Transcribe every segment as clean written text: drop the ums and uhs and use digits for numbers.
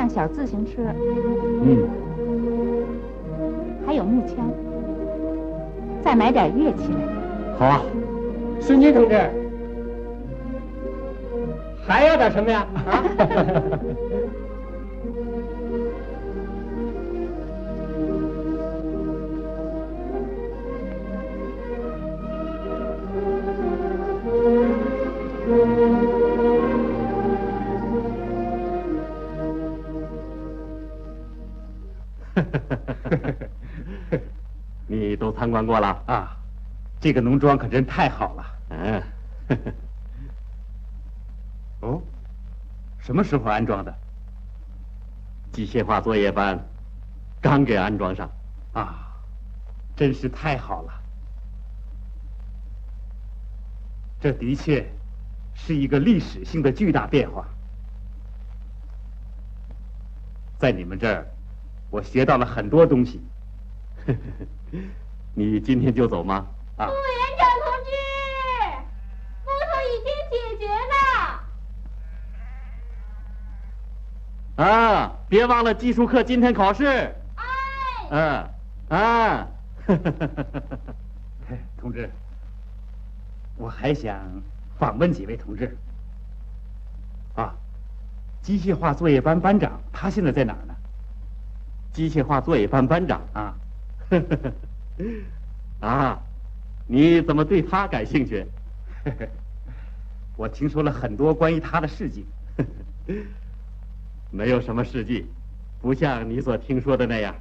辆小自行车，还有木枪，再买点乐器来。好啊，孙金同志，还要点什么呀？啊？你都参观过了啊？这个农庄可真太好了。嗯。哦，什么时候安装的？机械化作业班刚给安装上。啊，真是太好了。这的确是一个历史性的巨大变化。在你们这儿，我学到了很多东西。你今天就走吗？副园长同志，木头已经解决了。啊，别忘了技术课今天考试。同志，我还想访问几位同志。啊，机械化作业班班长他现在在哪儿呢？机械化作业班班长啊。啊，你怎么对他感兴趣？我听说了很多关于他的事迹。没有什么事迹，不像你所听说的那样。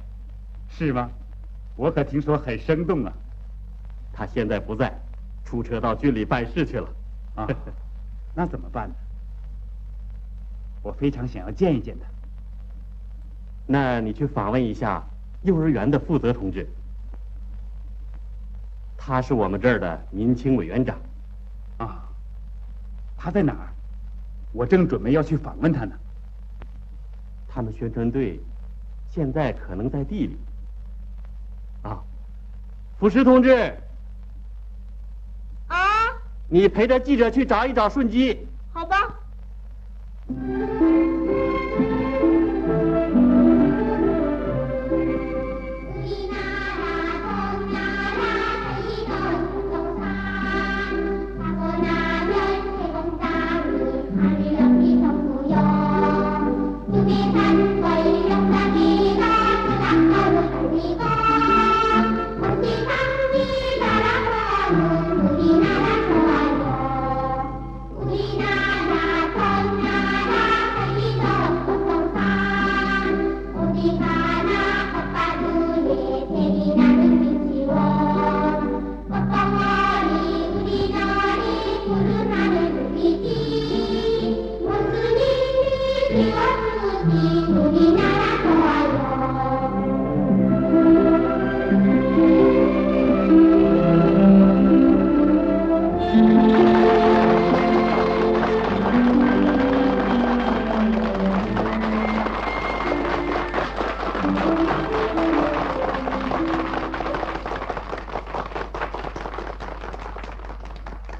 是吗？我可听说很生动啊。他现在不在，出车到郡里办事去了。啊，那怎么办呢？我非常想要见一见他。那你去访问一下幼儿园的负责同志，他是我们这儿的民青委员长。啊，他在哪儿？我正准备要去访问他呢。他们宣传队现在可能在地里。啊，辅石同志。啊？你陪着记者去找一找顺基。好吧。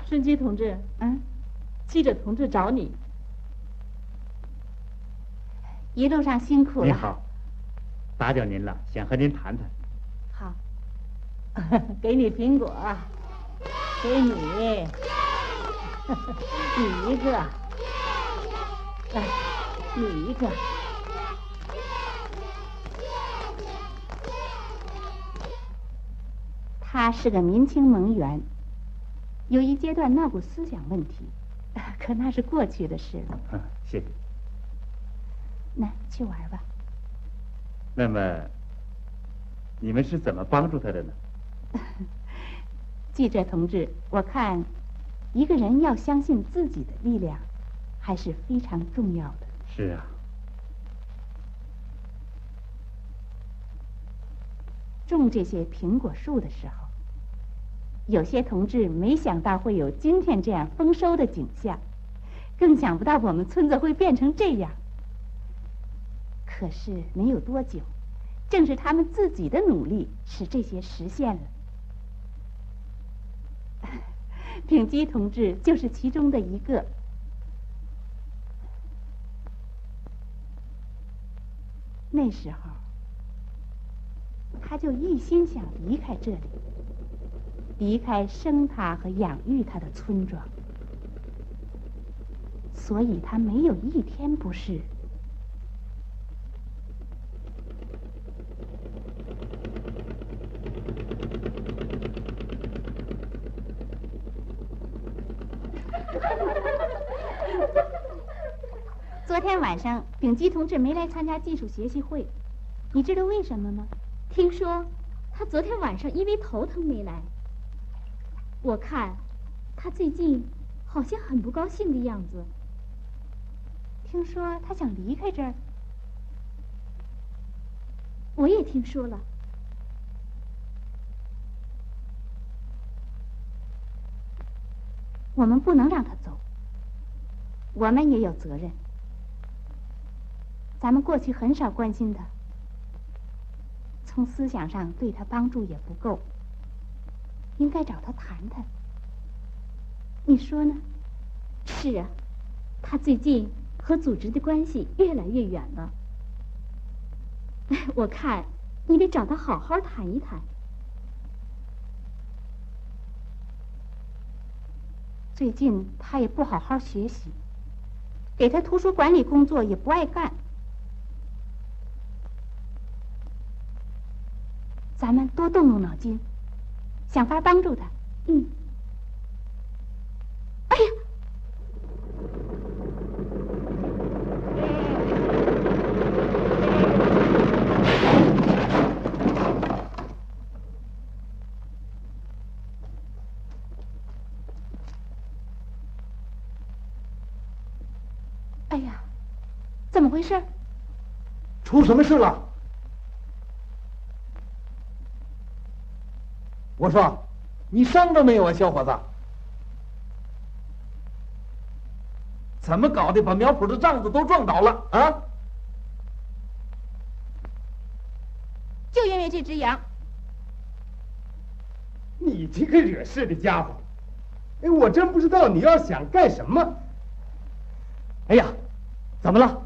顺基同志，记者同志找你。一路上辛苦了。你好，打搅您了，想和您谈谈。好。给你苹果，给你，你一个，来，你一个。他是个民青盟员，有一阶段闹过思想问题，可那是过去的事了。谢谢。那去玩吧。那么，你们是怎么帮助他的呢？记者同志，我看，一个人要相信自己的力量，还是非常重要的。是啊。种这些苹果树的时候，有些同志没想到会有今天这样丰收的景象，更想不到我们村子会变成这样。可是没有多久，正是他们自己的努力使这些实现了。秉基同志就是其中的一个。那时候，他就一心想离开这里，离开生他和养育他的村庄，所以他没有一天不是。昨天晚上，丙基同志没来参加技术学习会，你知道为什么吗？听说他昨天晚上因为头疼没来。我看他最近好像很不高兴的样子。听说他想离开这儿。我也听说了。我们不能让他走，我们也有责任。咱们过去很少关心他，从思想上对他帮助也不够，应该找他谈谈。你说呢？是啊，他最近和组织的关系越来越远了。我看你得找他好好谈一谈。最近他也不好好学习，给他图书馆里工作也不爱干。咱们多动动脑筋，想法帮助他。嗯。哎呀！哎呀，怎么回事？出什么事了？我说，你伤着没有啊，小伙子？怎么搞的，把苗圃的帐子都撞倒了啊？就因为这只羊。你这个惹事的家伙！哎，我真不知道你要想干什么。哎呀，怎么了？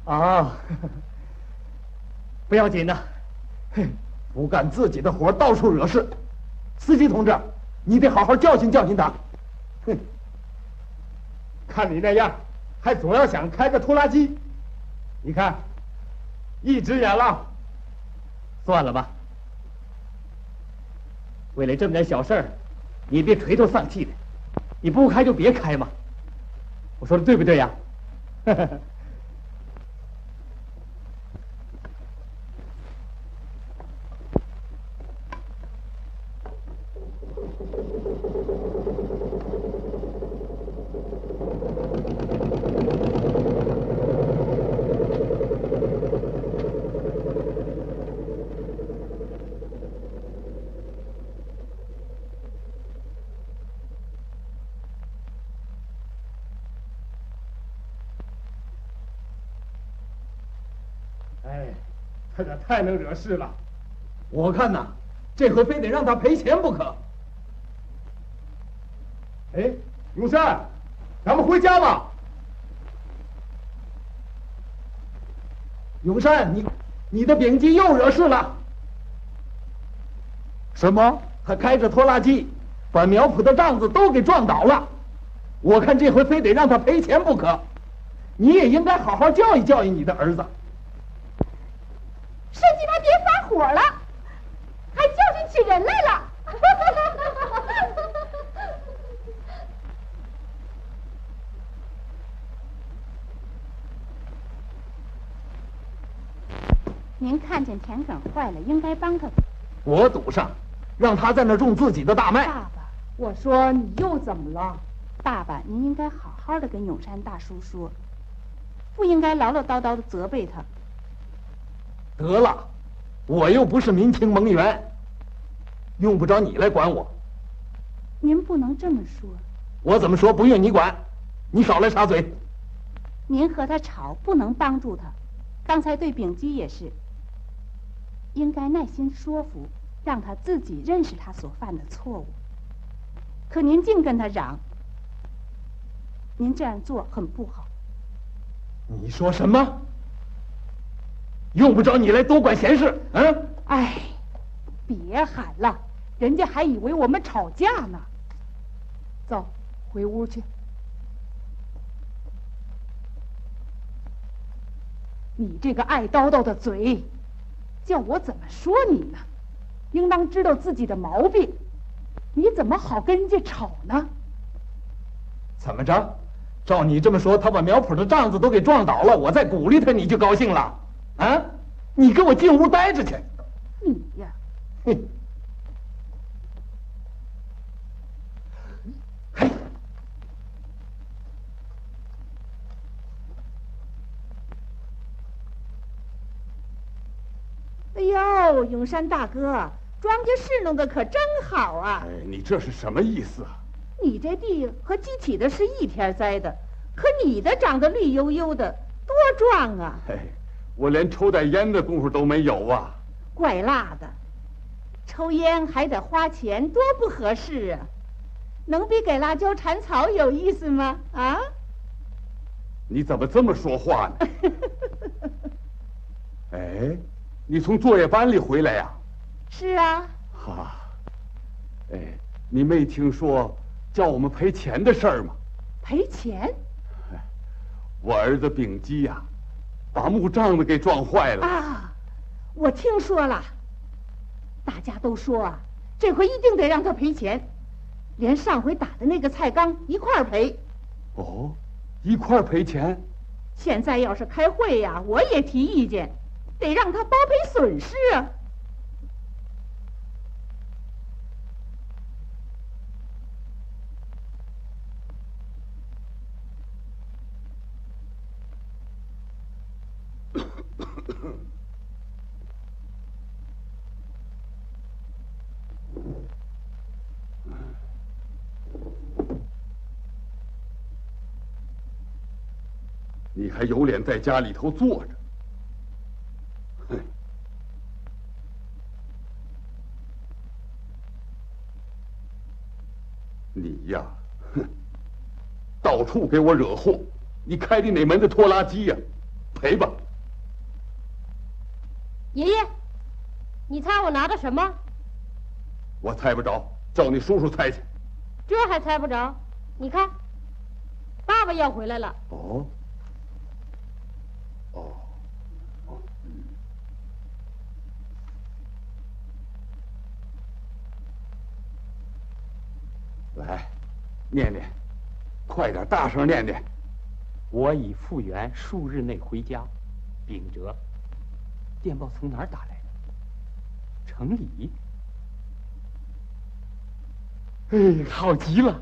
啊，不要紧的。不干自己的活，到处惹事。司机同志，你得好好教训教训他。哼，看你那样，还总要想开个拖拉机。你看，一只眼了。算了吧，为了这么点小事儿，你别垂头丧气的。你不开就别开嘛。我说的对不对呀？他这太能惹事了，我看呐，这回非得让他赔钱不可。哎，永山，咱们回家吧。永山，你的丙基又惹事了。什么？他开着拖拉机，把苗圃的帐子都给撞倒了。我看这回非得让他赔钱不可。你也应该好好教育教育你的儿子。申计他别发火了，还教训起人来了。您看见田埂坏了，应该帮他。我赌上，让他在那种自己的大麦。爸爸，我说你又怎么了？爸爸，您应该好好的跟永山大叔说，不应该唠唠叨叨的责备他。得了，我又不是民情盟员，用不着你来管我。您不能这么说。我怎么说不用你管，你少来插嘴。您和他吵不能帮助他，刚才对丙基也是，应该耐心说服，让他自己认识他所犯的错误。可您净跟他嚷，您这样做很不好。你说什么？用不着你来多管闲事，嗯？哎，别喊了，人家还以为我们吵架呢。走，回屋去。你这个爱叨叨的嘴，叫我怎么说你呢？应当知道自己的毛病，你怎么好跟人家吵呢？怎么着？照你这么说，他把苗圃的帐子都给撞倒了，我再鼓励他，你就高兴了？啊？你给我进屋待着去！你呀，哼！嘿！哎呦，永山大哥，庄稼事弄得可真好啊！哎，你这是什么意思啊？你这地和鸡体的是一天栽的，可你的长得绿油油的，多壮啊！嘿，我连抽袋烟的功夫都没有啊！怪辣的，抽烟还得花钱，多不合适啊！能比给辣椒铲草有意思吗？啊？你怎么这么说话呢？哎，你从作业班里回来呀？是啊。哈，哎，你没听说叫我们赔钱的事儿吗？赔钱？我儿子丙基呀，把木杖子给撞坏了啊！我听说了，大家都说啊，这回一定得让他赔钱，连上回打的那个菜缸一块儿赔。哦，一块儿赔钱？现在要是开会呀，我也提意见，得让他包赔损失啊。你还有脸在家里头坐着？哼！你呀，哼，到处给我惹祸！你开的哪门子拖拉机呀？赔吧！爷爷，你猜我拿的什么？我猜不着，叫你叔叔猜去。这还猜不着？你看，爸爸要回来了。哦。哦，哦，来，念念，快点，大声念念。我已复原，数日内回家。秉哲，电报从哪儿打来的？城里。哎，好极了！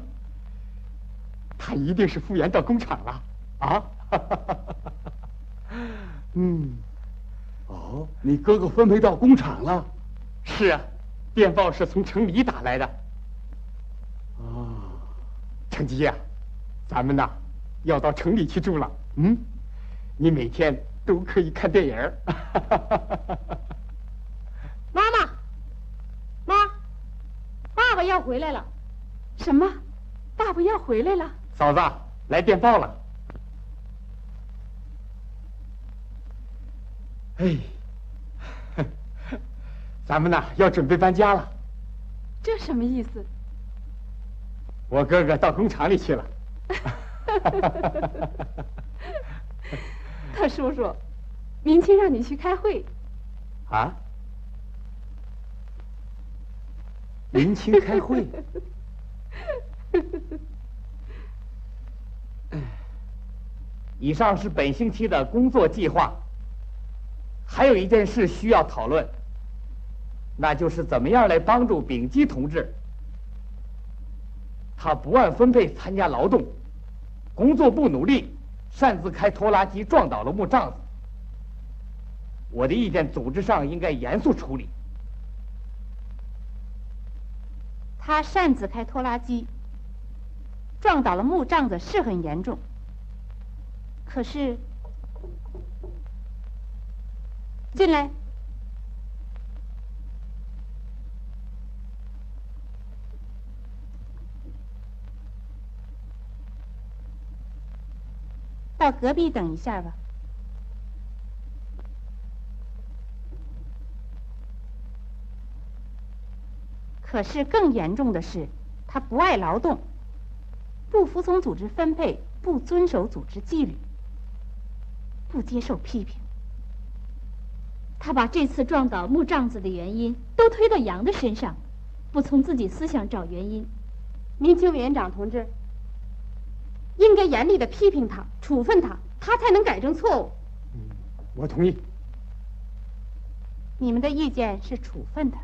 他一定是复员到工厂了啊！嗯，哦，你哥哥分配到工厂了？是啊，电报是从城里打来的。啊，成吉呀，咱们呐要到城里去住了。嗯，你每天都可以看电影儿。妈妈，妈，爸爸要回来了。什么？爸爸要回来了？嫂子，来电报了。哎，咱们呐要准备搬家了。这什么意思？我哥哥到工厂里去了。可叔叔，明天让你去开会。啊？明清开会？以上是本星期的工作计划。还有一件事需要讨论，那就是怎么样来帮助丙基同志。他不按分配参加劳动，工作不努力，擅自开拖拉机撞倒了木杖子。我的意见，组织上应该严肃处理。他擅自开拖拉机，撞倒了木杖子是很严重，可是进来。到隔壁等一下吧。可是更严重的是，他不爱劳动，不服从组织分配，不遵守组织纪律，不接受批评。他把这次撞倒木杖子的原因都推到杨的身上，不从自己思想找原因。民青委员长同志，应该严厉的批评他，处分他，他才能改正错误。我同意。你们的意见是处分他，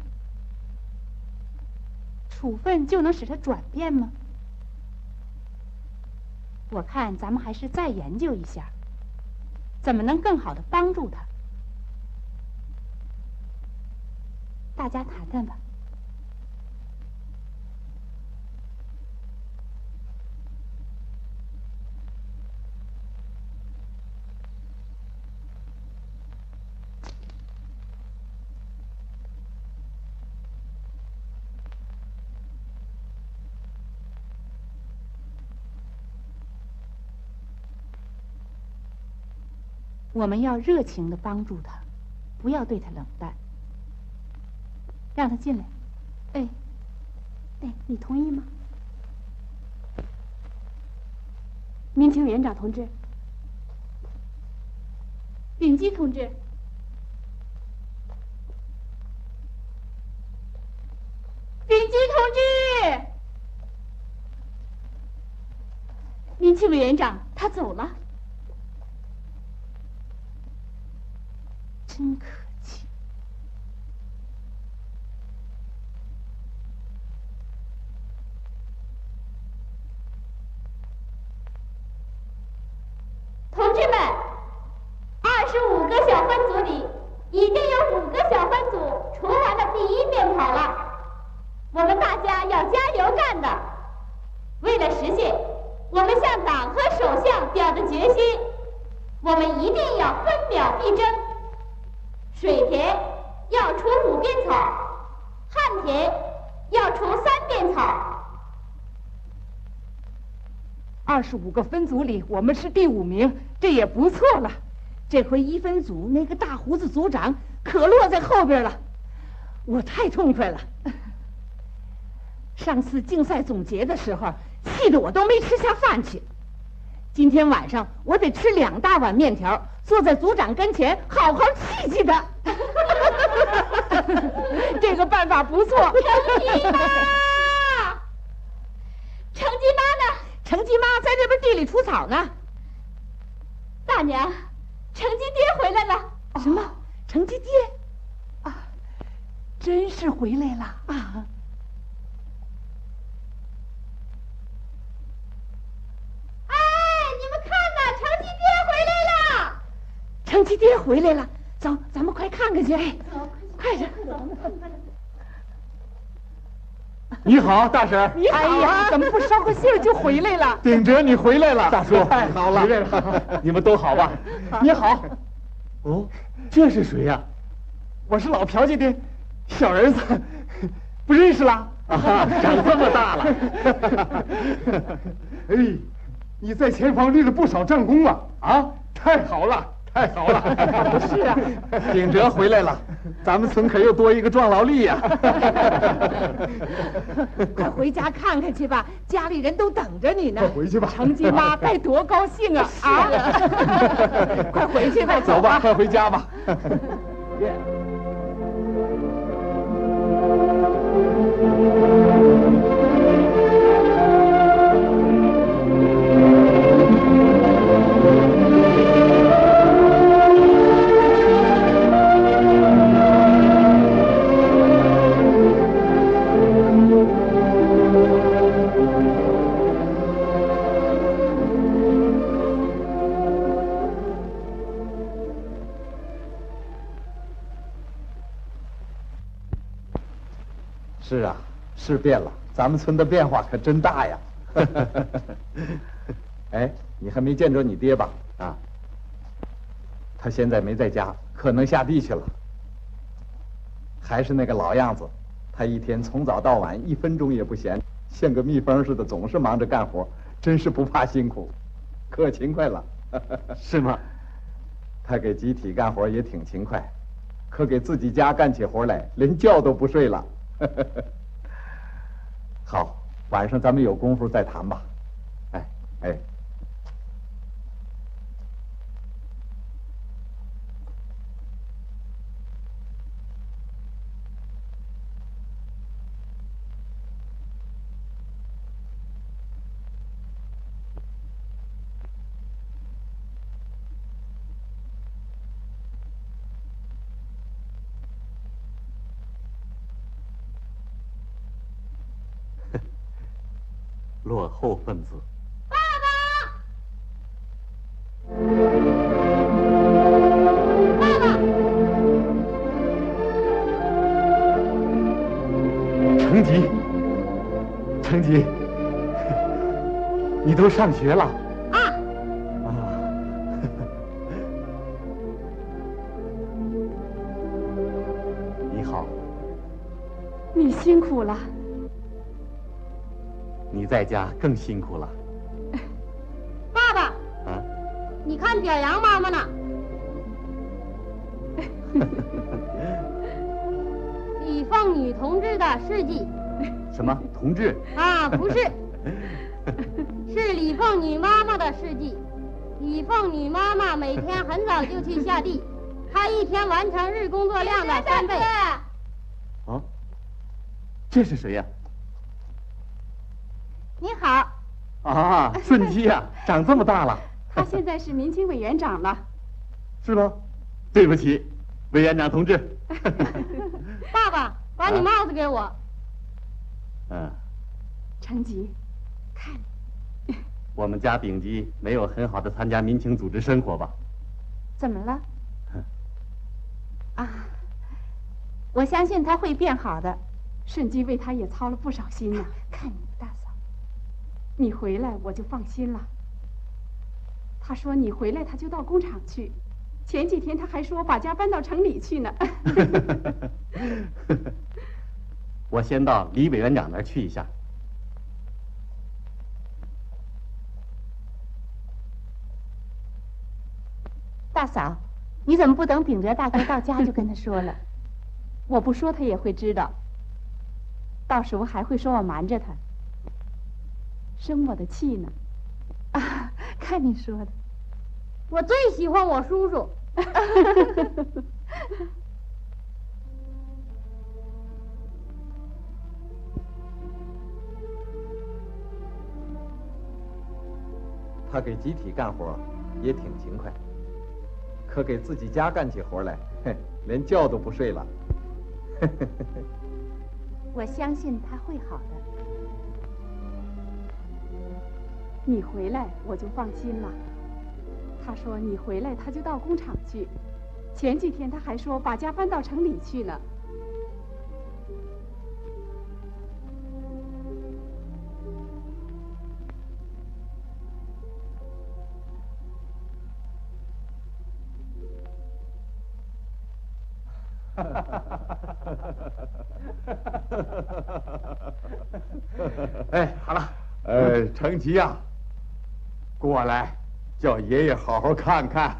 处分就能使他转变吗？我看咱们还是再研究一下，怎么能更好的帮助他。大家谈谈吧。我们要热情的帮助他，不要对他冷淡。让他进来。哎，你同意吗？民青委员长同志，秉基同志，秉基同志，民青委员长他走了。真客气。同志们，25个小分组里，已经有5个小分组除完了第1遍跑了。我们大家要加油干的。为了实现我们向党和首相表的决心，我们一定要分秒必争。水田要除5遍草，旱田要除3遍草。25个分组里，我们是第5名，这也不错了。这回1分组那个大胡子组长可落在后边了，我太痛快了。上次竞赛总结的时候，气得我都没吃下饭去。今天晚上我得吃2大碗面条，坐在组长跟前好好气气他。这个办法不错。成吉妈，成吉妈呢？成吉妈在这边地里除草呢。大娘，成吉爹回来了。什么？成吉爹？啊，真是回来了啊！成吉爹回来了，走，咱们快看看去。哎，快点！你好，大婶。你好啊！怎么不捎个信儿就回来了？秉哲，你回来了，大叔，太好了，回来了。你们都好吧？你好。哦，这是谁呀？我是老朴家的小儿子，不认识啦？啊，长这么大了。哎，你在前方立了不少战功啊！啊，太好了。太好了！是啊，秉哲回来了，咱们村可又多一个壮劳力呀！快回家看看去吧，家里人都等着你呢。快回去吧，成吉妈该多高兴啊！啊，快回去吧，走吧，快回家吧。是啊，是变了，咱们村的变化可真大呀！哎，你还没见着你爹吧？啊，他现在没在家，可能下地去了。还是那个老样子，他一天从早到晚1分钟也不闲，像个蜜蜂似的，总是忙着干活，真是不怕辛苦，可勤快了。是吗？他给集体干活也挺勤快，可给自己家干起活来，连觉都不睡了。好，晚上咱们有功夫再谈吧。哎哎。落后分子。爸爸，爸爸，成吉，成吉，你都上学了？啊，啊，你好。你辛苦了。你在家更辛苦了。爸爸，啊？你看表扬妈妈呢。李凤女同志的事迹。什么同志？啊，不是，是李凤女妈妈的事迹。李凤女妈妈每天很早就去下地，她一天完成日工作量的3倍。啊？这是谁呀？你好。啊，顺基呀，长这么大了。他现在是民青委员长了。是吗？对不起，委员长同志。爸爸，把你帽子给我。嗯。成吉，看。我们家丙吉没有很好的参加民情组织生活吧？怎么了？啊，我相信他会变好的。顺基为他也操了不少心呢。看你大嫂，你回来我就放心了。他说你回来他就到工厂去，前几天他还说把家搬到城里去呢。我先到李委员长那儿去一下。大嫂，你怎么不等秉哲大哥到家就跟他说了？我不说他也会知道，到时候还会说我瞒着他，生我的气呢。啊，看你说的。我最喜欢我叔叔。他给集体干活也挺勤快，可给自己家干起活来，连觉都不睡了。我相信他会好的。你回来我就放心了。他说你回来他就到工厂去，前几天他还说把家搬到城里去呢。哎，好了，成吉呀，过来，叫爷爷好好看看。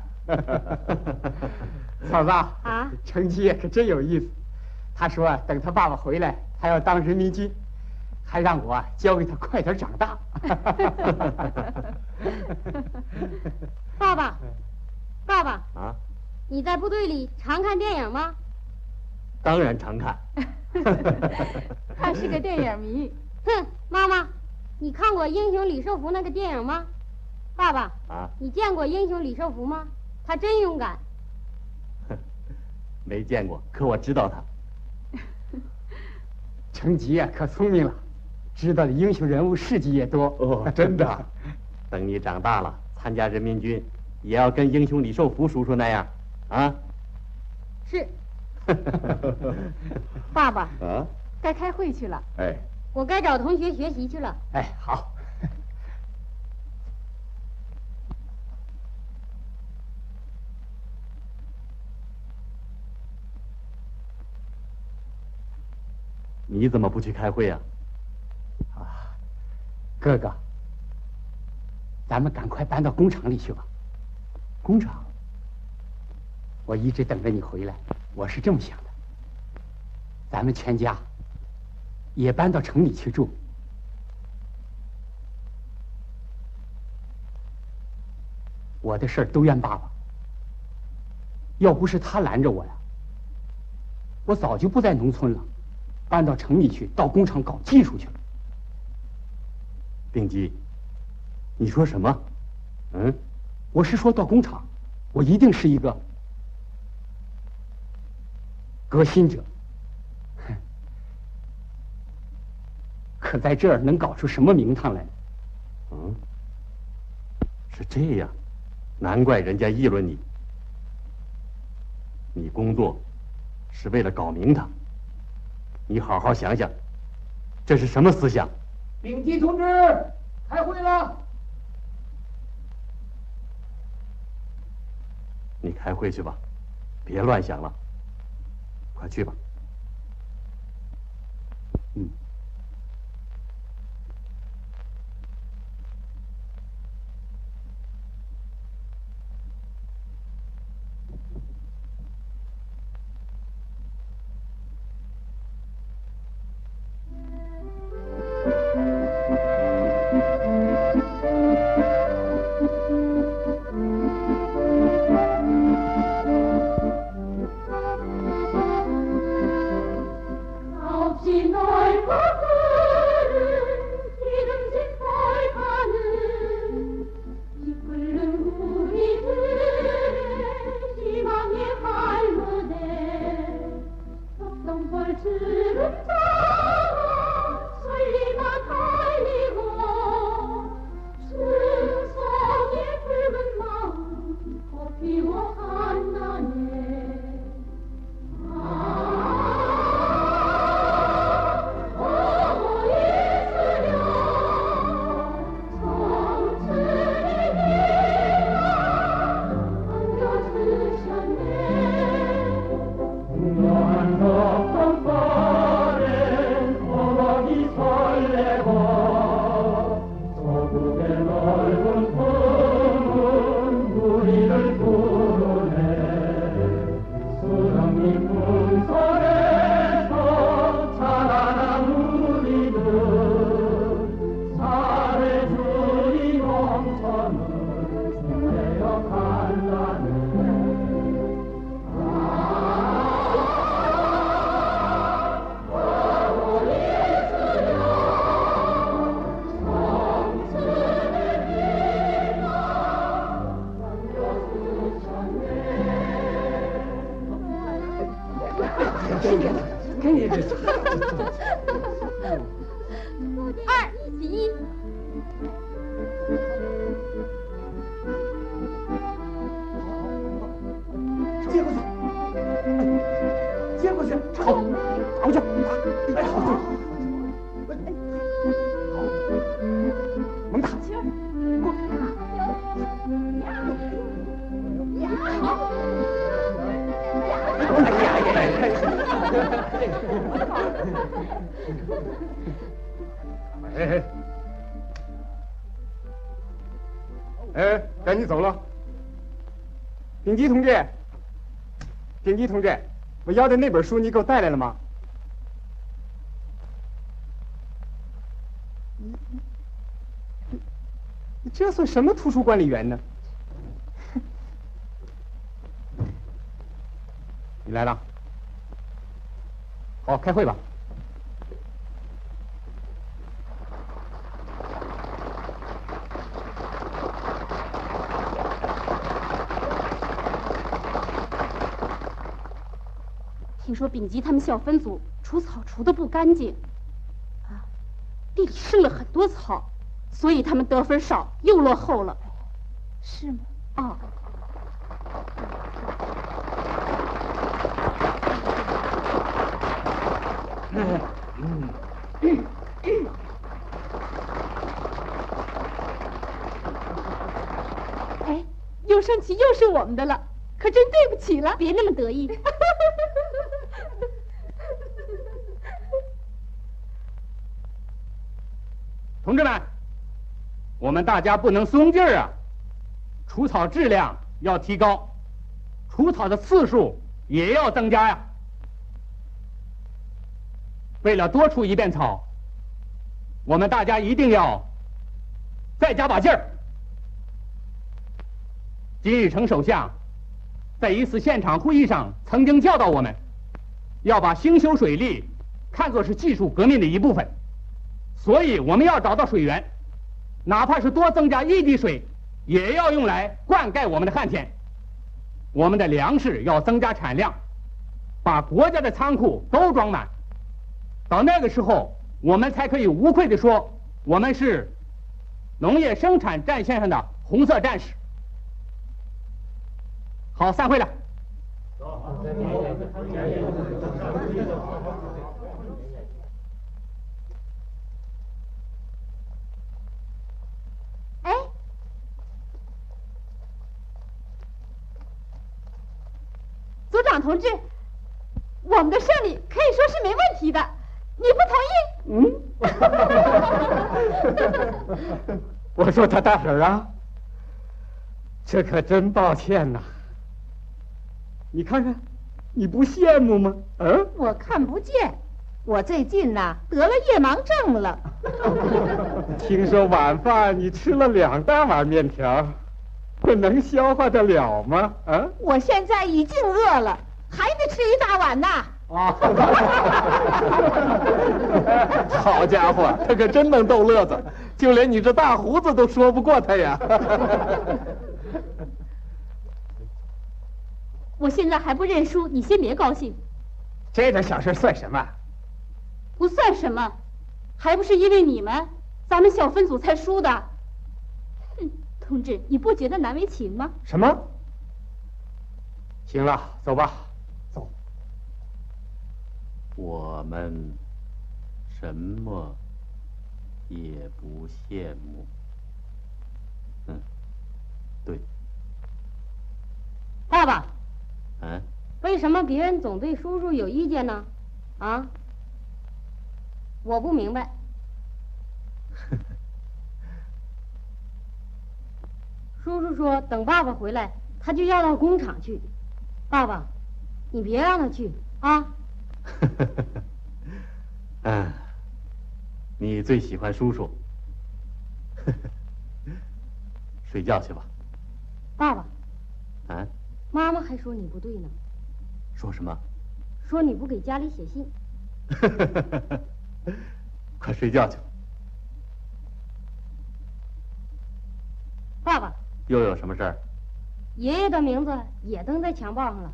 嫂子啊，成吉可真有意思。他说等他爸爸回来，他要当人民军，还让我教给他快点长大。爸爸，爸爸啊，你在部队里常看电影吗？当然常看。他是个电影迷。哼，妈妈，你看过《英雄李寿福》那个电影吗？爸爸，啊，你见过英雄李寿福吗？他真勇敢。没见过，可我知道他。成吉呀，可聪明了，知道的英雄人物事迹也多。哦，真的。等你长大了，参加人民军，也要跟英雄李寿福叔叔那样，啊？是。爸爸，啊，该开会去了。哎，我该找同学学习去了。哎，好。你怎么不去开会啊？啊，哥哥，咱们赶快搬到工厂里去吧。工厂？我一直等着你回来，我是这么想的。咱们全家也搬到城里去住。我的事儿都怨爸爸，要不是他拦着我呀，我早就不在农村了，搬到城里去，到工厂搞技术去了。丙基，你说什么？我是说到工厂，我一定是一个革新者。可在这儿能搞出什么名堂来呢？是这样，难怪人家议论你。你工作是为了搞名堂，你好好想想，这是什么思想？丙基同志，开会了。你开会去吧，别乱想了，快去吧。赶紧走了。丙基同志，丙基同志，我要的那本书你给我带来了吗？你这算什么图书管理员呢？你来了，好，开会吧。听说丙基他们校分组除草除的不干净，地里生了很多草，所以他们得分少，又落后了。是吗？哦。哎，又升旗又是我们的了，可真对不起了。别那么得意。同志们，我们大家不能松劲儿啊！除草质量要提高，除草的次数也要增加呀。为了多除一遍草，我们大家一定要再加把劲儿。金日成首相在一次现场会议上曾经教导我们，要把兴修水利看作是技术革命的一部分，所以我们要找到水源，哪怕是多增加1滴水，也要用来灌溉我们的旱田。我们的粮食要增加产量，把国家的仓库都装满。到那个时候，我们才可以无愧地说，我们是农业生产战线上的红色战士。好，散会了。哎，组长同志，我们的胜利可以说是没问题的，你不同意？我说他大婶啊，这可真抱歉呐。你看看，你不羡慕吗？嗯，我看不见，我最近呐得了夜盲症了。听说晚饭你吃了2大碗面条，这能消化得了吗？啊，我现在已经饿了，还得吃1大碗呢。啊，好家伙，他可真能逗乐子，就连你这大胡子都说不过他呀。我现在还不认输，你先别高兴。这点小事算什么？不算什么，还不是因为你们，咱们小分组才输的。哼，同志，你不觉得难为情吗？什么？行了，走吧，走。我们什么也不羡慕。嗯，对。爸爸。嗯。为什么别人总对叔叔有意见呢？啊？我不明白。叔叔说等爸爸回来，他就要到工厂去。爸爸，你别让他去啊。嗯，你最喜欢叔叔。睡觉去吧。爸爸。啊？妈妈还说你不对呢。说什么？说你不给家里写信。快睡觉去。爸爸。又有什么事儿？爷爷的名字也登在墙报上了。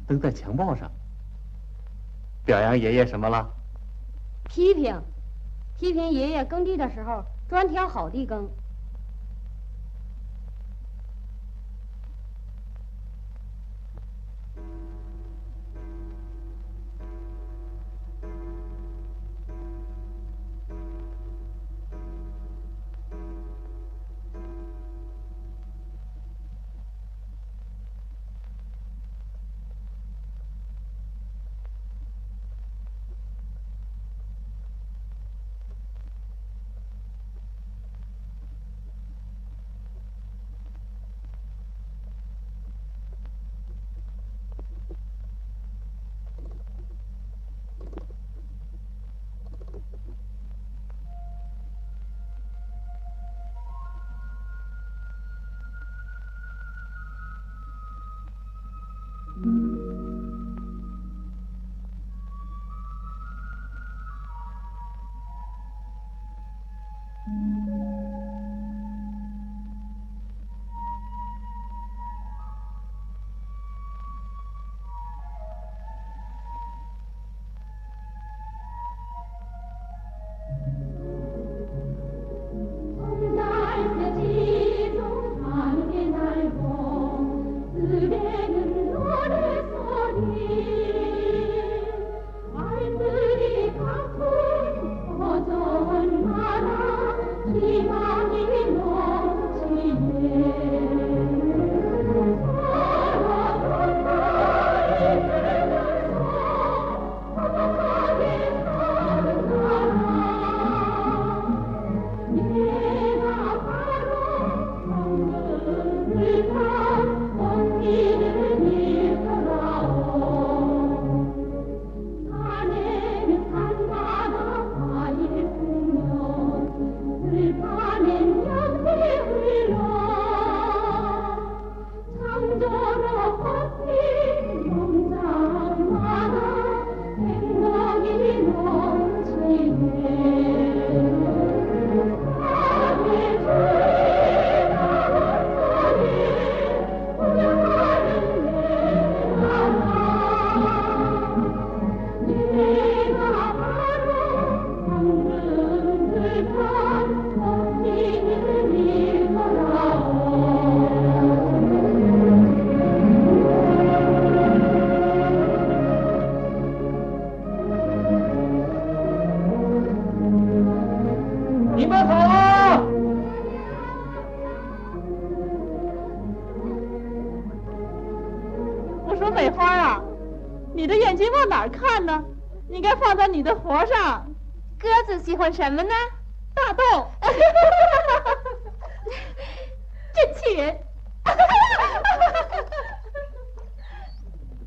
登在墙报上？表扬爷爷什么了？批评爷爷耕地的时候专挑好地耕。叔叔美花啊，你的眼睛往哪儿看呢？应该放在你的活上。鸽子喜欢什么呢？大豆。真气人。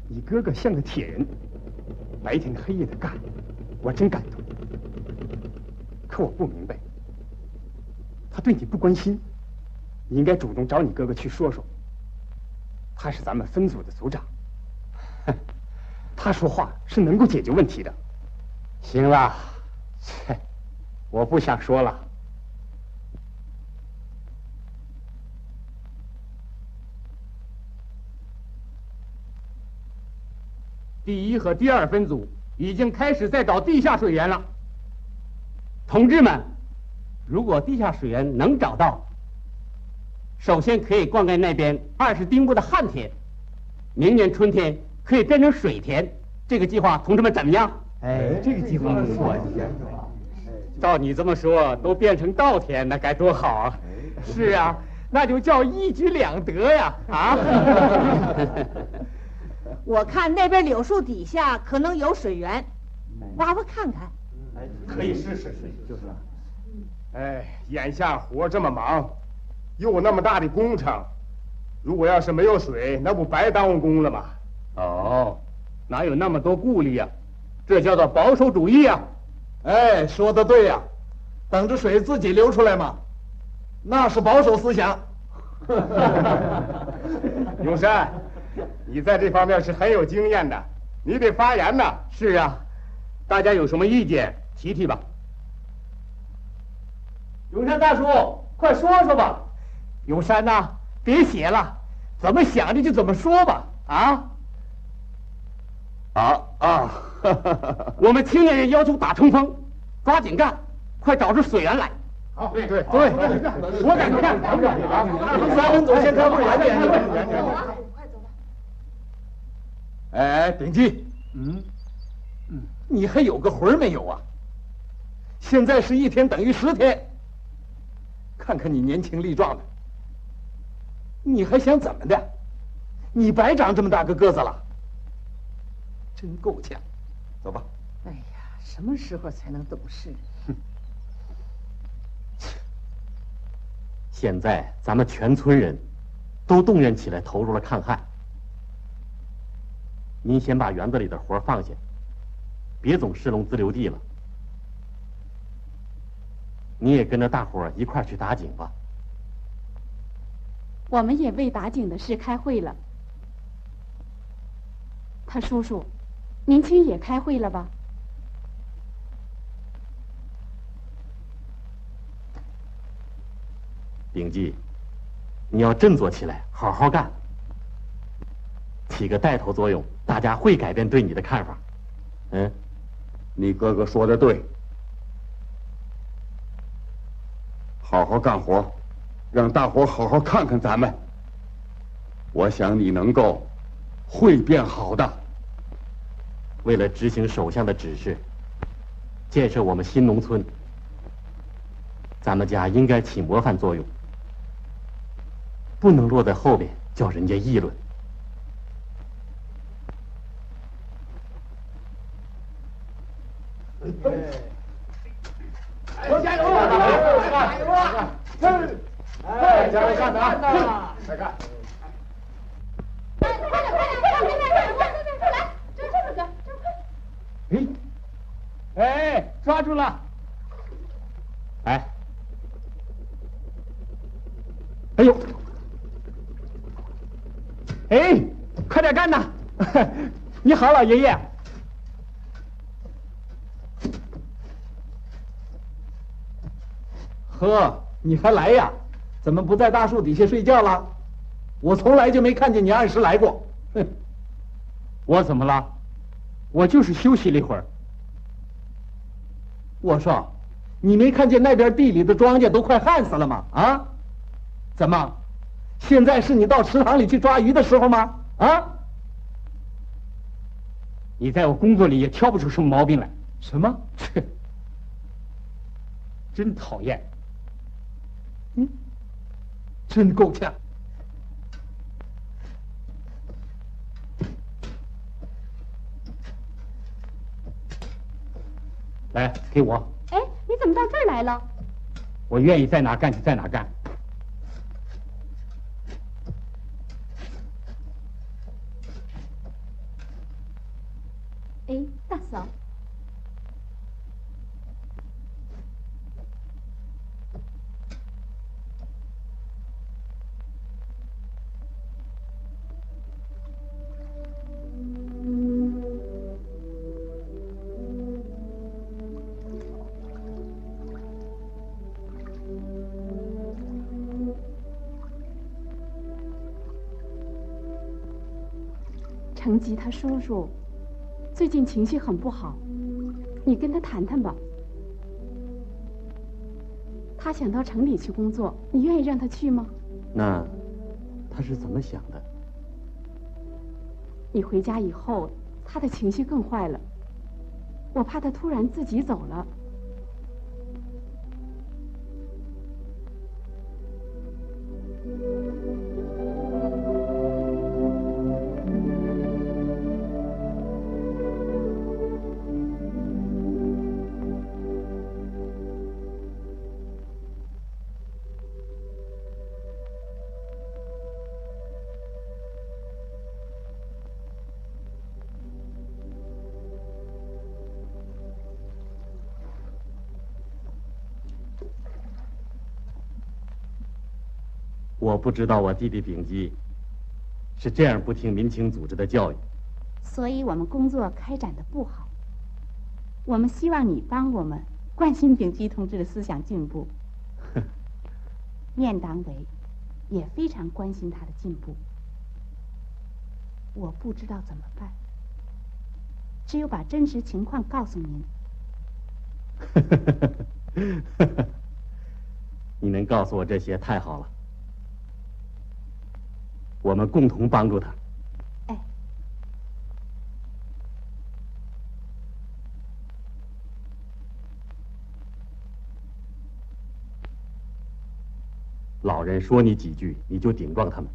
你哥哥像个铁人，白天黑夜的干，我真感动。可我不明白，他对你不关心，你应该主动找你哥哥去说说。他是咱们分组的组长，他说话是能够解决问题的。行了，我不想说了。第1和第2分组已经开始在找地下水源了。同志们，如果地下水源能找到，首先可以灌溉那边20丁步的旱田，明年春天可以变成水田。这个计划，同志们怎么样？哎，这个计划不错。照你这么说，都变成稻田，那该多好啊！是啊，那就叫一举两得呀！啊！我看那边柳树底下可能有水源，挖挖看看。可以试试，就是。哎，眼下活这么忙，又那么大的工程，如果要是没有水，那不白耽误工了吗？哦，哪有那么多顾虑呀？这叫做保守主义呀！哎，说的对呀，等着水自己流出来嘛，那是保守思想。永山，你在这方面是很有经验的，你得发言呐。是啊，大家有什么意见提提吧。永山大叔，快说说吧。永山呐，别写了，怎么想的就怎么说吧。我们青年人要求打冲锋，抓紧干，快找出水源来。好，对，我敢干。3分组先开会，远点。哎，顶记，你还有个魂没有啊？现在是1天等于10天，看看你年轻力壮的，你还想怎么的？你白长这么大个个子了，真够呛。走吧。哎呀，什么时候才能懂事？现在咱们全村人都动员起来，投入了抗旱。您先把园子里的活放下，别总视农自留地了。你也跟着大伙儿一块儿去打井吧。我们也为打井的事开会了。他叔叔，年轻也开会了吧？秉记，你要振作起来，好好干，起个带头作用，大家会改变对你的看法。你哥哥说的对，好好干活，让大伙好好看看咱们。我想你能够会变好的。为了执行首相的指示，建设我们新农村，咱们家应该起模范作用，不能落在后边叫人家议论。加油啊！加油啊！哎，加油干的啊！快干！快点！来，这个，快！哎，抓住了！哎呦！哎，快点干呐！你好，老爷爷。呵，你还来呀？怎么不在大树底下睡觉了？我从来就没看见你按时来过。哼，我怎么了？我就是休息了一会儿。我说，你没看见那边地里的庄稼都快旱死了吗？啊？怎么？现在是你到池塘里去抓鱼的时候吗？啊？你在我工作里也挑不出什么毛病来。什么？切，真讨厌。真够呛。来，给我。哎，你怎么到这儿来了？我愿意在哪干就在哪干。哎，大嫂。程吉他叔叔最近情绪很不好，你跟他谈谈吧。他想到城里去工作，你愿意让他去吗？那他是怎么想的？你回家以后，他的情绪更坏了，我怕他突然自己走了。我不知道我弟弟秉基是这样不听民情组织的教育，所以我们工作开展的不好。我们希望你帮我们关心秉基同志的思想进步。面党委也非常关心他的进步。我不知道怎么办，只有把真实情况告诉您。你能告诉我这些太好了。我们共同帮助他。哎，老人说你几句，你就顶撞他们。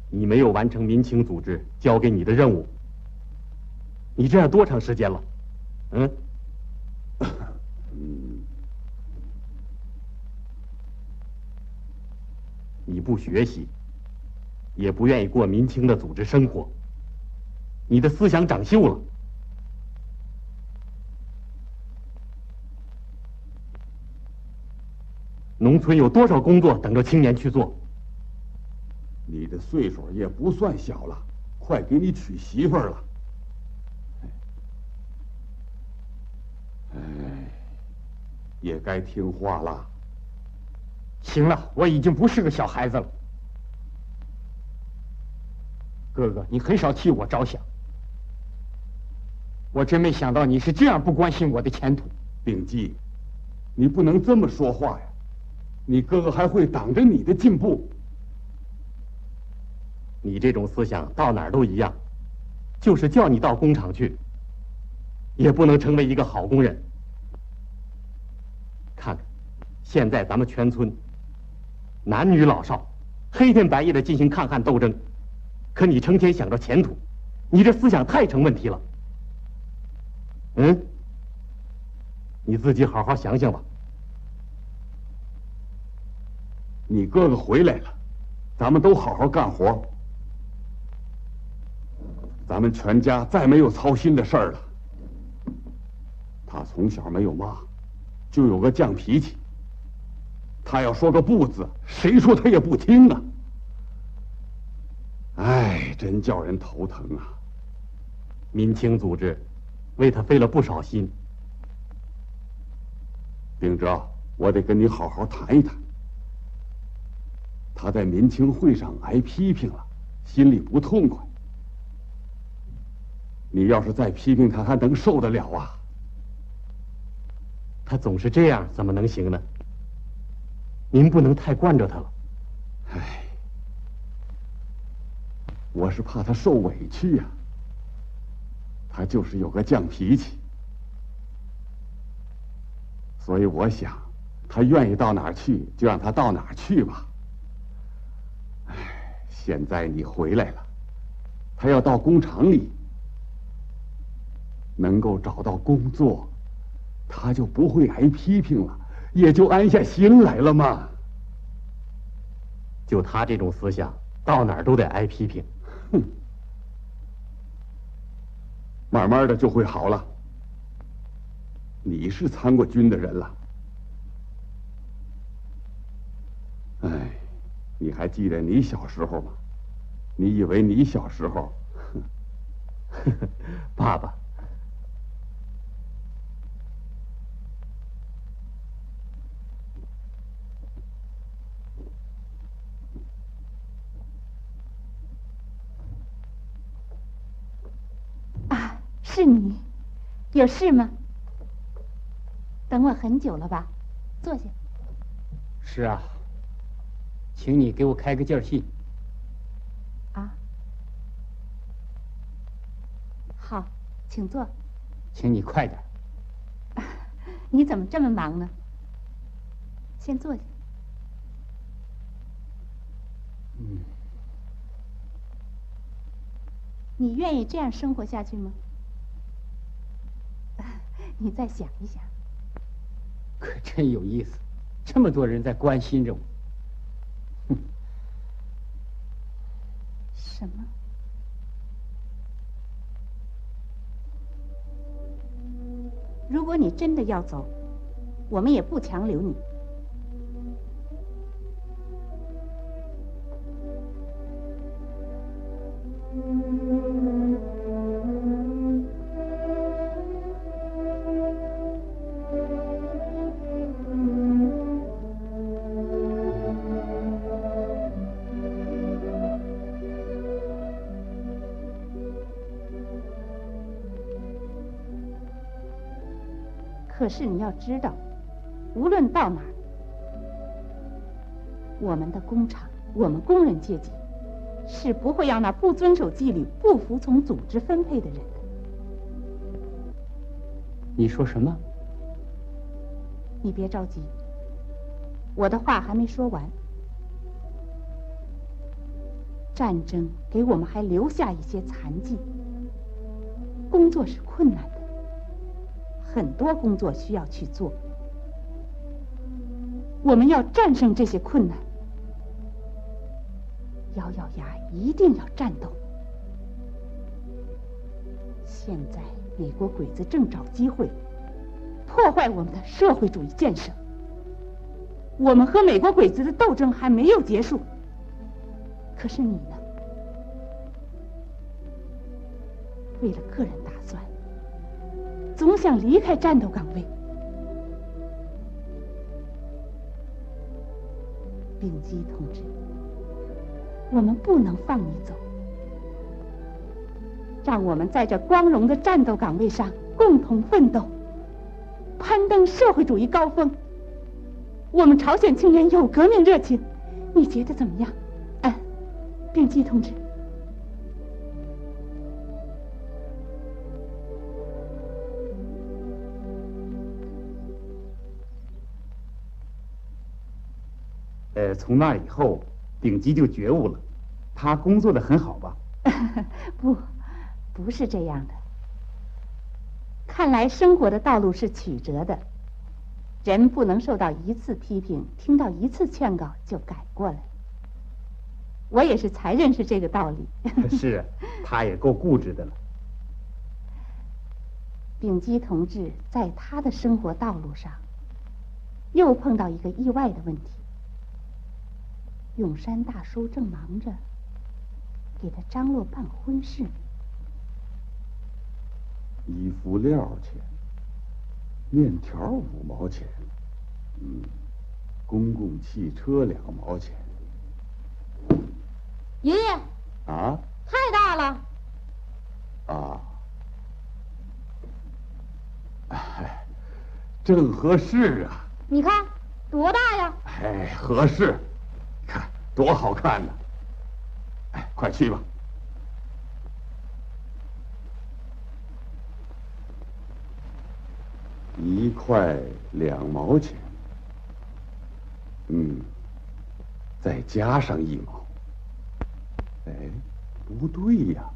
你没有完成民情组织交给你的任务，你这样多长时间了？你不学习，也不愿意过民情的组织生活，你的思想长锈了。农村有多少工作等着青年去做？你的岁数也不算小了，快给你娶媳妇儿了。哎，也该听话了。行了，我已经不是个小孩子了。哥哥，你很少替我着想，我真没想到你是这样不关心我的前途。秉基，你不能这么说话呀！你哥哥还会挡着你的进步。你这种思想到哪儿都一样，就是叫你到工厂去，也不能成为一个好工人。看看，现在咱们全村男女老少黑天白夜的进行抗旱斗争，可你成天想着前途，你这思想太成问题了。你自己好好想想吧。你哥哥回来了，咱们都好好干活。咱们全家再没有操心的事儿了。他从小没有妈，就有个犟脾气。他要说个不字，谁说他也不听啊！哎，真叫人头疼啊！民情组织为他费了不少心。秉哲，我得跟你好好谈一谈。他在民情会上挨批评了，心里不痛快。你要是再批评他，还能受得了啊？他总是这样，怎么能行呢？您不能太惯着他了。唉，我是怕他受委屈呀。他就是有个犟脾气，所以我想，他愿意到哪儿去，就让他到哪儿去吧。唉，现在你回来了，他要到工厂里，能够找到工作，他就不会挨批评了，也就安下心来了嘛。就他这种思想，到哪儿都得挨批评。哼，慢慢的就会好了。你是参过军的人了。哎，你还记得你小时候吗？你以为你小时候？爸爸，啊，是你，有事吗？等我很久了吧？坐下。是啊，请你给我开个件信。啊，好，请坐。请你快点。你怎么这么忙呢？先坐下。你愿意这样生活下去吗？你再想一想。可真有意思，这么多人在关心着我。哼。什么？如果你真的要走，我们也不强留你。可是你要知道，无论到哪儿，我们的工厂，我们工人阶级，是不会让那不遵守纪律、不服从组织分配的人的。你说什么？你别着急，我的话还没说完。战争给我们还留下一些残疾，工作是困难的。很多工作需要去做，我们要战胜这些困难，咬咬牙一定要战斗。现在美国鬼子正找机会破坏我们的社会主义建设，我们和美国鬼子的斗争还没有结束。可是你呢？为了个人打算，总想离开战斗岗位。丙基同志，我们不能放你走，让我们在这光荣的战斗岗位上共同奋斗，攀登社会主义高峰。我们朝鲜青年有革命热情，你觉得怎么样？丙基同志。从那以后，丙基就觉悟了。他工作的很好吧？不是这样的。看来生活的道路是曲折的，人不能受到一次批评，听到一次劝告就改过来。我也是才认识这个道理。是，他也够固执的了。丙基同志在他的生活道路上，又碰到一个意外的问题。永山大叔正忙着给他张罗办婚事，衣服料钱，面条5毛钱，公共汽车2毛钱。爷爷啊？太大了。啊。哎，正合适啊。你看多大呀？哎，合适。看多好看呢！哎，快去吧。1块2毛钱，再加上1毛。哎，不对呀。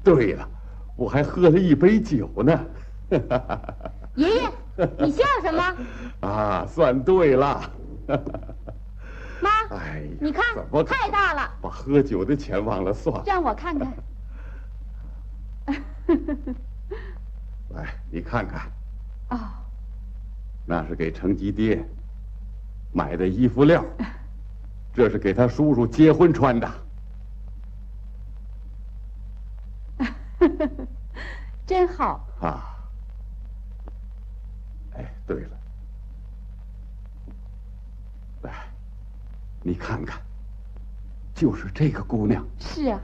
对了，我还喝了一杯酒呢。爷爷，你笑什么？啊，算对了。妈，哎呀，你看，怎么太大了，把喝酒的钱忘了算？让我看看。来，你看看。哦，那是给成吉爹买的衣服料，这是给他叔叔结婚穿的。真好啊！哎，对了，来，你看看，就是这个姑娘。是啊。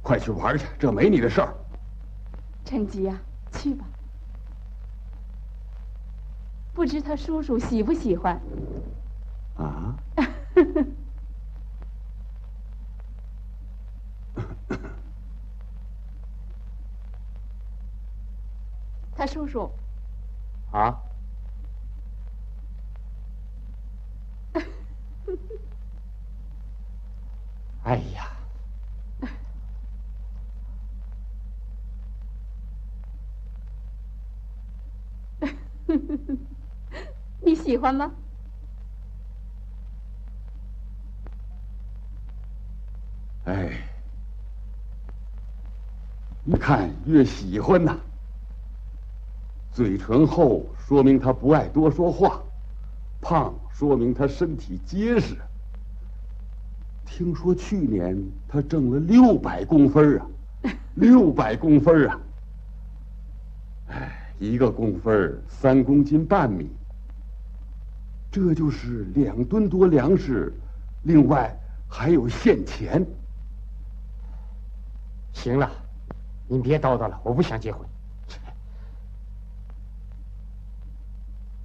快去玩去，这没你的事儿。陈吉呀，去吧。不知他叔叔喜不喜欢？啊？他叔叔。啊？哎呀！你喜欢吗？哎，一看越喜欢呐。嘴唇厚说明他不爱多说话，胖说明他身体结实。听说去年他挣了600公分啊，600公分啊！哎，1个公分3公斤半米，这就是2吨多粮食，另外还有现钱。行了，您别叨叨了，我不想结婚。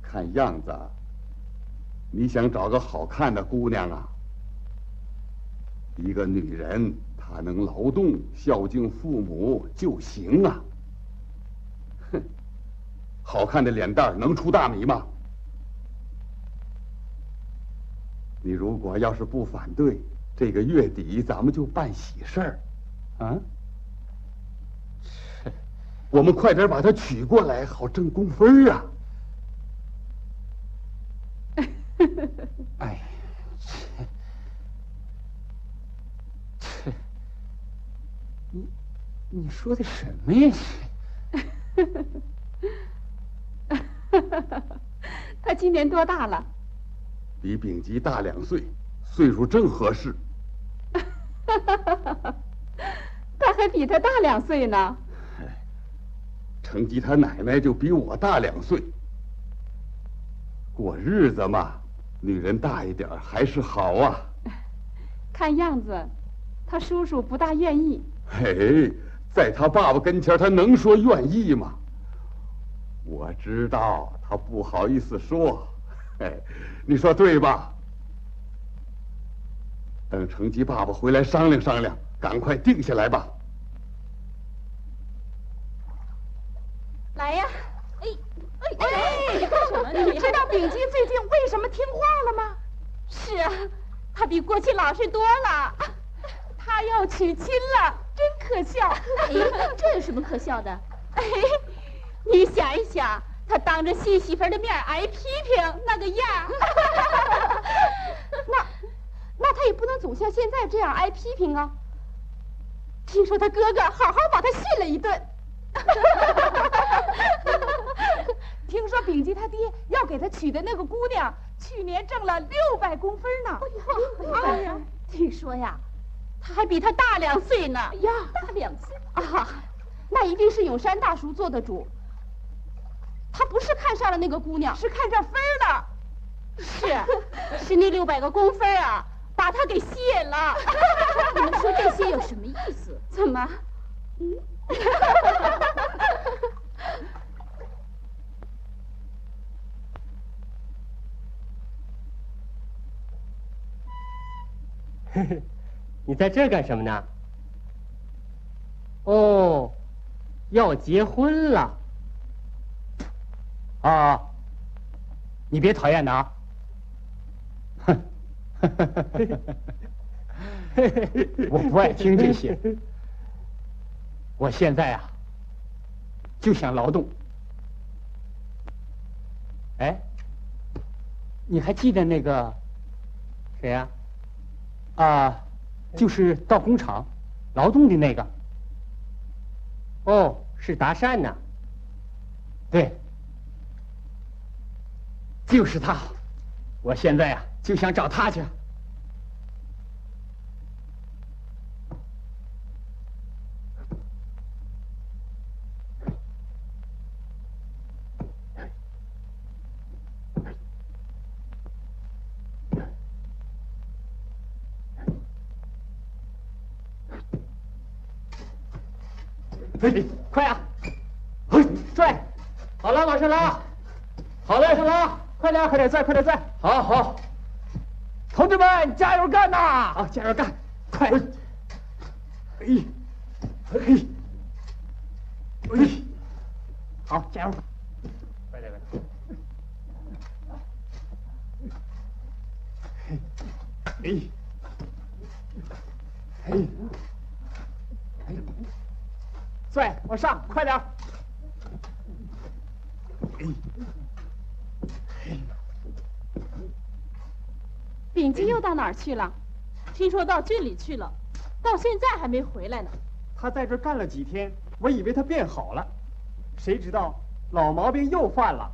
看样子，你想找个好看的姑娘啊？一个女人，她能劳动、孝敬父母就行啊。哼，好看的脸蛋能出大米吗？你如果要是不反对，这个月底咱们就办喜事儿，啊？我们快点把她娶过来，好挣工分啊！哎，你说的什么呀？他今年多大了？比丙吉大2岁，岁数正合适。他还比他大2岁呢。成吉他奶奶就比我大2岁。过日子嘛，女人大一点还是好啊。看样子，他叔叔不大愿意。嘿，在他爸爸跟前，他能说愿意吗？我知道他不好意思说。嘿，你说对吧？等成吉爸爸回来商量商量，赶快定下来吧。来呀！哎，你干什么？你知道丙吉最近为什么听话了吗？是啊，他比过去老实多了。他要娶亲了，真可笑。哎，这有什么可笑的？哎，你想一想，他当着新媳妇的面挨批评那个样那他也不能总像现在这样挨批评啊。听说他哥哥好好把他训了一顿。听说丙吉他爹要给他娶的那个姑娘，去年挣了600公分呢。哎呀，听说呀，他还比他大2岁呢。呀，大2岁啊，那一定是永山大叔做的主。他不是看上了那个姑娘，是看上分了。是那600个公分啊，把他给吸引了。你们说这些有什么意思？怎么？你在这儿干什么呢？哦，要结婚了。啊，你别讨厌他啊。哼，我不爱听这些。我现在啊，就想劳动。哎，你还记得那个谁呀？就是到工厂劳动的那个。哦，是达善呐。对，就是他。我现在啊，就想找他去。快啊！拽！好了，往上拉！好嘞，往上拉！快点，快点拽，快点拽！好好，同志们加油干呐！好，加油干！快！好，加油！快点，快点！拽，往上，快点！秉基又到哪儿去了？听说到郡里去了，到现在还没回来呢。他在这儿干了几天，我以为他变好了，谁知道老毛病又犯了。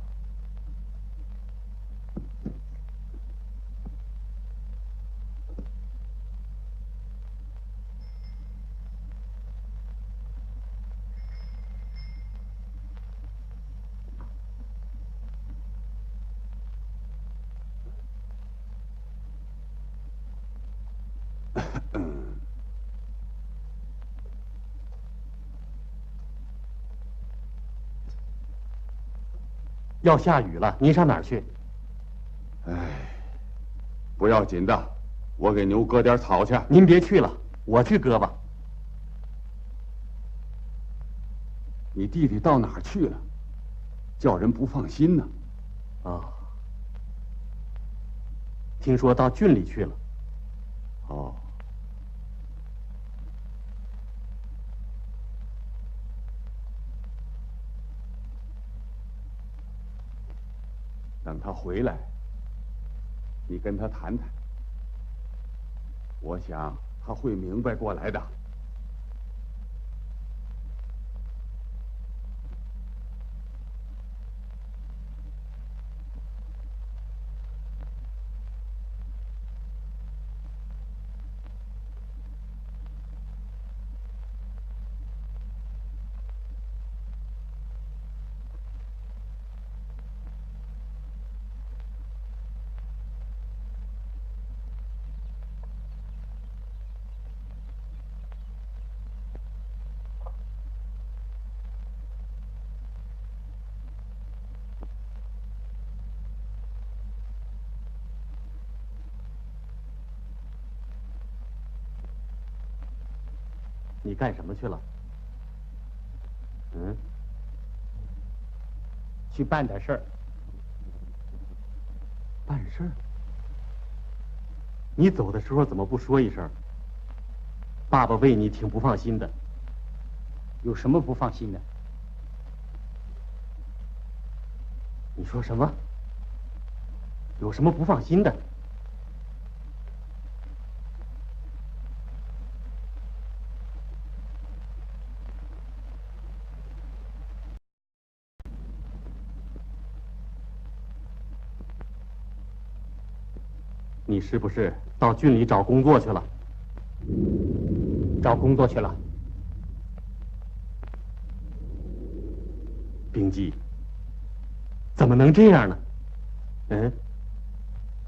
要下雨了，您上哪儿去？哎，不要紧的，我给牛割点草去。您别去了，我去割吧。你弟弟到哪儿去了？叫人不放心呢。啊，听说到郡里去了。哦。等他回来，你跟他谈谈，我想他会明白过来的。你干什么去了？嗯，去办点事儿。办事儿？你走的时候怎么不说一声？爸爸为你挺不放心的。有什么不放心的？你说什么？有什么不放心的？你是不是到郡里找工作去了？找工作去了。秉基，怎么能这样呢？嗯，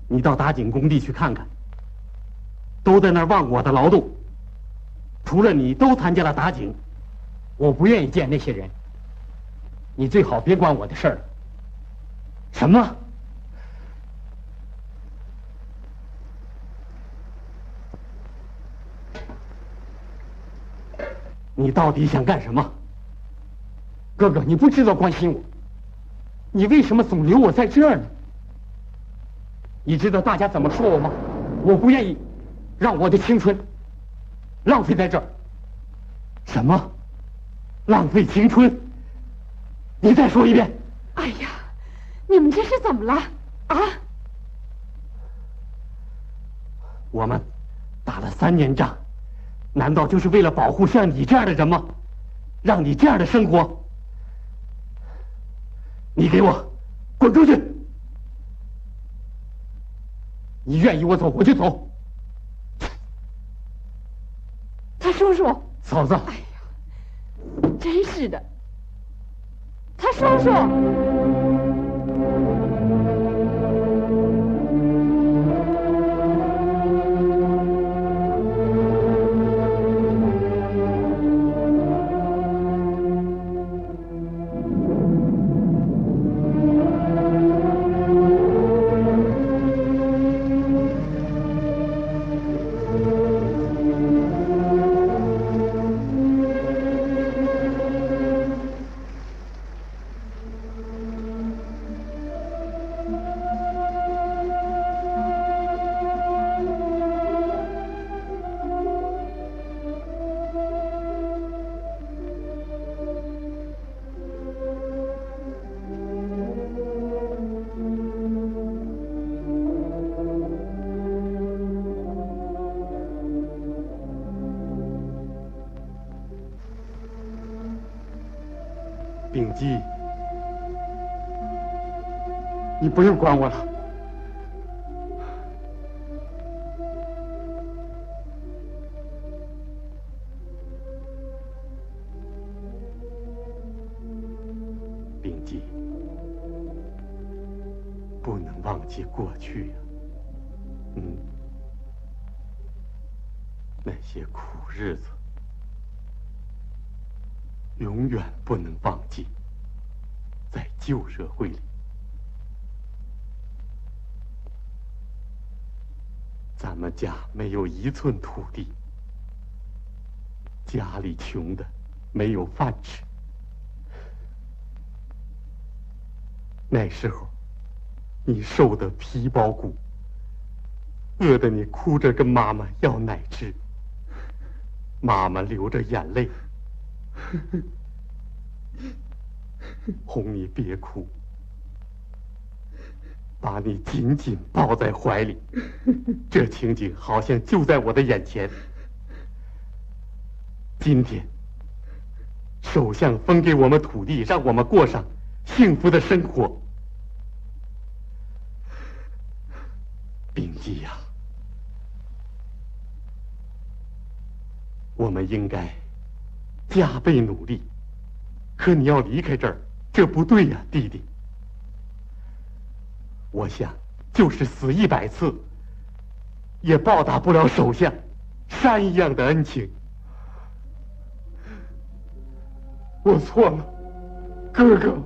你到打井工地去看看，都在那儿忘我的劳动，除了你都参加了打井。我不愿意见那些人，你最好别管我的事儿。什么？你到底想干什么？哥哥，你不知道关心我，你为什么总留我在这儿呢？你知道大家怎么说我吗？我不愿意让我的青春浪费在这儿。什么？浪费青春？你再说一遍。哎呀，你们这是怎么了啊？我们打了3年仗，难道就是为了保护像你这样的人吗？让你这样的生活？你给我滚出去！你愿意我走我就走。他叔叔，嫂子，哎呀，真是的，他叔叔。秉基，你不用管我了。秉基，不能忘记过去呀。那些苦日子。永远不能忘记，在旧社会里，咱们家没有1寸土地，家里穷的没有饭吃。那时候，你瘦得皮包骨，饿得你哭着跟妈妈要奶吃，妈妈流着眼泪。哄你别哭，把你紧紧抱在怀里，这情景好像就在我的眼前。今天，首相分给我们土地，让我们过上幸福的生活。秉基呀，我们应该加倍努力，可你要离开这儿，这不对呀，弟弟。我想，就是死100次，也报答不了首相山一样的恩情。我错了，哥哥。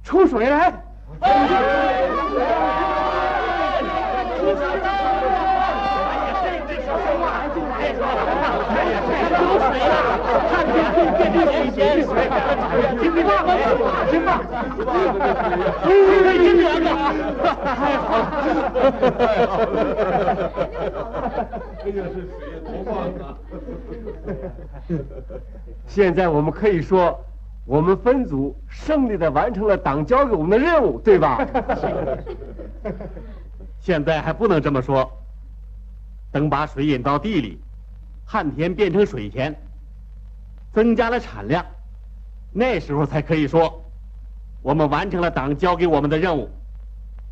出水来！出水来！有水了，看天可以变成咸水，听爸爸，听爸爸，真凉啊！太好了，太好了，这就是水多棒啊！现在我们可以说，我们分组胜利地完成了党交给我们的任务，对吧？现在还不能这么说，等把水引到地里，旱田变成水田，增加了产量，那时候才可以说我们完成了党交给我们的任务。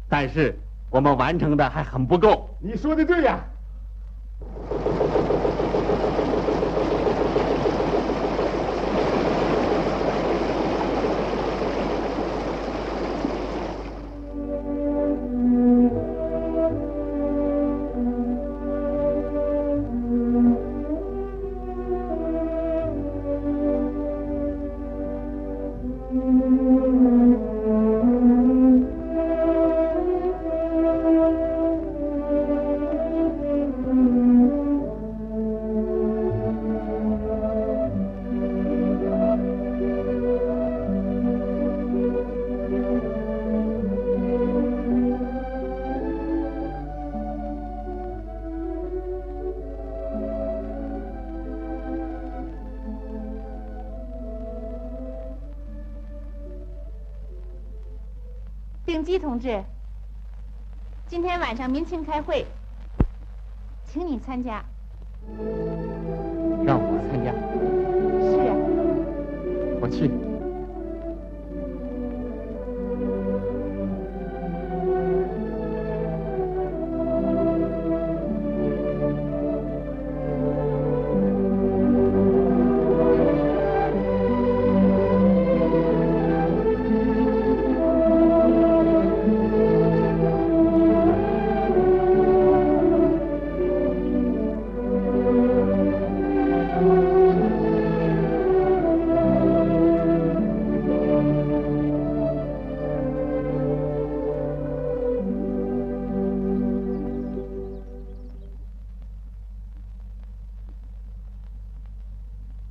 但是我们完成的还很不够。你说的对呀。秉基同志，今天晚上民情开会，请你参加。让我参加？是啊。我去。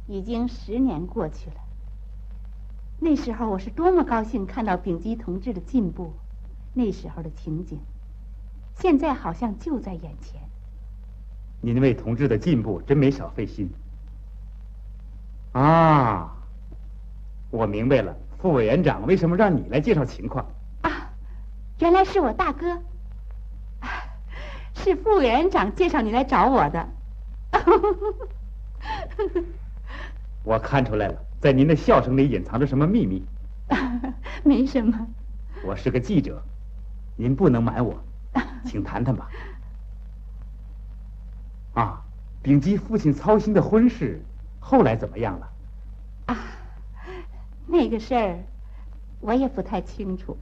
已经10年过去了，那时候我是多么高兴看到秉基同志的进步，那时候的情景，现在好像就在眼前。您为同志的进步真没少费心。啊，我明白了，副委员长为什么让你来介绍情况啊？原来是我大哥，是副委员长介绍你来找我的。我看出来了，在您的笑声里隐藏着什么秘密。没什么。我是个记者，您不能瞒我，请谈谈吧。啊，秉基父亲操心的婚事后来怎么样了？啊，那个事儿我也不太清楚。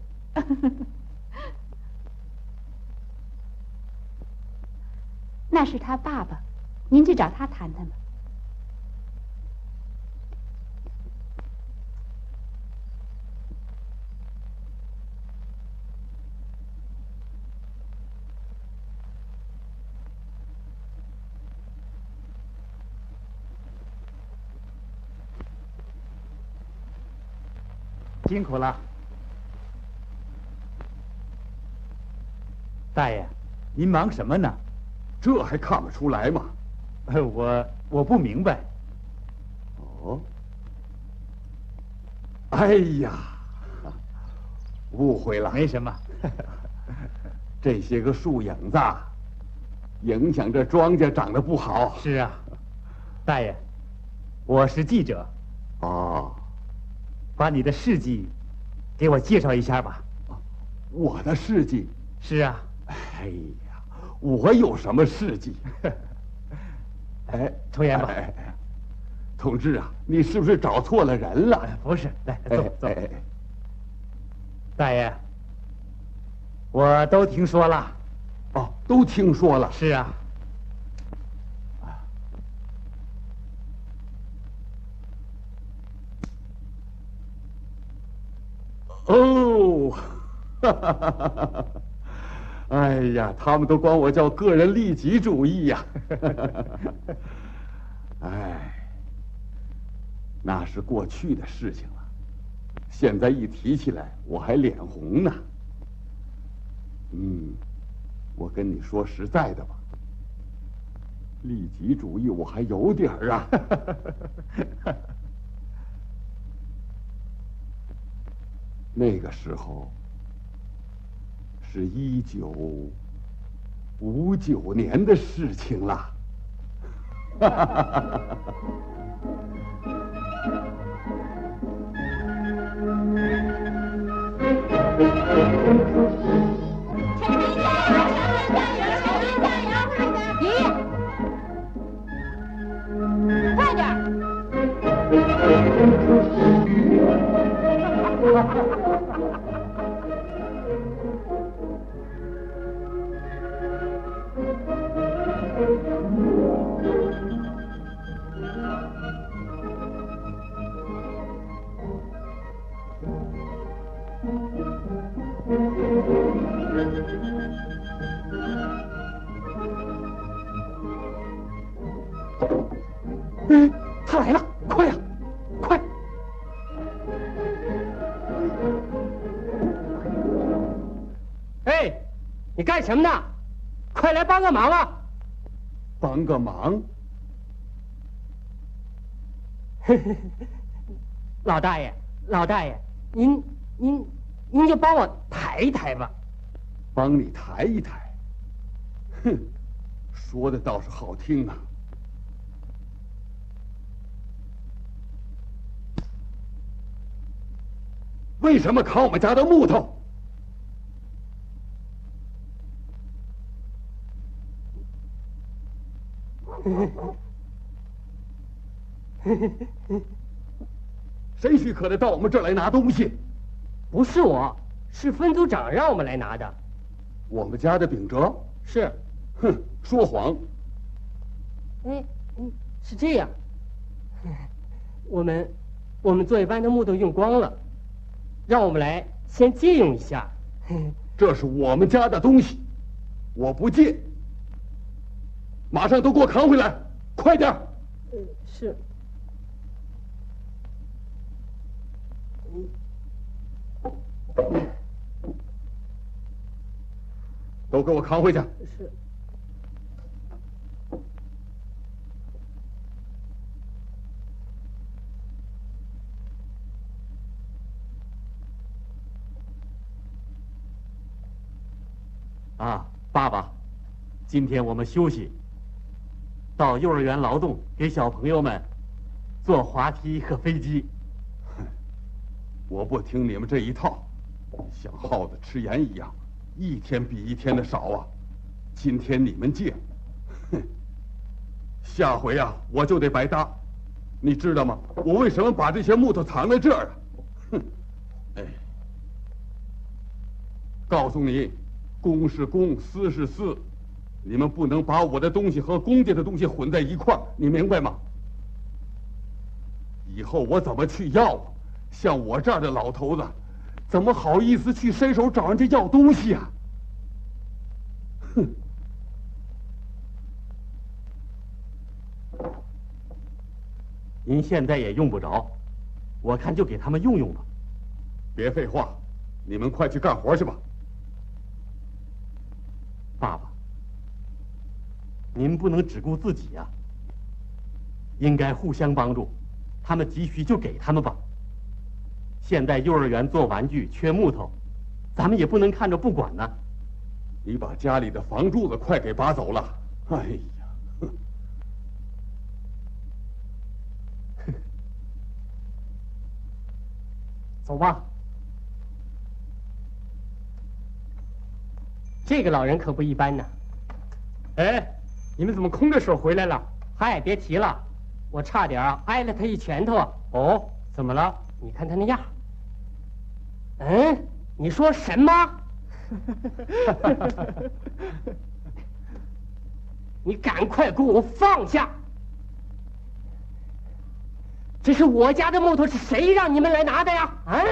那是他爸爸，您去找他谈谈吧。辛苦了，大爷，您忙什么呢？这还看不出来吗？我不明白。哦，哎呀，误会了。没什么。这些个树影子影响这庄稼长得不好。是啊，大爷，我是记者。哦。把你的事迹给我介绍一下吧。我的事迹？是啊。哎呀，我有什么事迹？哎，抽烟吧。同志啊，你是不是找错了人了？不是，来坐坐。大爷，我都听说了。哦，都听说了。是啊。哦，哈哈哈哈哈！哎呀，他们都管我叫个人利己主义呀。哎，那是过去的事情了。现在一提起来，我还脸红呢。我跟你说实在的吧，利己主义我还有点儿啊。那个时候是1959年的事情了。快点！他来了，快呀，快！哎，你干什么呢？快来帮个忙啊！帮个忙？老大爷，您就帮我抬一抬吧。帮你抬一抬？哼，说的倒是好听啊。为什么砍我们家的木头？谁许可的到我们这儿来拿东西？不是我，是分组长让我们来拿的。我们家的秉哲？是。哼，说谎。是这样。我们作业班的木头用光了，让我们来先借用一下。这是我们家的东西，我不借。马上都给我扛回来，快点！是。都给我扛回去。是。啊，爸爸，今天我们休息，到幼儿园劳动，给小朋友们坐滑梯和飞机。我不听你们这一套，像耗子吃盐一样，一天比一天的少啊！今天你们借，哼，下回啊我就得白搭，你知道吗？我为什么把这些木头藏在这儿啊？哼，哎，告诉你。公是公，私是私，你们不能把我的东西和公家的东西混在一块儿，你明白吗？以后我怎么去要啊？像我这样的老头子，怎么好意思去伸手找人家要东西啊？哼！您现在也用不着，我看就给他们用用吧。别废话，你们快去干活去吧。爸爸，您不能只顾自己呀，应该互相帮助。他们急需就给他们吧。现在幼儿园做玩具缺木头，咱们也不能看着不管呢。你把家里的房柱子快给拔走了！哎呀，走吧。这个老人可不一般呢。哎，你们怎么空着手回来了？嗨，别提了，我差点挨了他一拳头啊！哦，怎么了？你看他那样。你说什么？你赶快给我放下！这是我家的木头，是谁让你们来拿的呀？啊！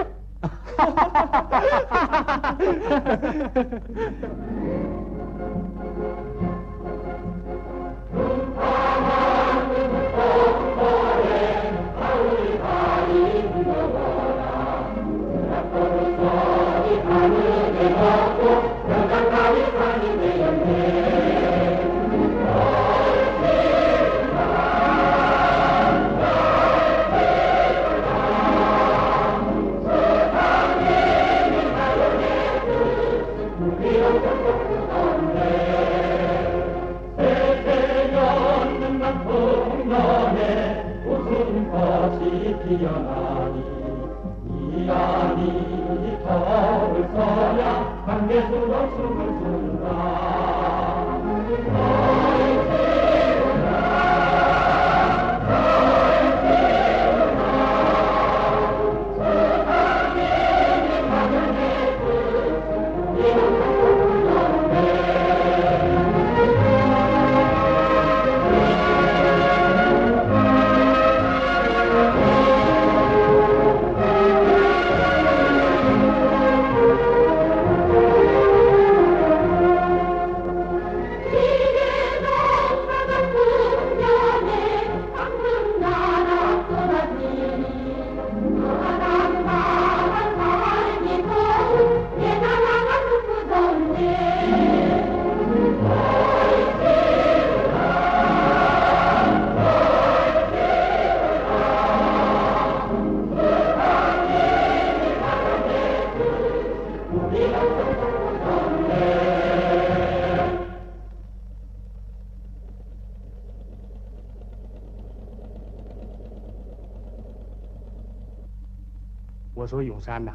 我说永山呐，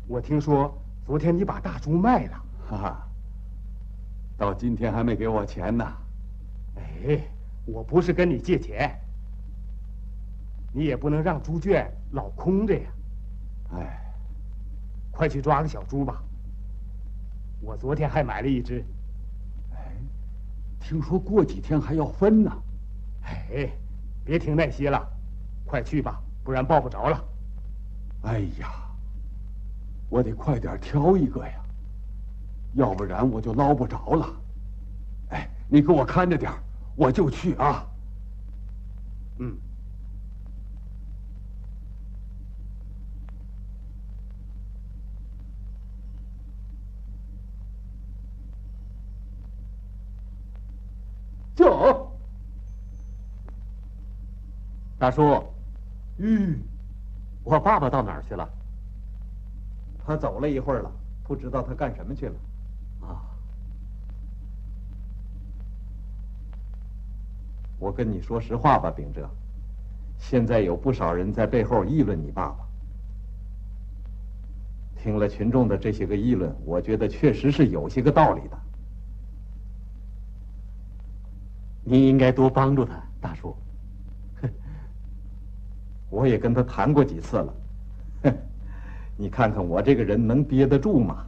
我听说昨天你把大猪卖了，哈哈，到今天还没给我钱呢。哎，我不是跟你借钱，你也不能让猪圈老空着呀。哎，快去抓个小猪吧。我昨天还买了一只。哎，听说过几天还要分呢。哎，别听那些了，快去吧，不然抱不着了。哎呀，我得快点挑一个呀，要不然我就捞不着了。哎，你给我看着点，我就去啊。嗯。走。大叔。我爸爸到哪儿去了？他走了一会儿了，不知道他干什么去了。啊！我跟你说实话吧，秉哲，现在有不少人在背后议论你爸爸。听了群众的这些个议论，我觉得确实是有些个道理的。您应该多帮助他，大叔。我也跟他谈过几次了，你看看我这个人能憋得住吗？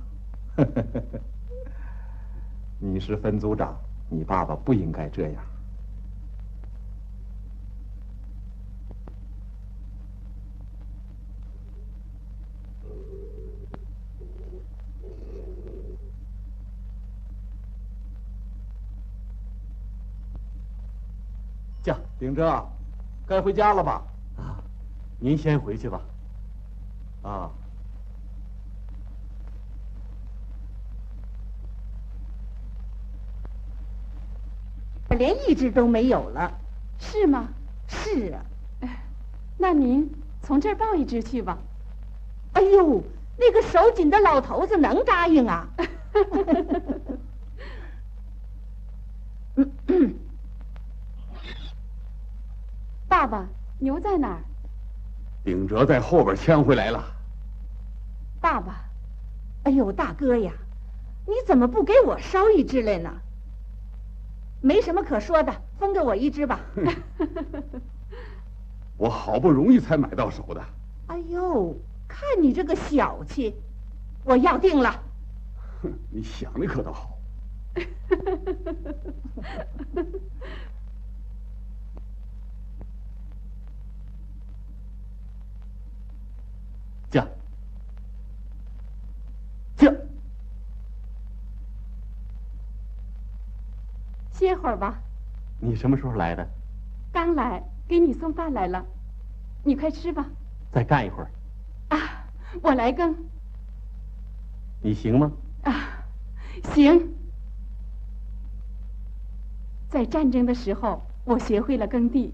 你是分组长，你爸爸不应该这样。驾，秉哲，该回家了吧？您先回去吧。啊。连一只都没有了。是吗？是啊。那您从这儿抱一只去吧。哎呦，那个手紧的老头子能答应啊？爸爸，牛在哪儿？秉哲在后边牵回来了。爸爸，哎呦，大哥呀，你怎么不给我捎一只来呢？没什么可说的，分给我一只吧。我好不容易才买到手的。哎呦，看你这个小气，我要定了。哼，你想的可倒好。驾。歇会儿吧。你什么时候来的？刚来，给你送饭来了。你快吃吧。再干一会儿。啊，我来耕。你行吗？啊，行。在战争的时候，我学会了耕地。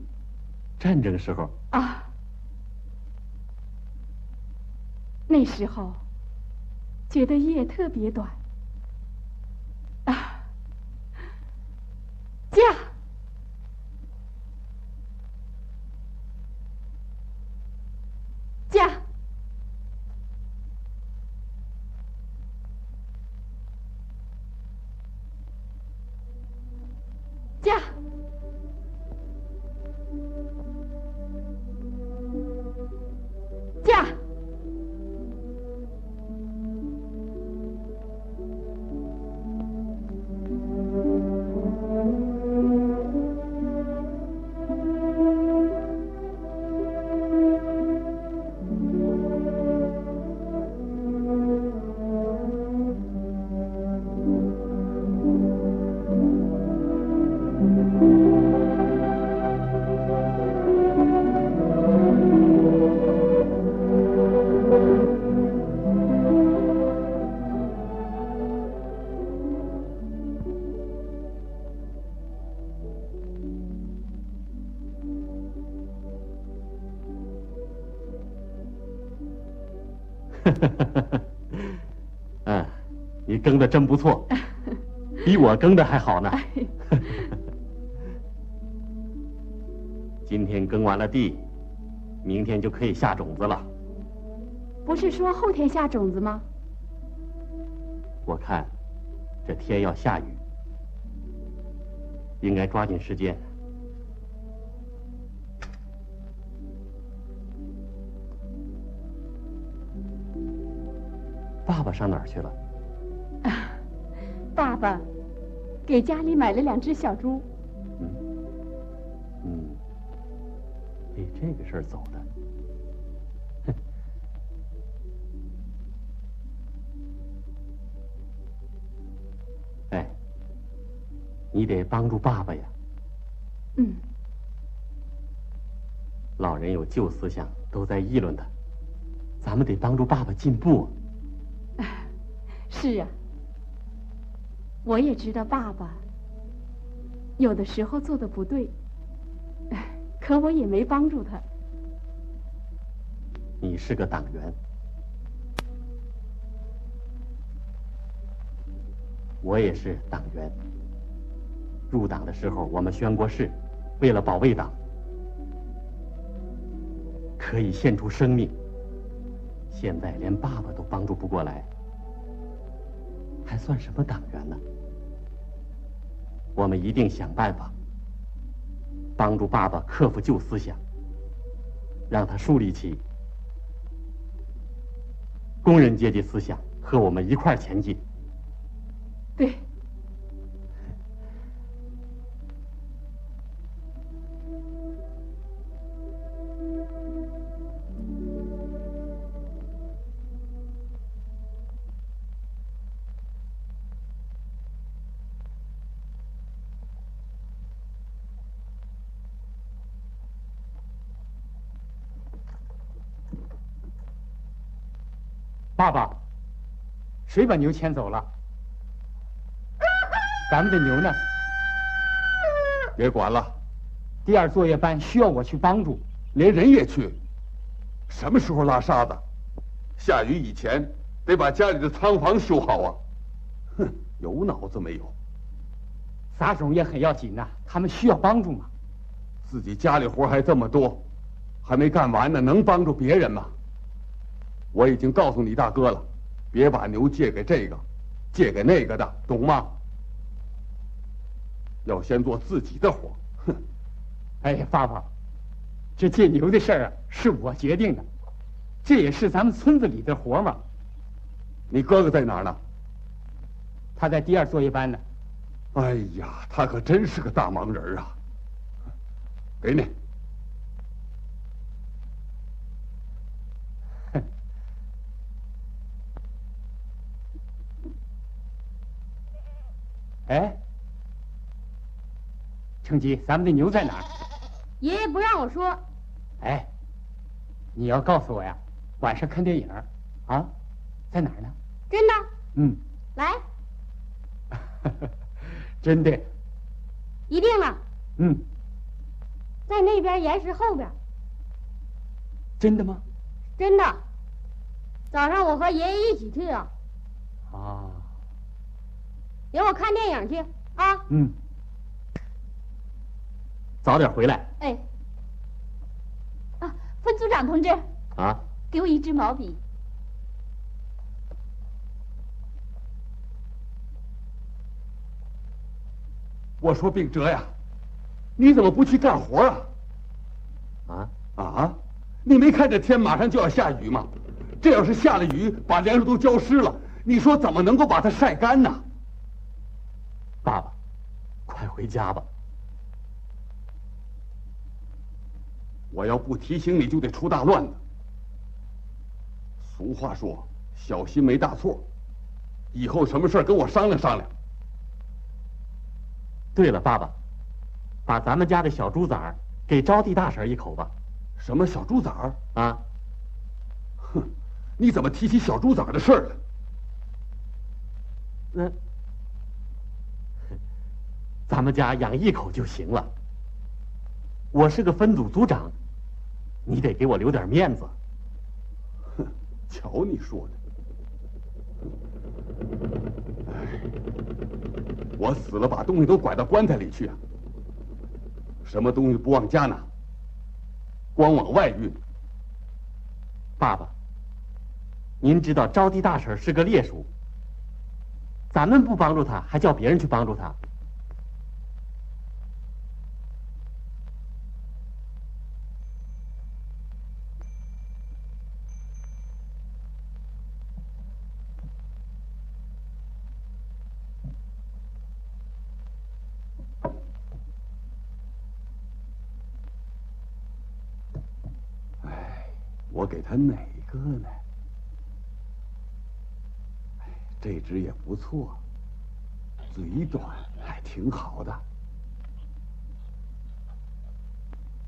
战争时候？啊。那时候，觉得夜特别短。啊，驾！驾。驾。嗯，你耕的真不错，比我耕的还好呢。今天耕完了地，明天就可以下种子了。不是说后天下种子吗？我看这天要下雨，应该抓紧时间。爸爸上哪儿去了？爸爸给家里买了2只小猪。为这个事儿走的。哎，你得帮助爸爸呀。老人有旧思想，都在议论他，咱们得帮助爸爸进步。是啊，我也知道爸爸有的时候做的不对，可我也没帮助他。你是个党员，我也是党员。入党的时候，我们宣过誓，为了保卫党，可以献出生命。现在连爸爸都帮助不过来，还算什么党员呢？我们一定想办法帮助爸爸克服旧思想，让他树立起工人阶级思想，和我们一块儿前进。对。爸爸，谁把牛牵走了？咱们的牛呢？别管了。第2作业班需要我去帮助，连人也去。什么时候拉沙子？下雨以前得把家里的仓房修好啊！哼，有脑子没有？撒种也很要紧呐，他们需要帮助嘛。自己家里活还这么多，还没干完呢，能帮助别人吗？我已经告诉你大哥了，别把牛借给这个，借给那个的，懂吗？要先做自己的活。哼！哎呀，爸爸，这借牛的事儿啊，是我决定的，这也是咱们村子里的活嘛。你哥哥在哪儿呢？他在第2作业班呢。哎呀，他可真是个大忙人啊！给你。哎，成吉，咱们的牛在哪儿？爷爷不让我说。哎，你要告诉我呀，晚上看电影啊，在哪儿呢？真的？来。真的。一定了。在那边岩石后边。真的吗？真的。早上我和爷爷一起去的。啊。领我看电影去啊！早点回来。哎。啊，分组长同志。啊。给我1支毛笔。我说秉哲呀，你怎么不去干活啊？你没看这天马上就要下雨吗？这要是下了雨，把莲树都浇湿了，你说怎么能够把它晒干呢？爸爸，快回家吧。我要不提醒你，就得出大乱子。俗话说，小心没大错。以后什么事跟我商量商量。对了，爸爸，把咱们家的小猪崽儿给招娣大婶一口吧。什么小猪崽儿啊？哼，你怎么提起小猪崽儿的事儿了？那咱们家养一口就行了。我是个分组组长，你得给我留点面子。哼，瞧你说的。我死了，把东西都拐到棺材里去啊！什么东西不往家拿，光往外运。爸爸，您知道招娣大婶是个烈属，咱们不帮助她，还叫别人去帮助她。我给他哪个呢？这只也不错，嘴短还挺好的。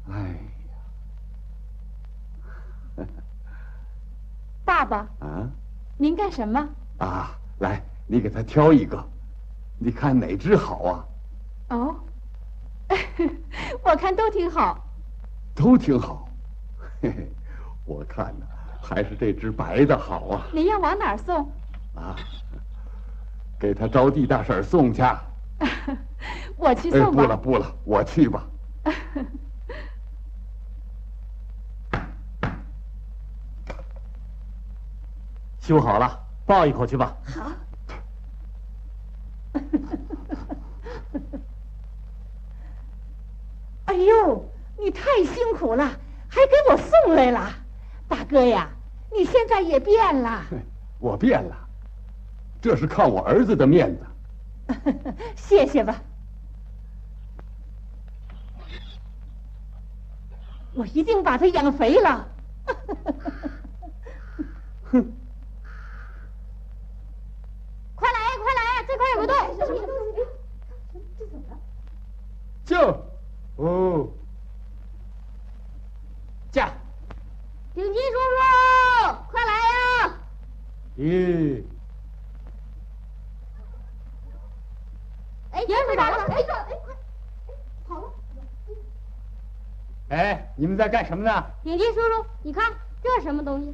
哎呀，爸爸啊，您干什么？啊，来，你给他挑一个，你看哪只好啊？哦，我看都挺好。都挺好，嘿嘿。我看呢，还是这只白的好啊！您要往哪儿送？啊，给他招娣大婶送去。我去送吧。不了，我去吧。修好了，抱一口去吧。好。哎呦，你太辛苦了，还给我送来了。大哥呀，你现在也变了。我变了，这是看我儿子的面子。谢谢吧，我一定把他养肥了。哼！快来，这块有个洞。这什么东西？这怎么了？就，哦，驾。顶级叔叔，快来呀！咦，哎，盐水打了，哎，快，跑了！哎，你们在干什么呢？顶级叔叔，你看这是什么东西？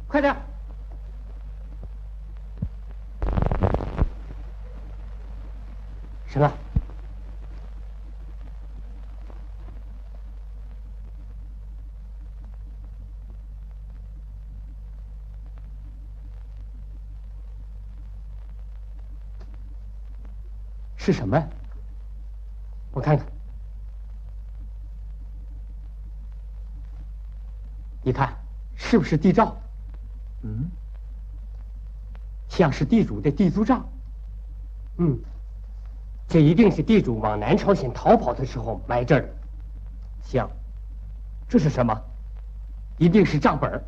快点！什么？是什么？我看看。你看，是不是地照？嗯，像是地主的地租账。嗯，这一定是地主往南朝鲜逃跑的时候埋这儿的。像，这是什么？一定是账本儿。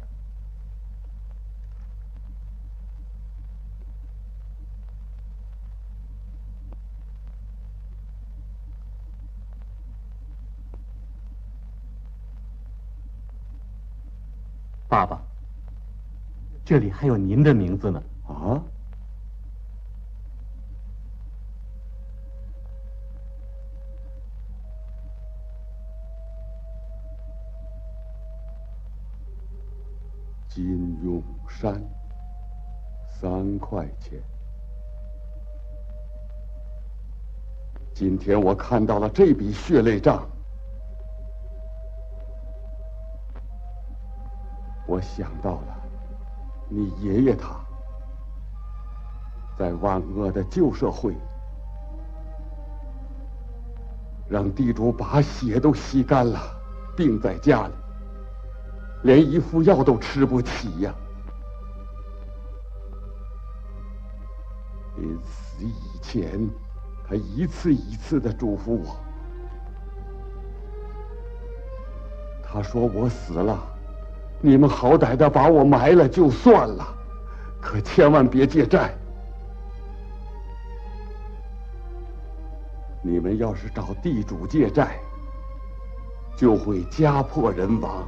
爸爸，这里还有您的名字呢。啊？金永山，3块钱。今天我看到了这笔血泪账，我想到了你爷爷他在万恶的旧社会，让地主把血都吸干了，病在家里，连一副药都吃不起呀。临死以前，他一次一次地嘱咐我，他说我死了，你们好歹的把我埋了就算了，可千万别借债。你们要是找地主借债，就会家破人亡，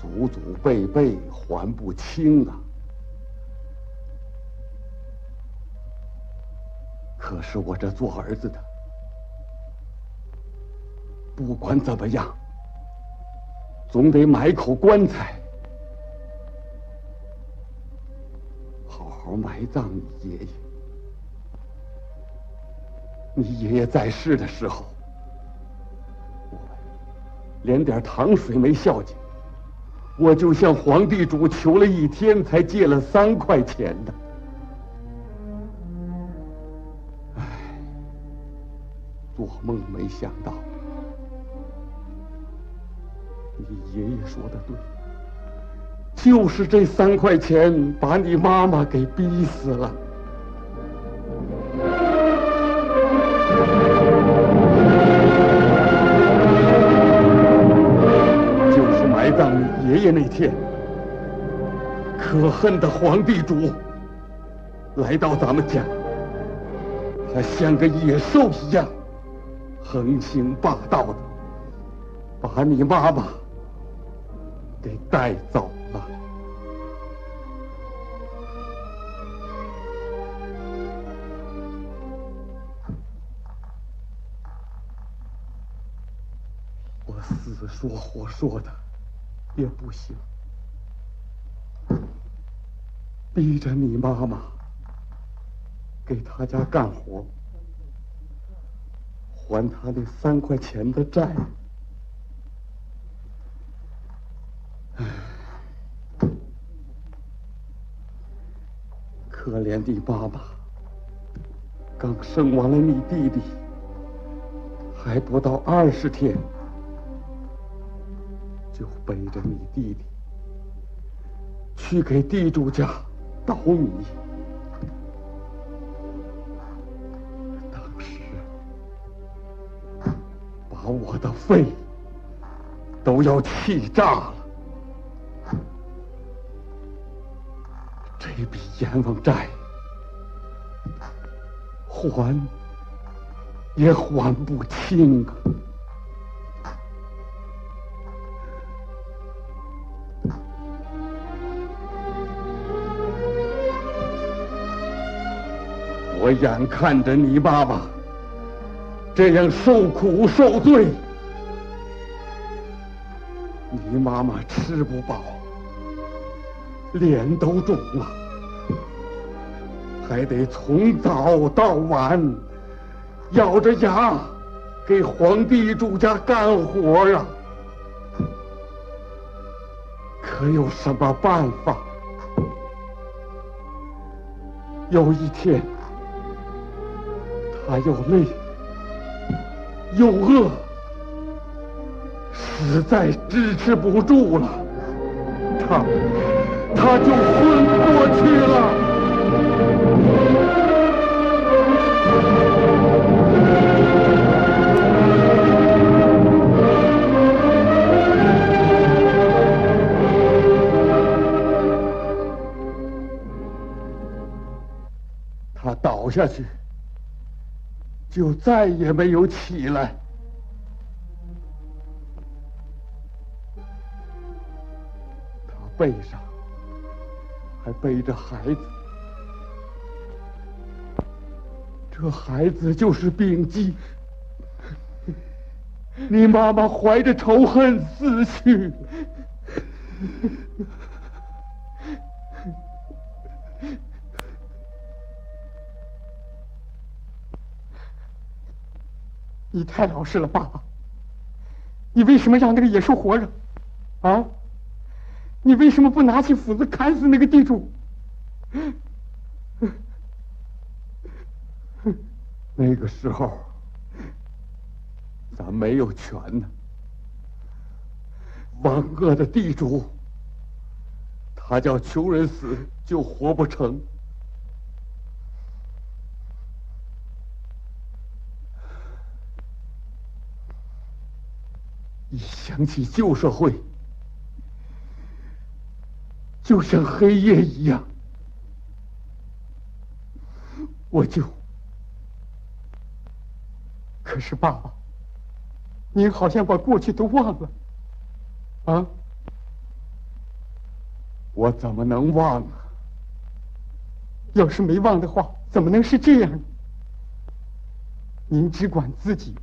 祖祖辈辈还不清啊。可是我这做儿子的，不管怎么样，总得买口棺材，好好埋葬你爷爷。你爷爷在世的时候，我连点糖水没孝敬，我就向皇地主求了一天，才借了3块钱的。唉，做梦没想到，你爷爷说的对，就是这3块钱把你妈妈给逼死了。就是埋葬你爷爷那天，可恨的皇地主来到咱们家，他像个野兽一样，横行霸道的把你妈妈给带走了。我死说活说的也不行，逼着你妈妈给他家干活，还他那3块钱的债。可怜的妈妈，刚生完了你弟弟，还不到20天，就背着你弟弟去给地主家倒米。当时把我的肺都要气炸了。这笔阎王债还也还不清啊！我眼看着你妈妈这样受苦受罪，你妈妈吃不饱，脸都肿了，还得从早到晚咬着牙给皇地主家干活啊！可有什么办法？有一天，他又累又饿，实在支持不住了，他就昏过去了。他倒下去，就再也没有起来。他背上还背着孩子，这孩子就是秉基。你妈妈怀着仇恨死去。你太老实了，爸爸。你为什么让那个野兽活着？啊？你为什么不拿起斧子砍死那个地主？那个时候，咱没有权呢。万恶的地主，他叫穷人死就活不成。一想起旧社会，就像黑夜一样，我就……可是爸爸，您好像把过去都忘了，啊？我怎么能忘啊？要是没忘的话，怎么能是这样呢？您只管自己，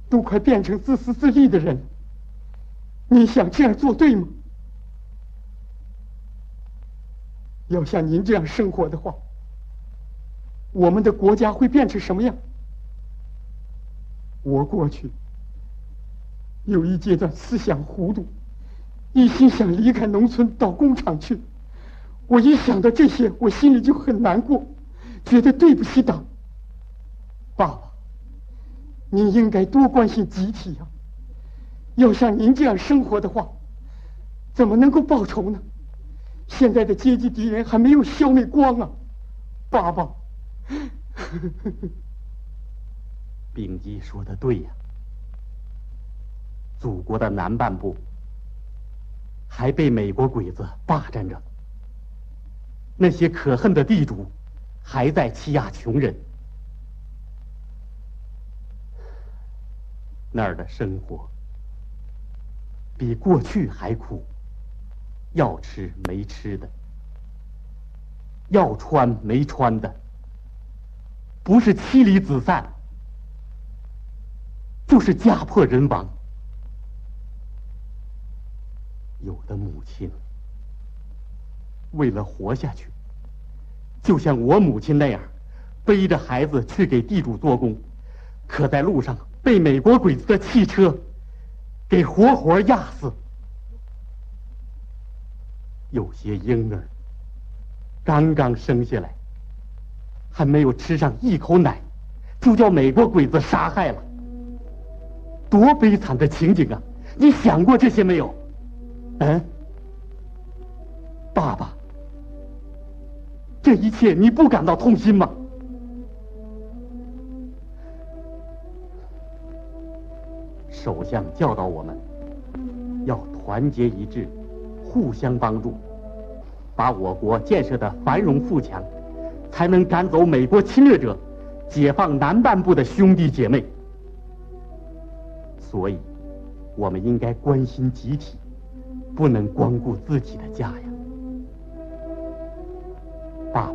都快变成自私自利的人了，你想这样做对吗？要像您这样生活的话，我们的国家会变成什么样？我过去有一阶段思想糊涂，一心想离开农村到工厂去。我一想到这些，我心里就很难过，觉得对不起党。爸爸，您应该多关心集体啊！要像您这样生活的话，怎么能够报仇呢？现在的阶级敌人还没有消灭光啊，爸爸。丙基说的对呀，祖国的南半部还被美国鬼子霸占着，那些可恨的地主还在欺压穷人，那儿的生活比过去还苦，要吃没吃的，要穿没穿的，不是妻离子散，就是家破人亡。有的母亲为了活下去，就像我母亲那样，背着孩子去给地主做工，可在路上被美国鬼子的汽车给活活压死。有些婴儿刚刚生下来，还没有吃上一口奶，就叫美国鬼子杀害了。多悲惨的情景啊！你想过这些没有？嗯，爸爸，这一切你不感到痛心吗？首相教导我们要团结一致，互相帮助，把我国建设的繁荣富强，才能赶走美国侵略者，解放南半部的兄弟姐妹。所以，我们应该关心集体，不能光顾自己的家呀。爸爸，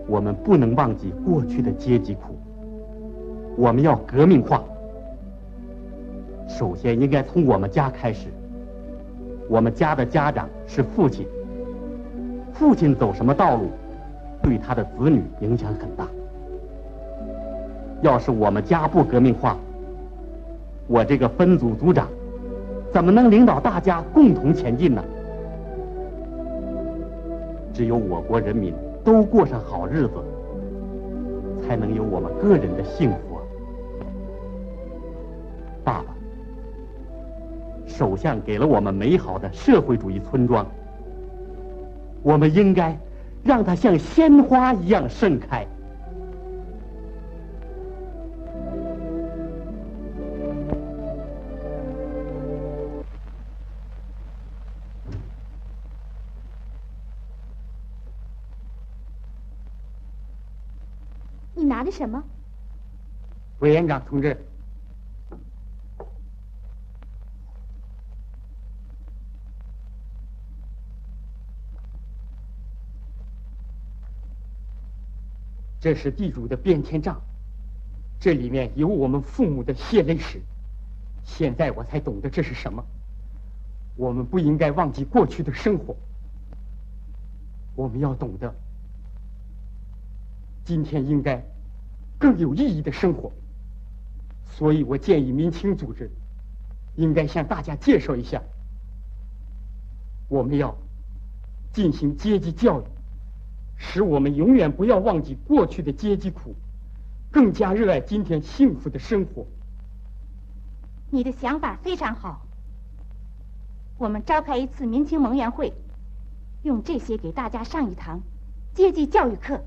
我们不能忘记过去的阶级苦，我们要革命化。首先应该从我们家开始。我们家的家长是父亲，父亲走什么道路，对他的子女影响很大。要是我们家不革命化，我这个分组组长怎么能领导大家共同前进呢？只有我国人民都过上好日子，才能有我们个人的幸福啊！爸爸，首相给了我们美好的社会主义村庄，我们应该让它像鲜花一样盛开。你拿的什么？委员长同志，这是地主的变天账，这里面有我们父母的血泪史。现在我才懂得这是什么。我们不应该忘记过去的生活，我们要懂得今天应该更有意义的生活。所以我建议民青组织应该向大家介绍一下我们要进行阶级教育，使我们永远不要忘记过去的阶级苦，更加热爱今天幸福的生活。你的想法非常好。我们召开一次民青盟员会，用这些给大家上一堂阶级教育课。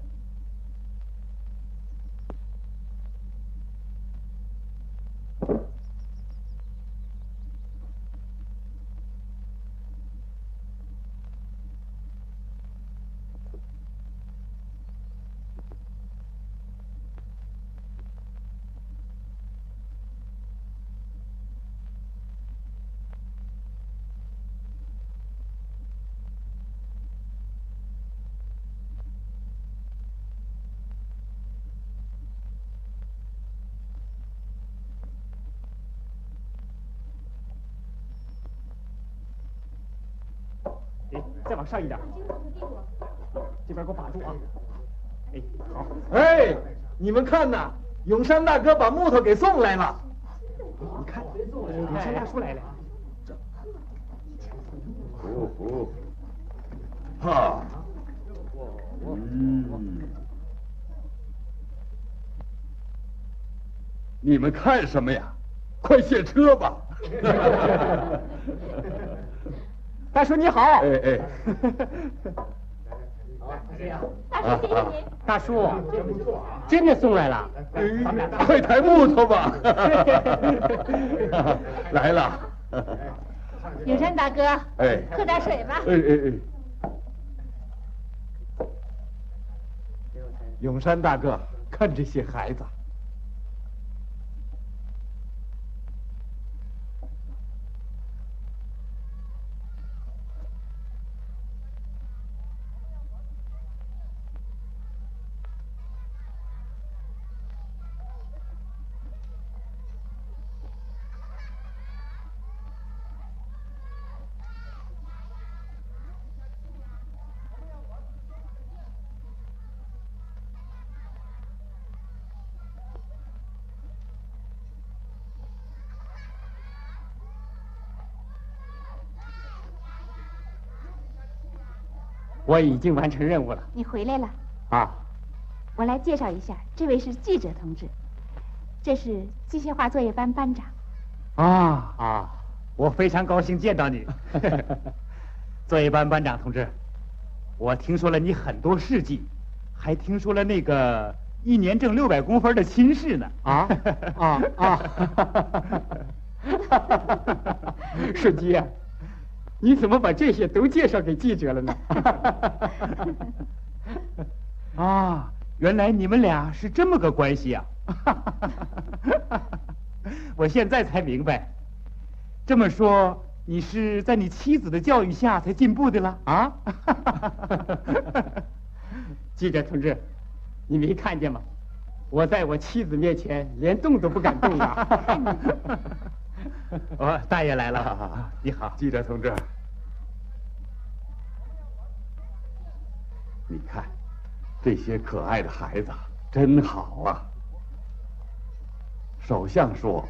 再往上一点，这边给我把住啊！哎，好。哎，你们看呐，永山大哥把木头给送来了。你看，永山大叔来了。哦，哈，你们看什么呀？快卸车吧！大叔你好。哎。大叔，真的送来了。快抬木头吧！来了。永山大哥，哎，喝点水吧。哎。永山大哥，看这些孩子。我已经完成任务了。你回来了啊！我来介绍一下，这位是记者同志，这是机械化作业班班长。我非常高兴见到你，作业班班长同志。我听说了你很多事迹，还听说了那个1年挣600公分的亲事呢。顺基，你怎么把这些都介绍给记者了呢？原来你们俩是这么个关系啊！我现在才明白，这么说你是在你妻子的教育下才进步的了啊？记者同志，你没看见吗？我在我妻子面前连动都不敢动啊！大爷来了，你好，记者同志。你看，这些可爱的孩子真好啊！首相说，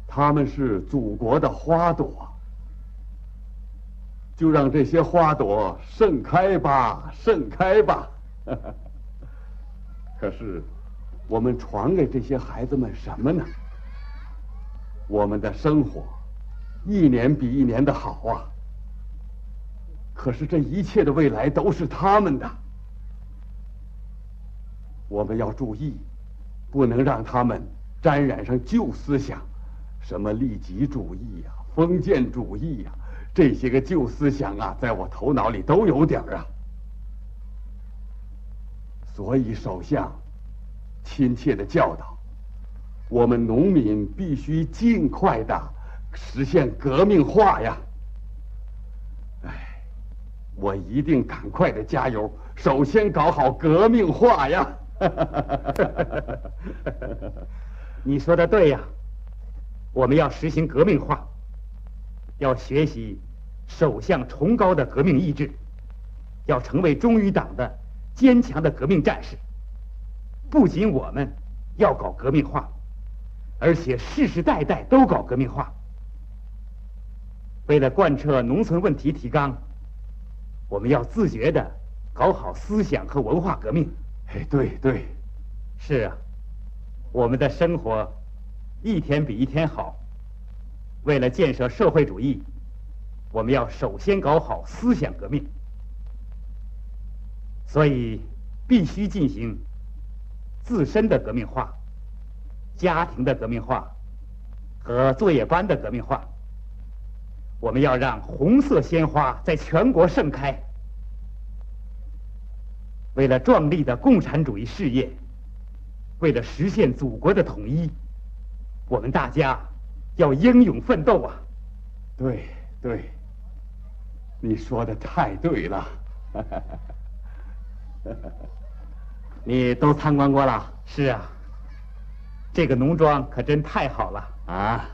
他们是祖国的花朵，就让这些花朵盛开吧，盛开吧。可是，我们传给这些孩子们什么呢？我们的生活，一年比一年的好啊。可是这一切的未来都是他们的，我们要注意，不能让他们沾染上旧思想，什么利己主义呀、封建主义呀，这些个旧思想啊，在我头脑里都有点啊。所以首相亲切地教导我们农民必须尽快地实现革命化呀。我一定赶快的加油，首先搞好革命化呀！你说的对呀，我们要实行革命化，要学习首相崇高的革命意志，要成为忠于党的坚强的革命战士。不仅我们要搞革命化，而且世世代代都搞革命化。为了贯彻农村问题提纲，我们要自觉地搞好思想和文化革命。哎，对对，是啊，我们的生活一天比一天好。为了建设社会主义，我们要首先搞好思想革命，所以必须进行自身的革命化、家庭的革命化和作业班的革命化。我们要让红色鲜花在全国盛开。为了壮丽的共产主义事业，为了实现祖国的统一，我们大家要英勇奋斗啊！对对，你说的太对了。你都参观过了？是啊，这个农庄可真太好了啊！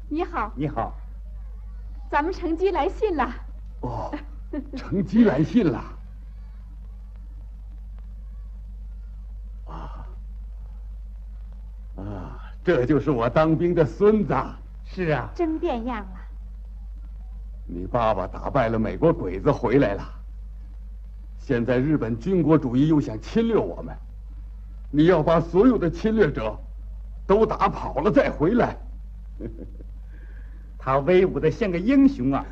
你好，你好，咱们成绩来信了。哦，成绩来信了。这就是我当兵的孙子。是啊，真变样了。你爸爸打败了美国鬼子回来了，现在日本军国主义又想侵略我们，你要把所有的侵略者都打跑了再回来。他威武的像个英雄啊！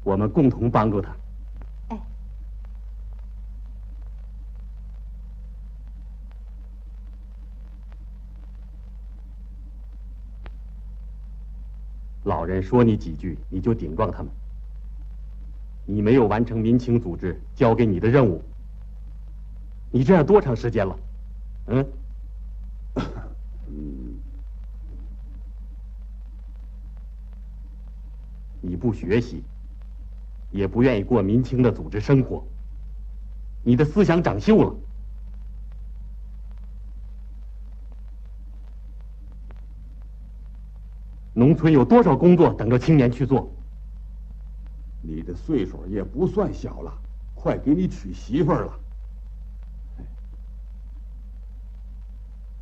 我们共同帮助他。哎，老人说你几句，你就顶撞他们。你没有完成民情组织交给你的任务，你这样多长时间了？你不学习，也不愿意过民清的组织生活，你的思想长锈了。农村有多少工作等着青年去做？你的岁数也不算小了，快给你娶媳妇儿了。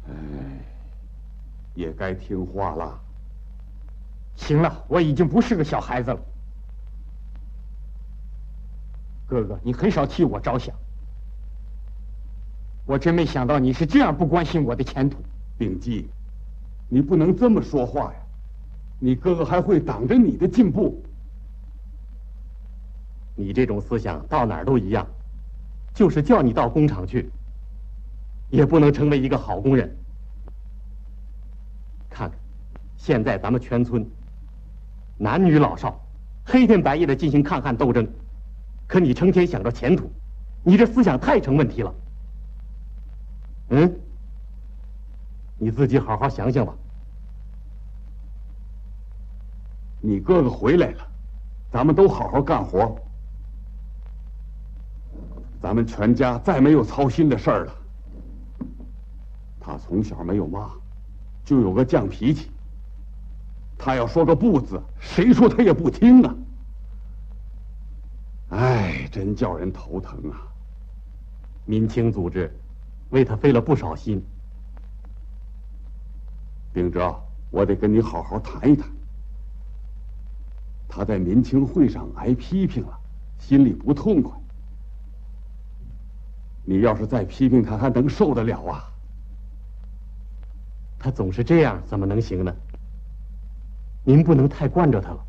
哎，也该听话了。行了，我已经不是个小孩子了。哥哥，你很少替我着想，我真没想到你是这样不关心我的前途。秉基，你不能这么说话呀！你哥哥还会挡着你的进步。你这种思想到哪儿都一样，就是叫你到工厂去，也不能成为一个好工人。看看，现在咱们全村男女老少黑天白夜的进行抗旱斗争，可你成天想着前途，你这思想太成问题了。你自己好好想想吧。你哥哥回来了，咱们都好好干活。咱们全家再没有操心的事儿了。他从小没有妈，就有个犟脾气。他要说个不字，谁说他也不听啊！哎，真叫人头疼啊！民青组织为他费了不少心。秉哲，我得跟你好好谈一谈。他在民青会上挨批评了，心里不痛快。你要是再批评他，还能受得了啊？他总是这样，怎么能行呢？您不能太惯着他了。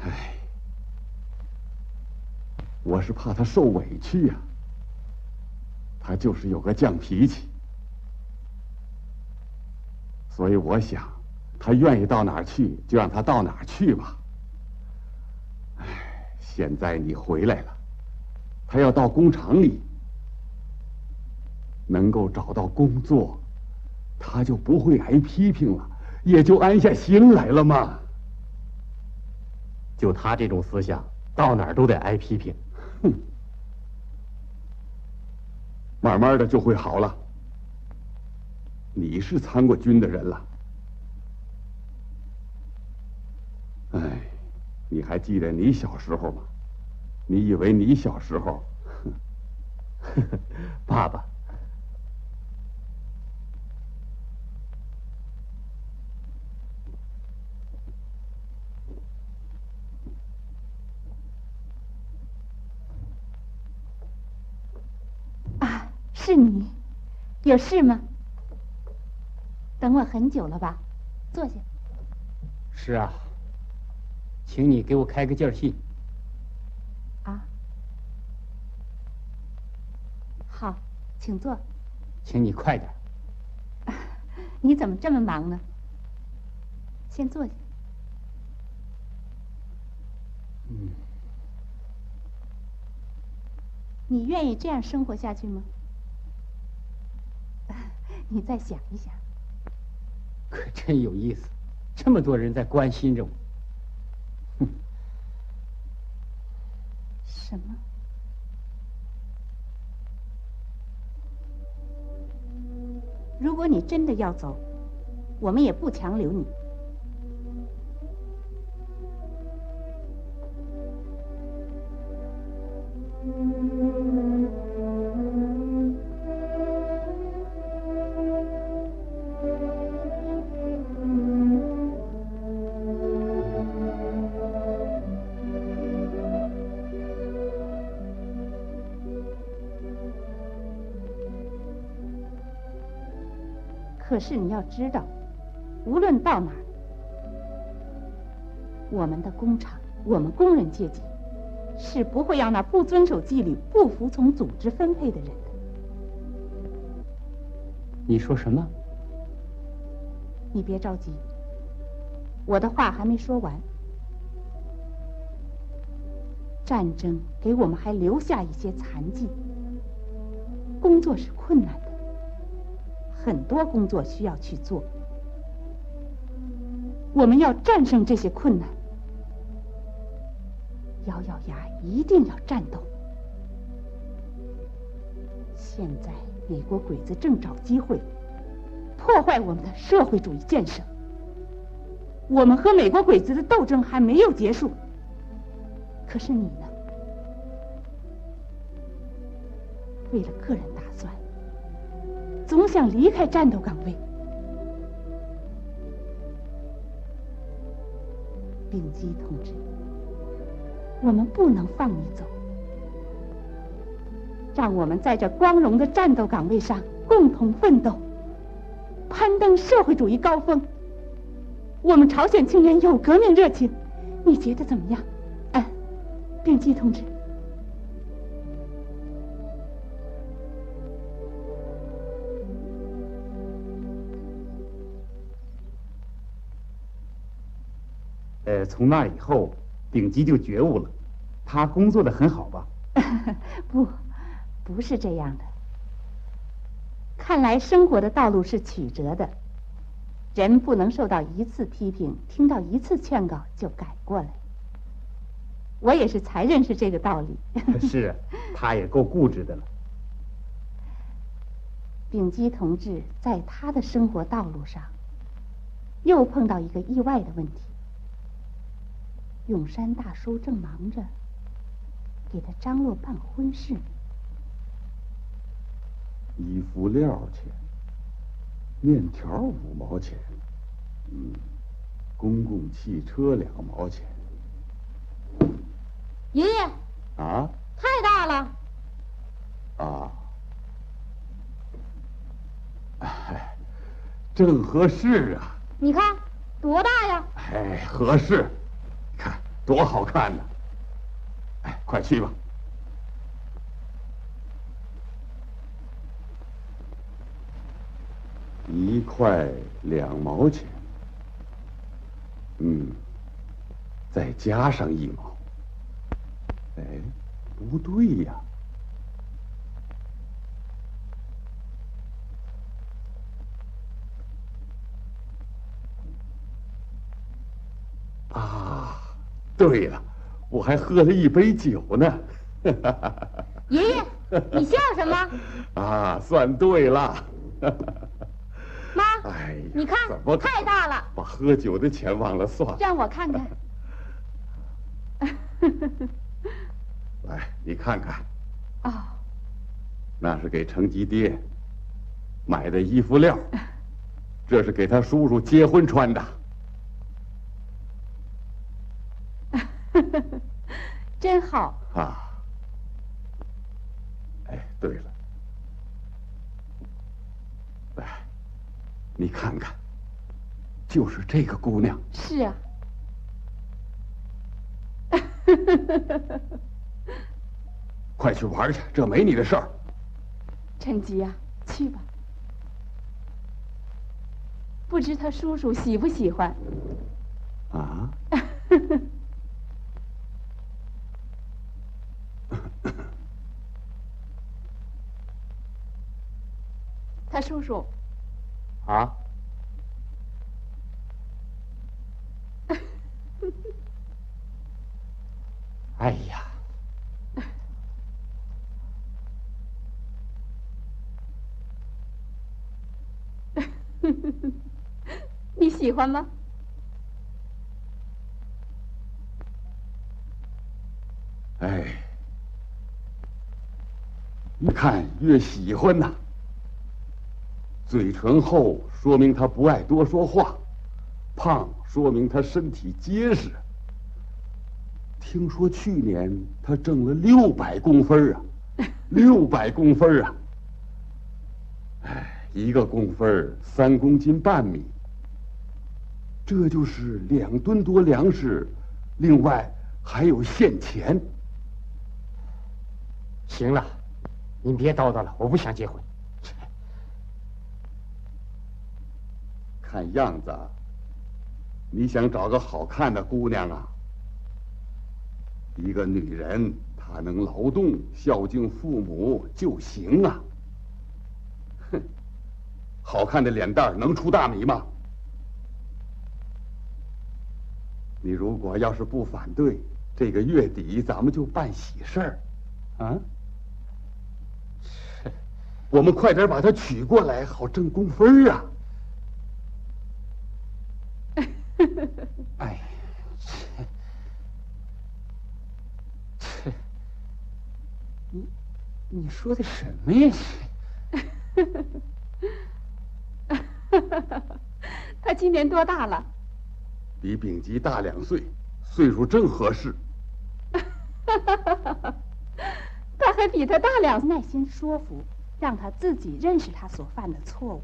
唉，我是怕他受委屈呀。他就是有个犟脾气，所以我想，他愿意到哪儿去，就让他到哪儿去吧。唉，现在你回来了，他要到工厂里，能够找到工作，他就不会挨批评了，也就安下心来了嘛。就他这种思想，到哪儿都得挨批评。哼，慢慢的就会好了。你是参过军的人了，哎，你还记得你小时候吗？你以为你小时候，爸爸。是你，有事吗？等我很久了吧？坐下。是啊，请你给我开个件信。啊，好，请坐。请你快点。你怎么这么忙呢？先坐下。你愿意这样生活下去吗？你再想一想。可真有意思，这么多人在关心着我。哼。什么？如果你真的要走，我们也不强留你。可是你要知道，无论到哪儿，我们的工厂，我们工人阶级，是不会让那不遵守纪律、不服从组织分配的人的。你说什么？你别着急，我的话还没说完。战争给我们还留下一些残疾，工作是困难的。很多工作需要去做，我们要战胜这些困难，咬咬牙一定要战斗。现在美国鬼子正找机会破坏我们的社会主义建设，我们和美国鬼子的斗争还没有结束。可是你呢？为了个人打算，总想离开战斗岗位。丙基同志，我们不能放你走，让我们在这光荣的战斗岗位上共同奋斗，攀登社会主义高峰。我们朝鲜青年有革命热情，你觉得怎么样？丙基同志。从那以后，丙基就觉悟了，他工作的很好吧？不是这样的。看来生活的道路是曲折的，人不能受到一次批评，听到一次劝告就改过来。我也是才认识这个道理。是，他也够固执的了。丙基同志在他的生活道路上，又碰到一个意外的问题。永山大叔正忙着给他张罗办婚事，衣服料钱，面条5毛钱，公共汽车2毛钱。爷爷啊？太大了。啊。哎，正合适啊。你看多大呀？哎，合适，看多好看呢！哎，快去吧。1块2毛钱，再加上1毛。哎，不对呀。啊，对了，我还喝了1杯酒呢。爷爷，你笑什么？啊，算对了。妈，哎呀，你看，太大了，把喝酒的钱忘了算。让我看看。来，你看看。哦，那是给成吉爹买的衣服料，这是给他叔叔结婚穿的。真好啊！哎，对了，来，你看看，就是这个姑娘。是啊。快去玩去，这没你的事儿。陈吉呀，去吧。不知他叔叔喜不喜欢？啊？他叔叔。啊？哎呀！你喜欢吗？哎，一看越喜欢呐。嘴唇厚说明他不爱多说话，胖说明他身体结实。听说去年他挣了600公分啊，600公分啊！哎，1公分3公斤半米，这就是2吨多粮食，另外还有现钱。行了，您别叨叨了，我不想结婚。看样子，你想找个好看的姑娘啊？一个女人，她能劳动、孝敬父母就行啊。哼，好看的脸蛋能出大米吗？你如果要是不反对，这个月底咱们就办喜事儿，啊？我们快点把她娶过来，好挣工分啊！哎，你说的什么呀？他今年多大了？比丙吉大2岁，岁数正合适。他还比他大2岁，耐心说服，让他自己认识他所犯的错误。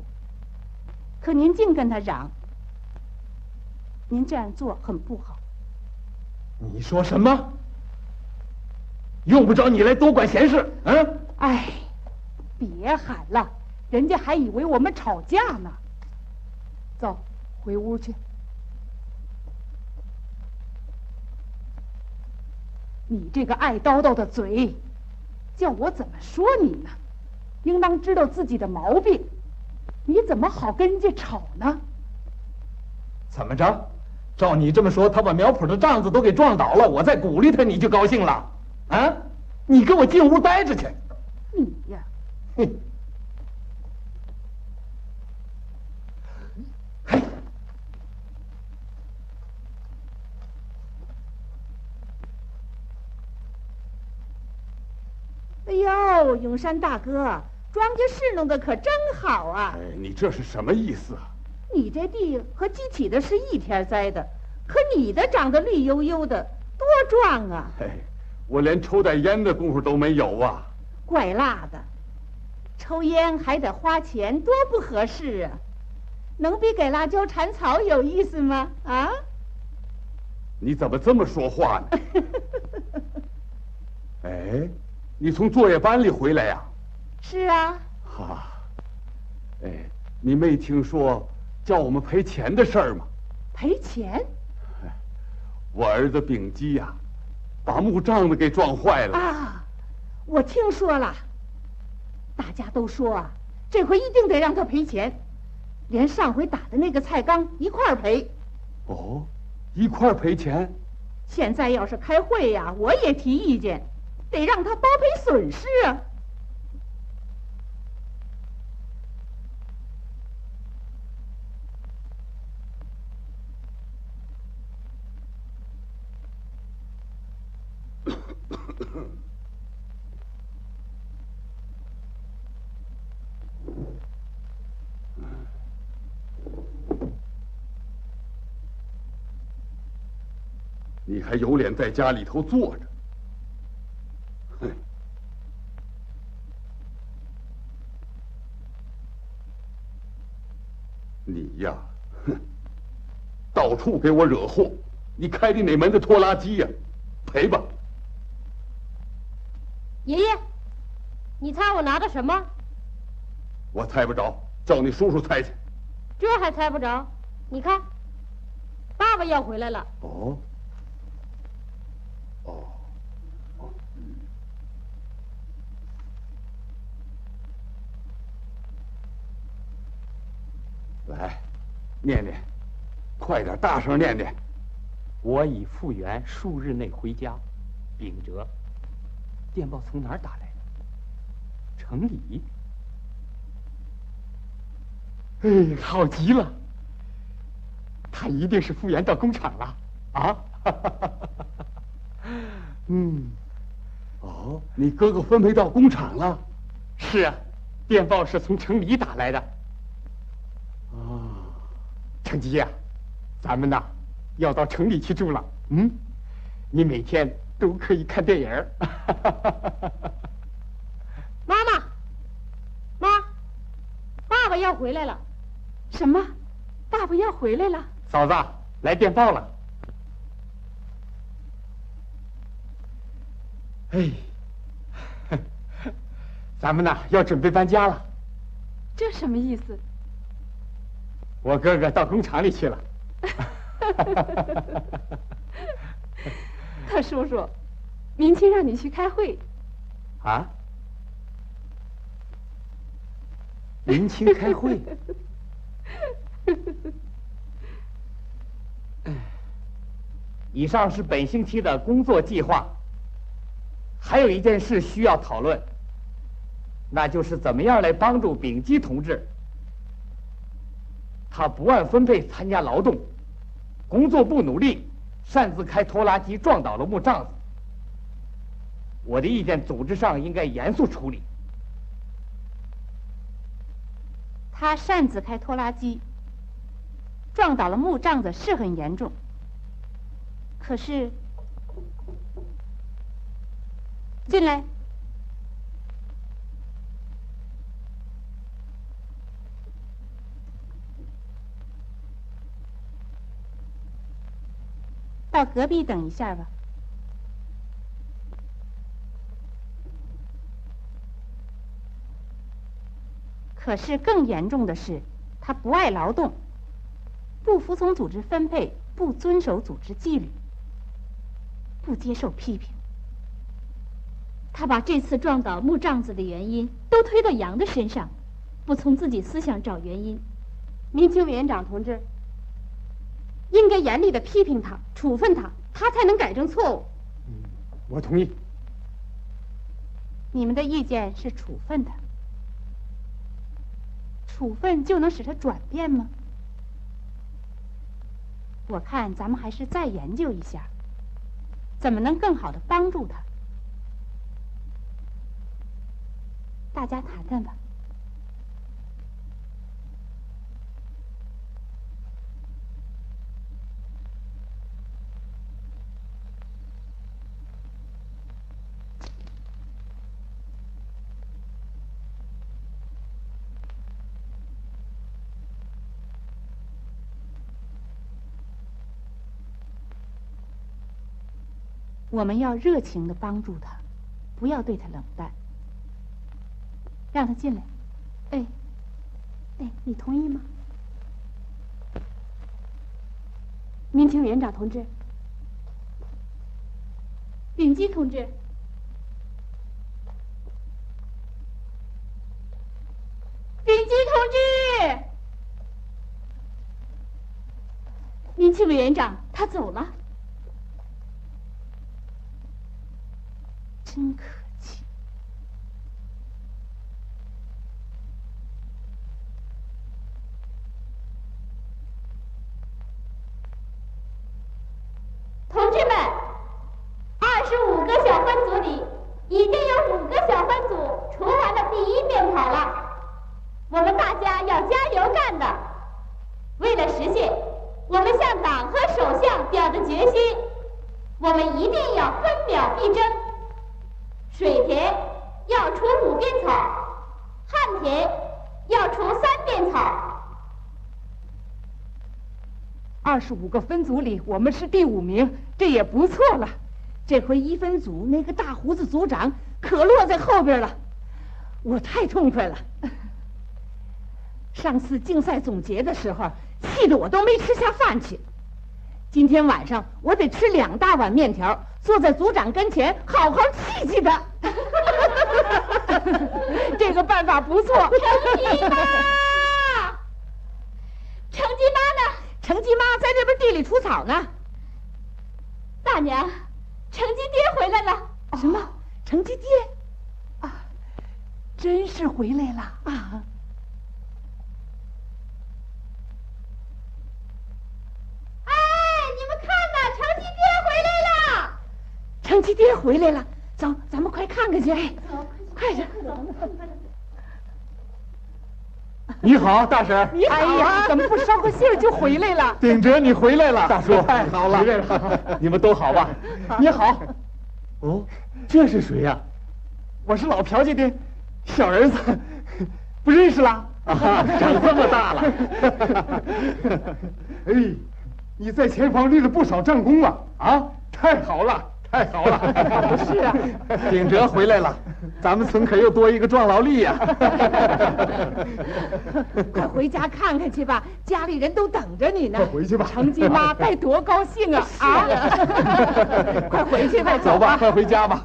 可您净跟他嚷，您这样做很不好。你说什么？用不着你来多管闲事，嗯？哎，别喊了，人家还以为我们吵架呢。走，回屋去。你这个爱叨叨的嘴，叫我怎么说你呢？应当知道自己的毛病，你怎么好跟人家吵呢？怎么着？照你这么说，他把苗圃的帐子都给撞倒了，我再鼓励他，你就高兴了？啊？你给我进屋待着去！你呀，哼！哎呦，永山大哥，庄稼是弄得可真好啊！哎，你这是什么意思啊？你这地和集体的是一天栽的，可你的长得绿油油的，多壮啊！嘿，我连抽袋烟的功夫都没有啊！怪辣的，抽烟还得花钱，多不合适啊！能比给辣椒铲草有意思吗？啊？你怎么这么说话呢？哎，你从作业班里回来呀？是啊。哈，哎，你没听说叫我们赔钱的事儿吗？赔钱？我儿子丙基呀，把木杖子给撞坏了。啊，我听说了。大家都说啊，这回一定得让他赔钱，连上回打的那个菜缸一块儿赔。哦，一块儿赔钱？现在要是开会呀，我也提意见，得让他包赔损失啊。你还有脸在家里头坐着？哼！你呀，哼，到处给我惹祸！你开的哪门子拖拉机呀？赔吧！爷爷，你猜我拿的什么？我猜不着，叫你叔叔猜去。这还猜不着？你看，爸爸要回来了。哦。来，念念，快点，大声念念。我已复原，数日内回家。秉哲。电报从哪儿打来的？城里。哎，好极了！他一定是复原到工厂了啊！嗯，哦，你哥哥分配到工厂了？是啊，电报是从城里打来的。成吉呀，咱们呐要到城里去住了。嗯，你每天都可以看电影。妈妈，爸爸要回来了。什么？爸爸要回来了？嫂子，来电报了。哎，咱们呐要准备搬家了。这什么意思？我哥哥到工厂里去了。可叔叔，明天让你去开会。啊？明清开会？以上是本星期的工作计划。还有一件事需要讨论，那就是怎么样来帮助丙基同志。他不按分配参加劳动，工作不努力，擅自开拖拉机撞倒了木杖子。我的意见，组织上应该严肃处理。他擅自开拖拉机，撞倒了木杖子是很严重，可是，进来。到隔壁等一下吧。可是更严重的是，他不爱劳动，不服从组织分配，不遵守组织纪律，不接受批评。他把这次撞倒木杖子的原因都推到杨的身上，不从自己思想找原因。民青委员长同志，应该严厉的批评他，处分他，他才能改正错误。我同意。你们的意见是处分他，处分就能使他转变吗？我看咱们还是再研究一下，怎么能更好的帮助他。大家谈谈吧。我们要热情地帮助他，不要对他冷淡。让他进来。哎，你同意吗？民情园长同志，秉基同志，秉基同志，民情委员长他走了，真客气。同志们，25个小分组里，已经有5个小分组除完了第1遍考了。我们大家要加油干的。为了实现我们向党和首相表的决心，我们一定要分秒必争。水田要除5遍草，旱田要除3遍草。25个分组里，我们是第5名，这也不错了。这回1分组那个大胡子组长可落在后边了，我太痛快了。上次竞赛总结的时候，气得我都没吃下饭去。今天晚上我得吃2大碗面条，坐在组长跟前好好气气他。这个办法不错。成绩妈，成绩妈呢？成绩妈在这边地里除草呢。大娘，成绩爹回来了。什么？成绩爹？啊，真是回来了啊！哎，你们看呐，成绩爹回来了！成绩爹回来了，走，咱们快看看去。哎，快点！你好，大婶。你好啊！哎呀，怎么不捎个信儿就回来了？秉哲，你回来了，大叔，太好了，回来了，你们都好吧？你好。哦，这是谁呀？我是老朴家的小儿子，不认识啦？啊，长这么大了。哎，你在前方立了不少战功啊！啊，太好了，太好了！是啊，秉哲回来了，咱们村可又多一个壮劳力呀！快回家看看去吧，家里人都等着你呢。快回去吧，成绩妈该多高兴啊！啊，快回去吧，走吧，快回家吧。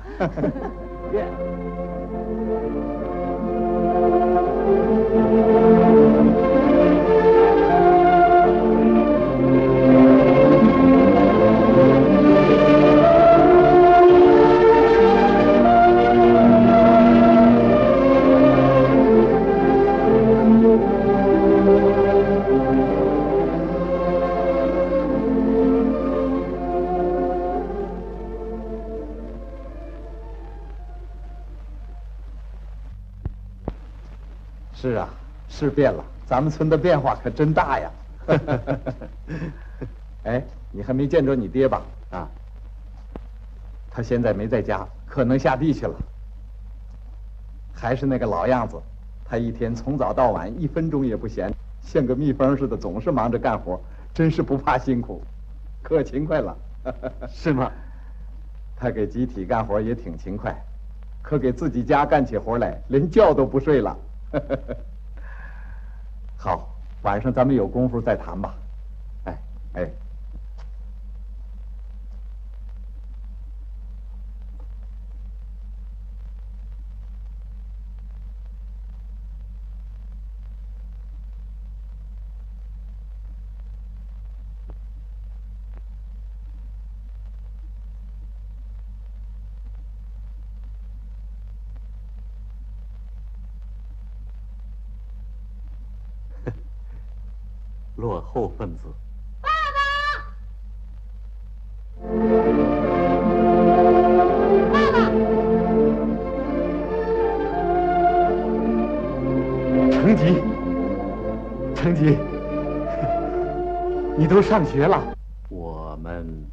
是啊，是变了，咱们村的变化可真大呀！哎，你还没见着你爹吧？啊，他现在没在家，可能下地去了。还是那个老样子，他一天从早到晚1分钟也不闲，像个蜜蜂似的，总是忙着干活，真是不怕辛苦，可勤快了。是吗？他给集体干活也挺勤快，可给自己家干起活来，连觉都不睡了。好，晚上咱们有功夫再谈吧。哎哎。落后分子。爸爸，成吉，成吉，你都上学了？我们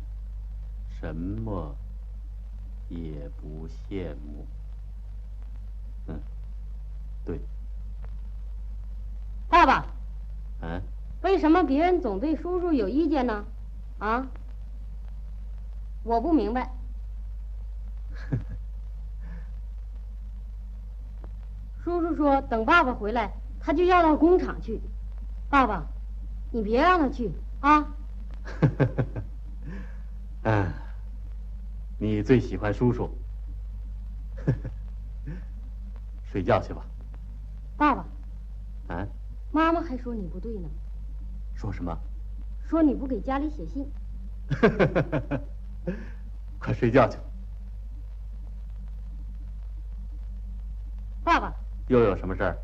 什么也不羡慕。嗯，对。爸爸。嗯。为什么别人总对叔叔有意见呢？啊？我不明白。叔叔说等爸爸回来，他就要到工厂去。爸爸，你别让他去啊。嗯，你最喜欢叔叔。睡觉去吧。爸爸。啊？妈妈还说你不对呢。说什么？说你不给家里写信。快睡觉去。爸爸。又有什么事儿？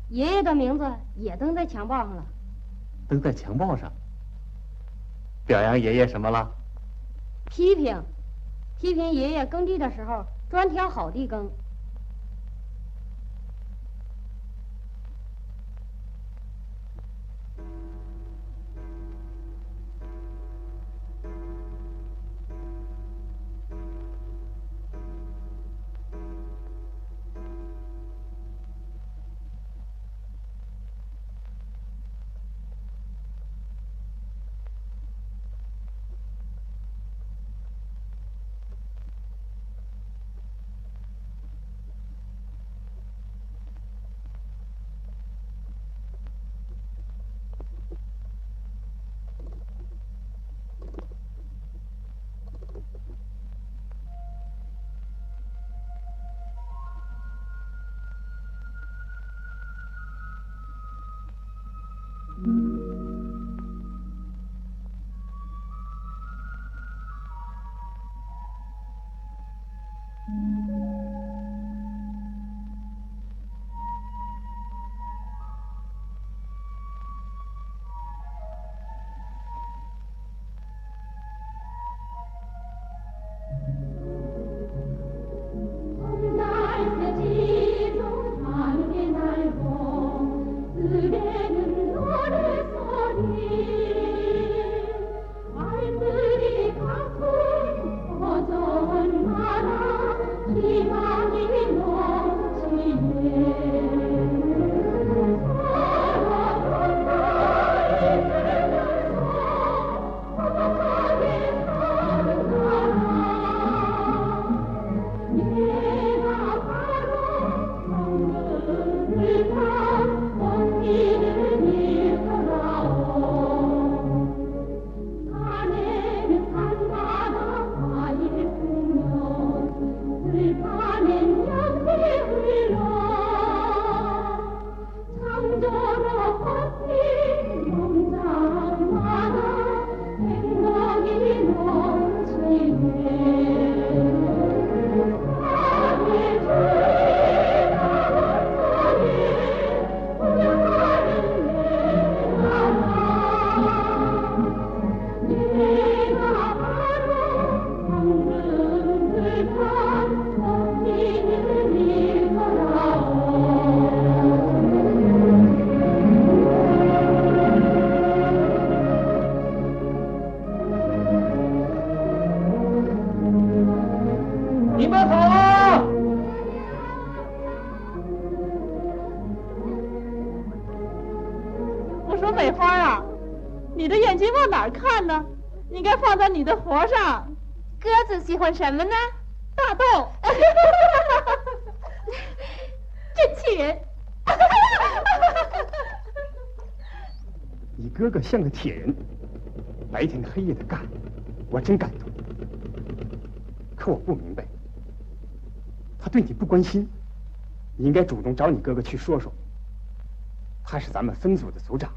爷爷的名字也登在墙报上了。登在墙报上？表扬爷爷什么了？批评爷爷耕地的时候专挑好地耕。应该放在你的活上。鸽子喜欢什么呢？大豆。真气人。你哥哥像个铁人，白天黑夜的干，我真感动。可我不明白，他对你不关心，你应该主动找你哥哥去说说。他是咱们分组的组长，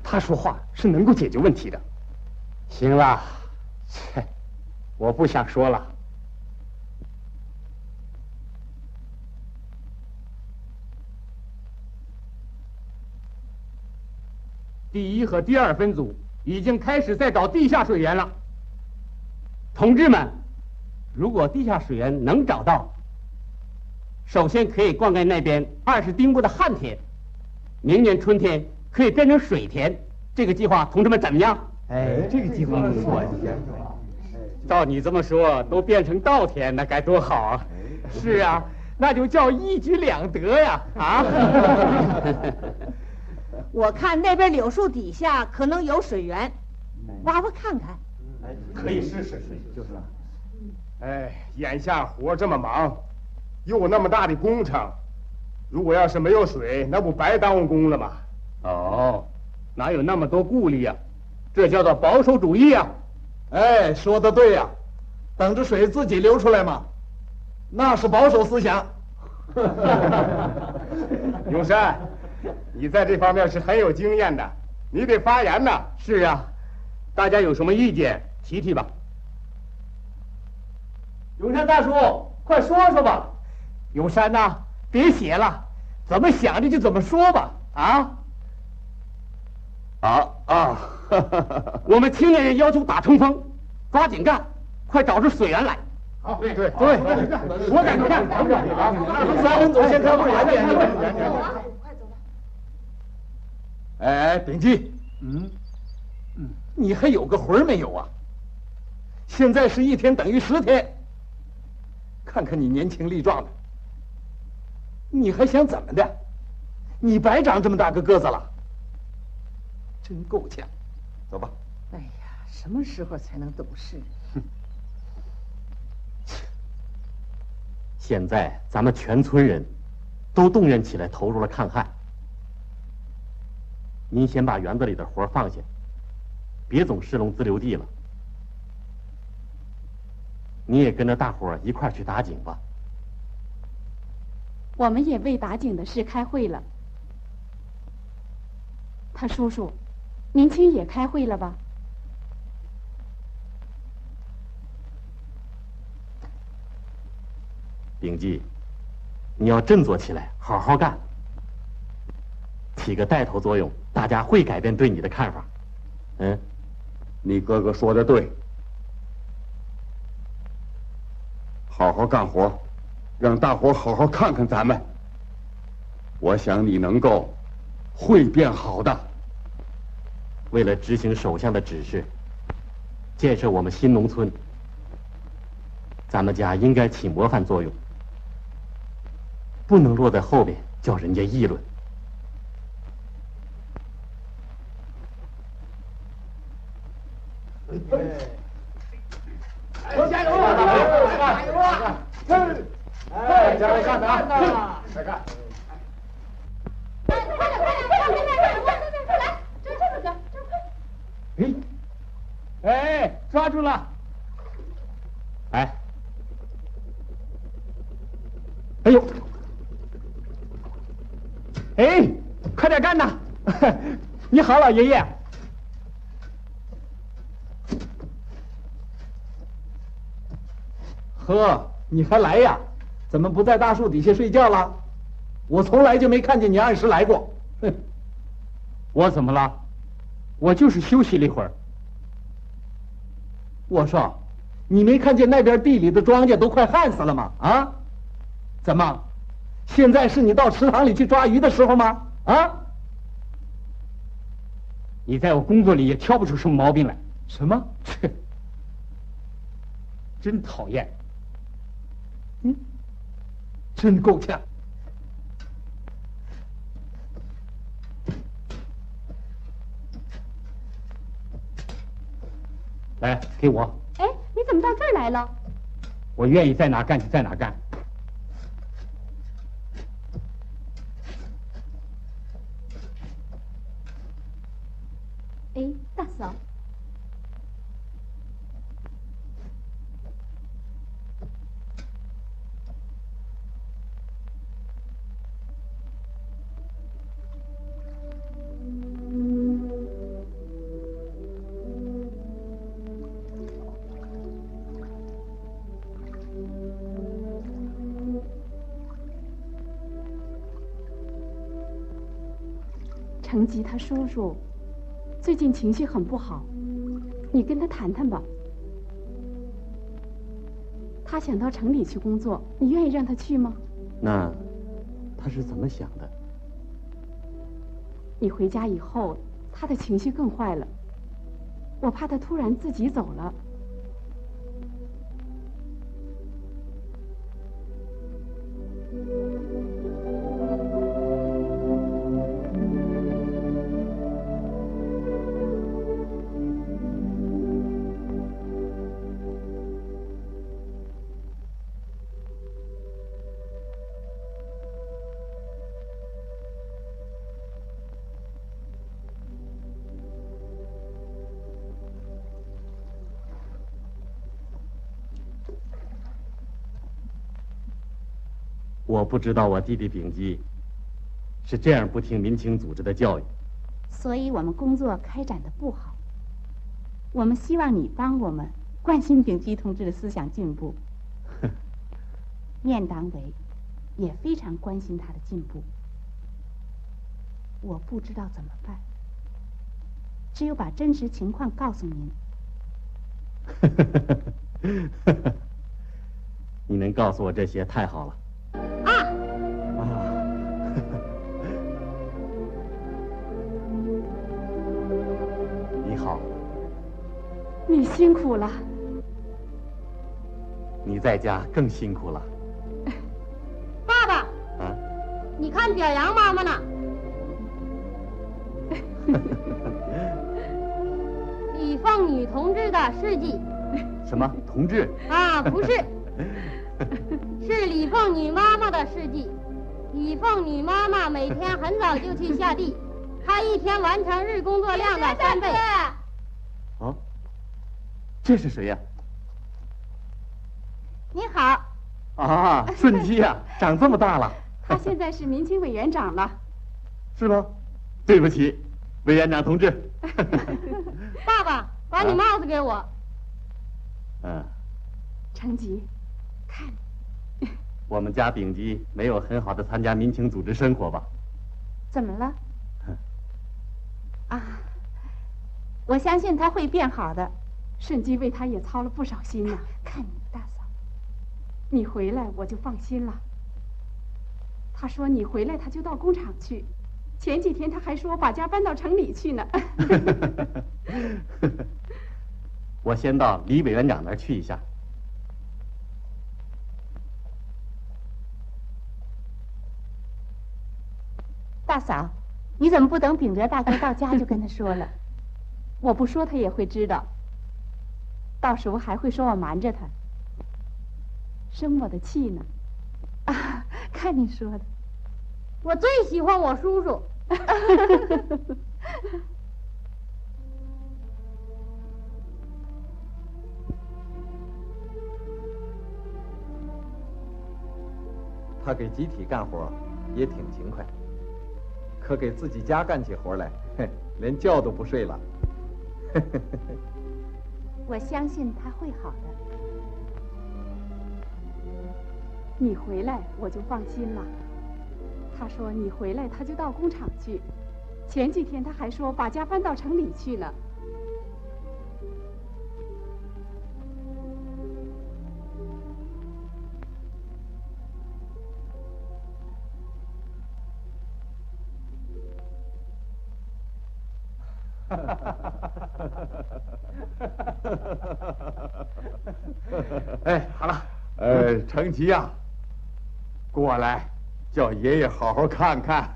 他说话是能够解决问题的。行了，切，我不想说了。第1和第2分组已经开始在找地下水源了。同志们，如果地下水源能找到，首先可以灌溉那边20丁步的旱田，明年春天可以变成水田。这个计划，同志们怎么样？哎，这个计划不错。照你这么说，都变成稻田，那该多好啊！是啊，那就叫一举两得呀！啊！我看那边柳树底下可能有水源，挖挖看看。可以试试，就是。哎，眼下活这么忙，又那么大的工程，如果要是没有水，那不白耽误工了吗？哦，哪有那么多顾虑呀？这叫做保守主义呀！哎，说的对呀，等着水自己流出来嘛，那是保守思想。永山，你在这方面是很有经验的，你得发言呐。是啊，大家有什么意见提提吧。永山大叔，快说说吧。永山呐，别写了，怎么想着就怎么说吧。我们青年人要求打冲锋，抓紧干，快找出水源来。好，对，我敢干。三分组先开会，远点。哎，秉基，你还有个魂没有啊？现在是1天等于10天，看看你年轻力壮的，你还想怎么的？你白长这么大个个子了，真够呛。走吧。哎呀，什么时候才能懂事？现在咱们全村人都动员起来，投入了抗旱。您先把园子里的活放下，别总失笼自留地了。你也跟着大伙儿一块儿去打井吧。我们也为打井的事开会了。他叔叔，年轻也开会了吧？秉基，你要振作起来，好好干，起个带头作用，大家会改变对你的看法。你哥哥说的对，好好干活，让大伙好好看看咱们。我想你能够会变好的。为了执行首相的指示，建设我们新农村，咱们家应该起模范作用，不能落在后边叫人家议论。加油啊！加油啊！哎，加油干的啊！快干！哎，抓住了！哎呦！哎，快点干呐！你好，老爷爷。呵，你还来呀？怎么不在大树底下睡觉了？我从来就没看见你按时来过。哼，我怎么了？我就是休息了一会儿。我说，你没看见那边地里的庄稼都快旱死了吗？啊？怎么？现在是你到池塘里去抓鱼的时候吗？啊？你在我工作里也挑不出什么毛病来。什么？切，真讨厌。真够呛。来，给我。哎，你怎么到这儿来了？我愿意在哪干就在哪干。哎，大嫂。程吉他叔叔最近情绪很不好，你跟他谈谈吧。他想到城里去工作，你愿意让他去吗？那他是怎么想的？你回家以后，他的情绪更坏了，我怕他突然自己走了。我不知道我弟弟秉基是这样不听民情组织的教育，所以我们工作开展的不好。我们希望你帮我们关心秉基同志的思想进步。面党委也非常关心他的进步。我不知道怎么办，只有把真实情况告诉您。你能告诉我这些太好了。你好。你辛苦了。你在家更辛苦了。爸爸。啊？你看表扬妈妈呢。李凤女同志的事迹。什么同志？啊，不是，是李凤女妈妈的事迹。李凤女妈妈每天很早就去下地，她一天完成日工作量的3倍。哦，这是谁呀？你好。啊，顺基呀，长这么大了。他现在是民情委员长了。是吗？对不起，委员长同志。爸爸，把你帽子给我。成吉，看。我们家秉基没有很好的参加民情组织生活吧？怎么了？啊，我相信他会变好的。顺基为他也操了不少心呢。看你大嫂，你回来我就放心了。他说你回来他就到工厂去，前几天他还说把家搬到城里去呢。我先到李委员长那儿去一下。大嫂，你怎么不等秉哲大哥到家就跟他说了？我不说他也会知道，到时候还会说我瞒着他，生我的气呢。啊，看你说的，我最喜欢我叔叔。他给集体干活也挺勤快，可给自己家干起活来，连觉都不睡了。我相信他会好的。你回来我就放心了。他说你回来他就到工厂去，前几天他还说把家搬到城里去呢。哎，好了，成吉呀，过来，叫爷爷好好看看。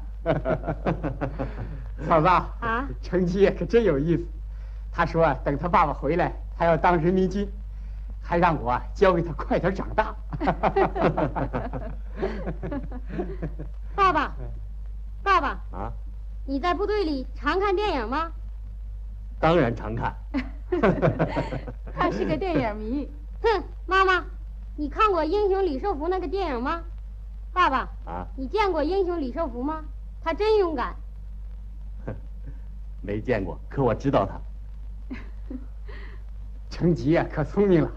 嫂子啊，成吉可真有意思。他说等他爸爸回来，他要当人民军，还让我教给他快点长大。爸爸，爸爸啊，你在部队里常看电影吗？当然常看。他是个电影迷。哼，妈妈，你看过《英雄李寿福》那个电影吗？爸爸啊，你见过英雄李寿福吗？他真勇敢。没见过，可我知道他。成吉呀，可聪明了，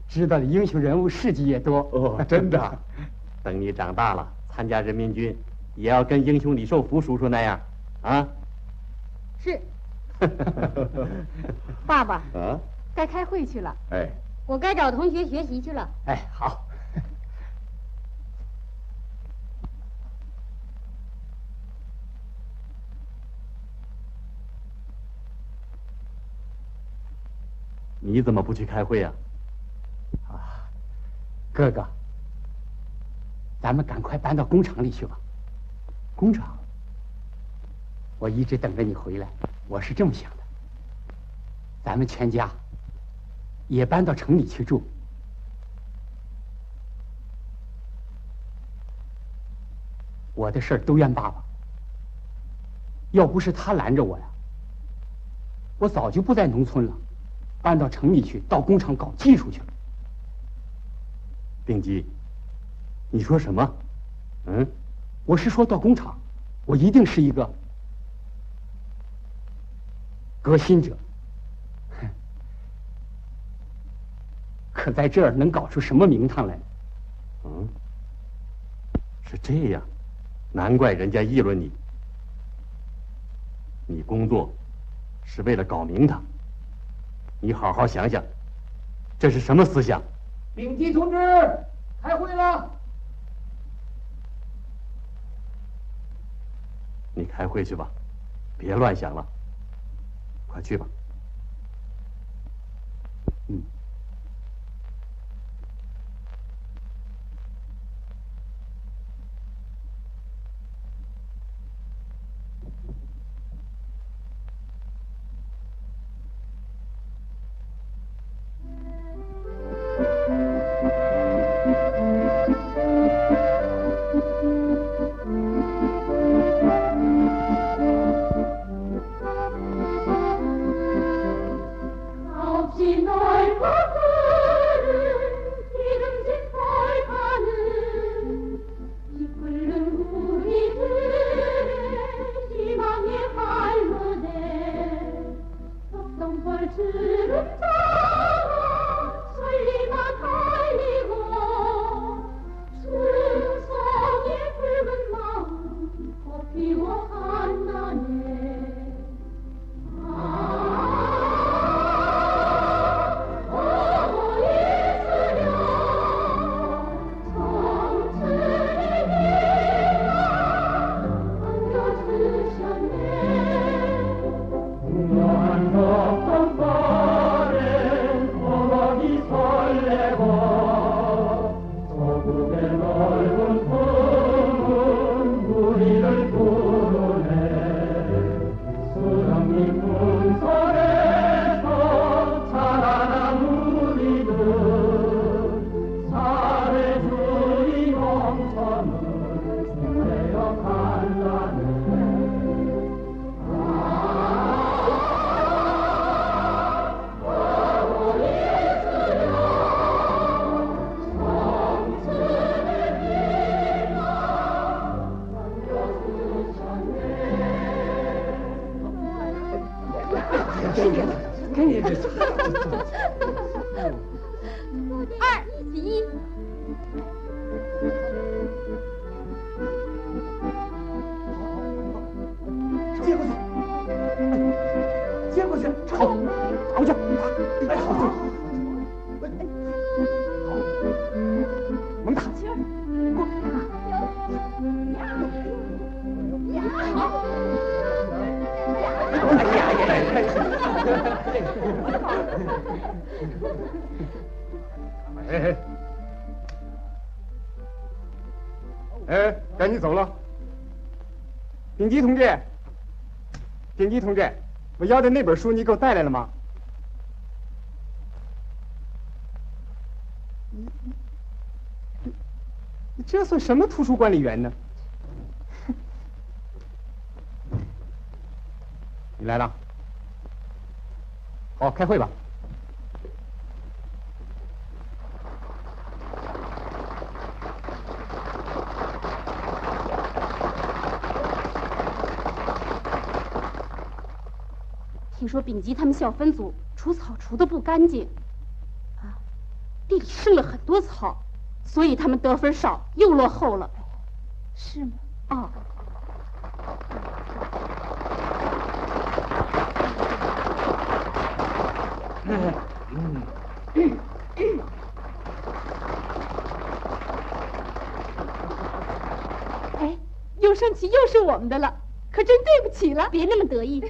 知道的英雄人物事迹也多。哦，真的。等你长大了，参加人民军，也要跟英雄李寿福叔叔那样，啊？是。爸爸啊，该开会去了。哎，我该找同学学习去了。哎，好。你怎么不去开会呀？啊，哥哥，咱们赶快搬到工厂里去吧。工厂？我一直等着你回来，我是这么想的。咱们全家也搬到城里去住。我的事儿都怨爸爸，要不是他拦着我呀，我早就不在农村了，搬到城里去，到工厂搞技术去了。秉基，你说什么？嗯，我是说到工厂，我一定是一个革新者。可在这儿能搞出什么名堂来？嗯，是这样，难怪人家议论你。你工作是为了搞名堂，你好好想想，这是什么思想？丙基同志，开会了。你开会去吧，别乱想了，快去吧。嗯。哎，赶紧走了。丙基同志，丙基同志，我要的那本书你给我带来了吗？你这算什么图书管理员呢？你来了，好，开会吧。听说丙基他们小分组除草除的不干净，啊，地里剩了很多草，所以他们得分少，又落后了。是吗？啊。哎，优胜旗又是我们的了，可真对不起了。别那么得意。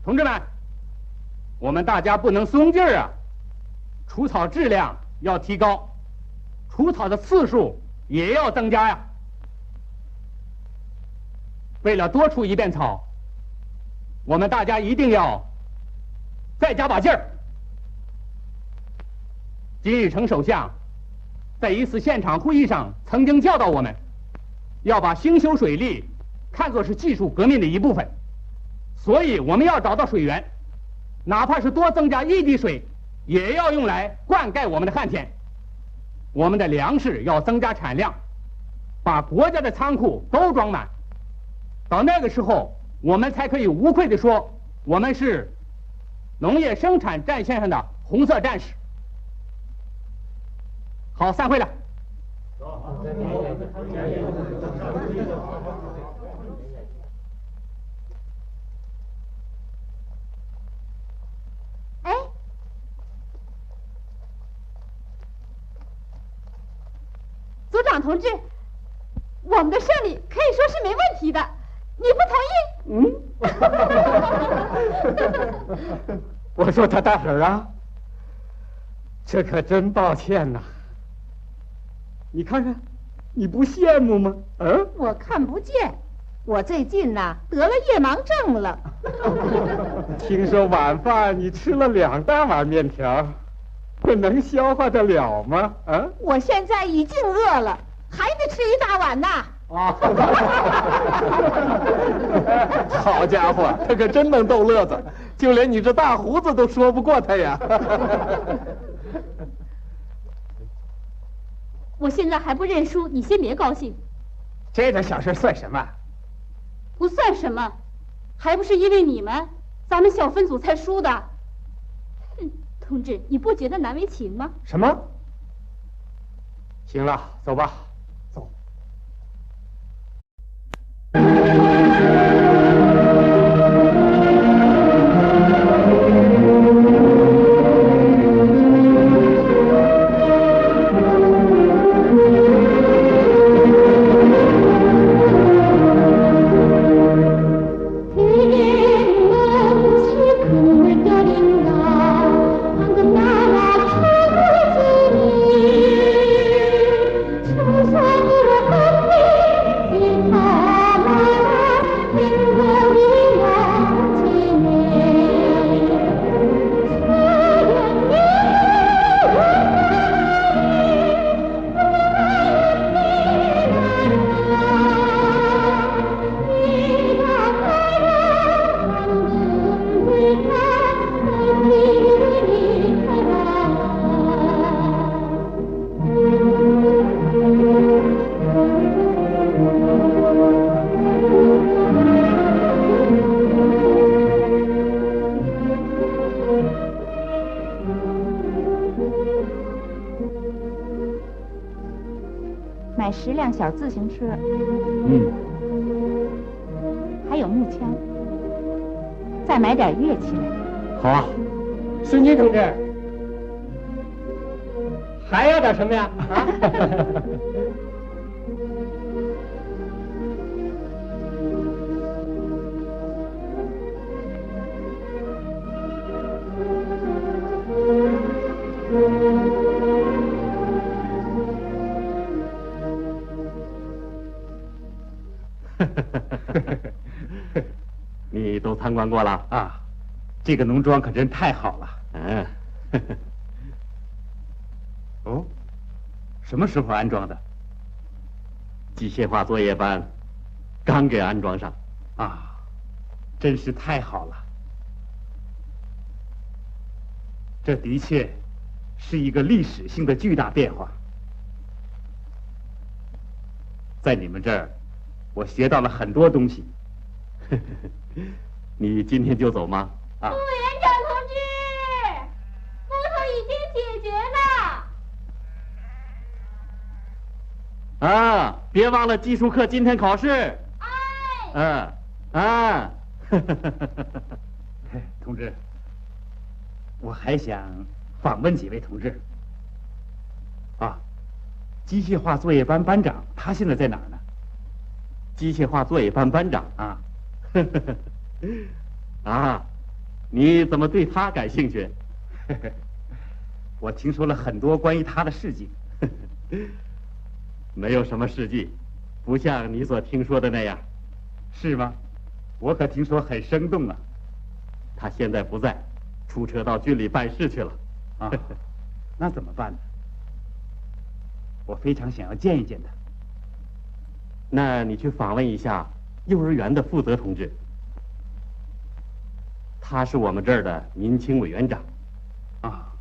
同志们，我们大家不能松劲儿啊！除草质量要提高，除草的次数也要增加呀。为了多除一遍草，我们大家一定要再加把劲儿。金日成首相在一次现场会议上曾经教导我们，要把兴修水利看作是技术革命的一部分。 所以我们要找到水源，哪怕是多增加1滴水，也要用来灌溉我们的旱田。我们的粮食要增加产量，把国家的仓库都装满。到那个时候，我们才可以无愧地说，我们是农业生产战线上的红色战士。好，散会了。哎，组长同志，我们的胜利可以说是没问题的，你不同意？我说他大婶啊，这可真抱歉呐。你看看，你不羡慕吗？嗯，我看不见，我最近呐得了夜盲症了。听说晚饭你吃了2大碗面条，这能消化得了吗？啊，我现在已经饿了，还得吃1大碗呢。啊，好家伙，他可真能逗乐子，就连你这大胡子都说不过他呀。我现在还不认输，你先别高兴。这点小事算什么？不算什么，还不是因为你们，咱们小分组才输的。哼，同志，你不觉得难为情吗？什么？行了，走吧，走。买10辆小自行车，还有木枪，再买点乐器来。好啊，孙军同志，还要点什么呀？啊？你都参观过了啊？这个农庄可真太好了。嗯。哦，什么时候安装的？机械化作业班刚给安装上。啊，真是太好了。这的确是一个历史性的巨大变化。在你们这儿，我学到了很多东西。你今天就走吗？副园长同志，木头已经解决了。啊，别忘了技术课今天考试。同志，我还想访问几位同志。啊，机械化作业班班长他现在在哪儿呢？机械化作业班班长啊。啊，你怎么对他感兴趣？我听说了很多关于他的事迹。没有什么事迹，不像你所听说的那样。是吗？我可听说很生动啊。他现在不在，出车到郡里办事去了。啊，那怎么办呢？我非常想要见一见他。那你去访问一下幼儿园的负责同志，他是我们这儿的民青委员长。啊，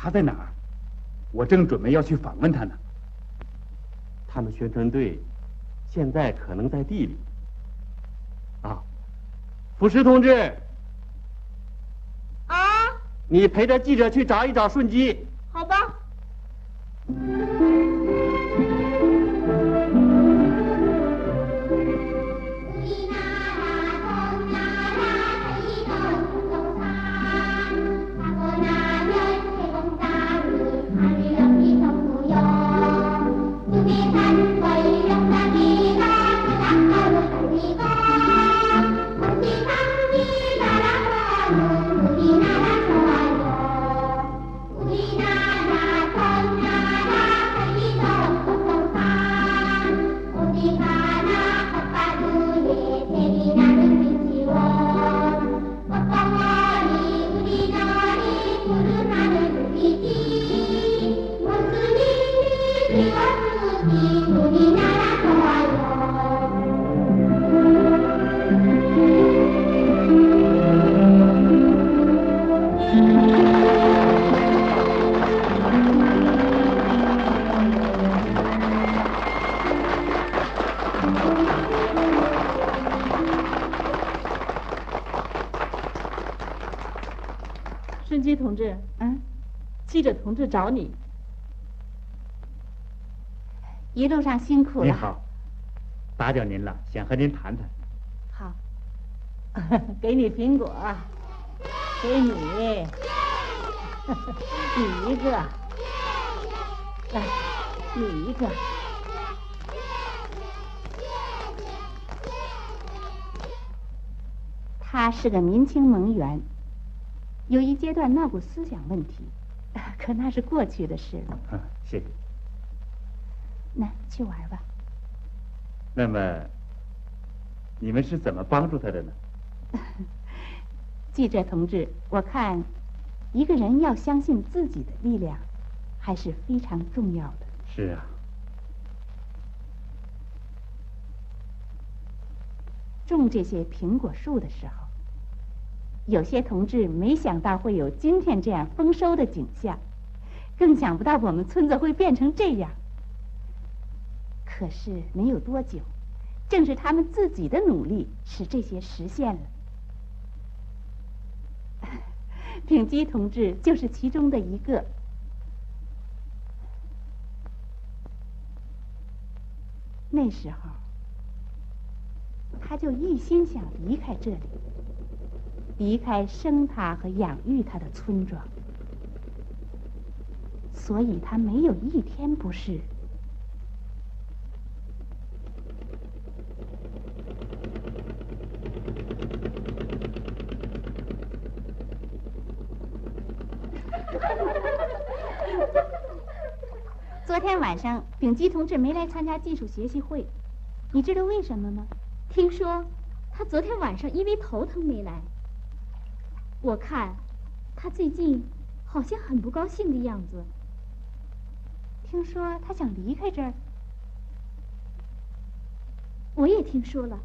他在哪儿？我正准备要去访问他呢。他们宣传队现在可能在地里。啊，福士同志。啊？你陪着记者去找一找顺基。好吧。顺基同志，记者同志找你。一路上辛苦了。您好，打搅您了，想和您谈谈。好，给你苹果，给你，你一个，来，你一个。他是个民青盟员，有一阶段闹过思想问题，可那是过去的事了。谢谢。那去玩吧。那么，你们是怎么帮助他的呢？记者同志，我看，一个人要相信自己的力量，还是非常重要的。是啊。种这些苹果树的时候，有些同志没想到会有今天这样丰收的景象，更想不到我们村子会变成这样。可是没有多久，正是他们自己的努力使这些实现了。秉基同志就是其中的一个。那时候，他就一心想离开这里，离开生他和养育他的村庄，所以他没有一天不是。昨天晚上，秉基同志没来参加技术学习会，你知道为什么吗？听说他昨天晚上因为头疼没来。我看他最近好像很不高兴的样子。听说他想离开这儿。我也听说了。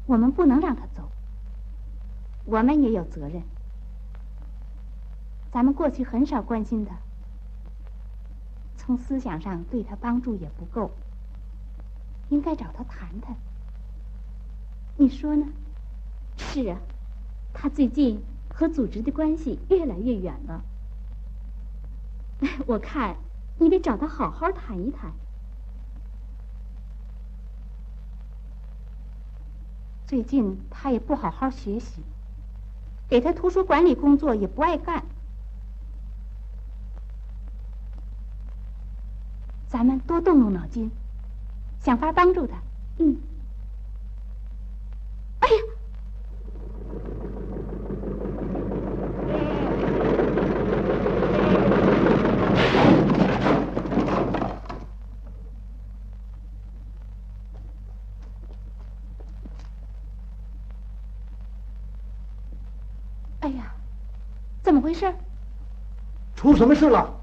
我们不能让他走，我们也有责任。咱们过去很少关心他，从思想上对他帮助也不够，应该找他谈谈。你说呢？是啊，他最近和组织的关系越来越远了。我看你得找他好好谈一谈。最近他也不好好学习，给他图书馆里工作也不爱干。咱们多动动脑筋，想法帮助他。哎呀！哎呀，怎么回事？出什么事了？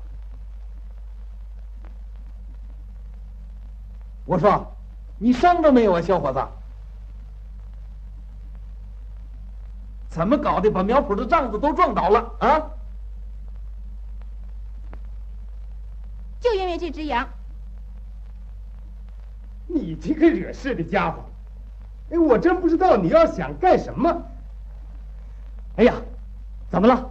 我说，你伤着没有啊，小伙子？怎么搞的，把苗圃的帐子都撞倒了啊？就因为这只羊。你这个惹事的家伙！哎，我真不知道你要想干什么。哎呀，怎么了？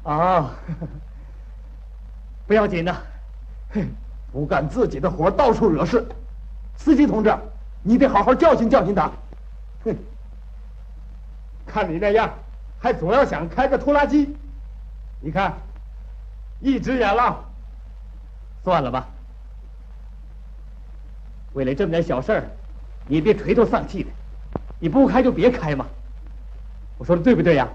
啊，不要紧的。不干自己的活，到处惹事。司机同志，你得好好教训教训他。哼，看你那样，还总要想开个拖拉机。你看，一只眼了。算了吧，为了这么点小事儿，你别垂头丧气的。你不开就别开嘛。我说的对不对呀？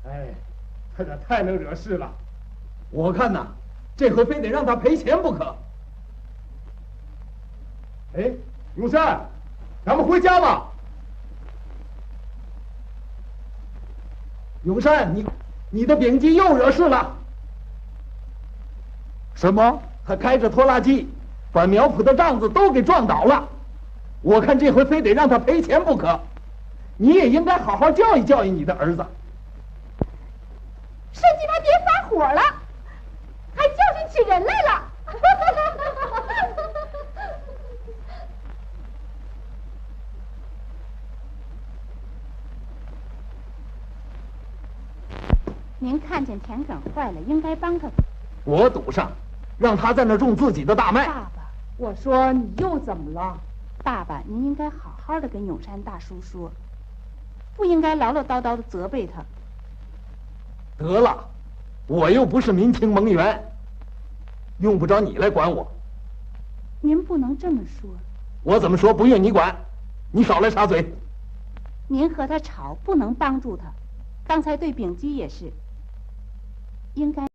哎，他这太能惹事了。我看呐，这回非得让他赔钱不可。哎，永山，咱们回家吧。永山，你的丙机又惹事了。什么？他开着拖拉机，把苗圃的帐子都给撞倒了。我看这回非得让他赔钱不可。你也应该好好教育教育你的儿子。甚至他爹发火了，还教训起人来了。您看见田埂坏了，应该帮他。我赌上，让他在那种自己的大麦。爸爸，我说你又怎么了？爸爸，您应该好好的跟永山大叔说，不应该唠唠叨叨的责备他。得了，我又不是民情盟员，用不着你来管我。您不能这么说。我怎么说不用你管，你少来插嘴。您和他吵不能帮助他，刚才对丙基也是，应该。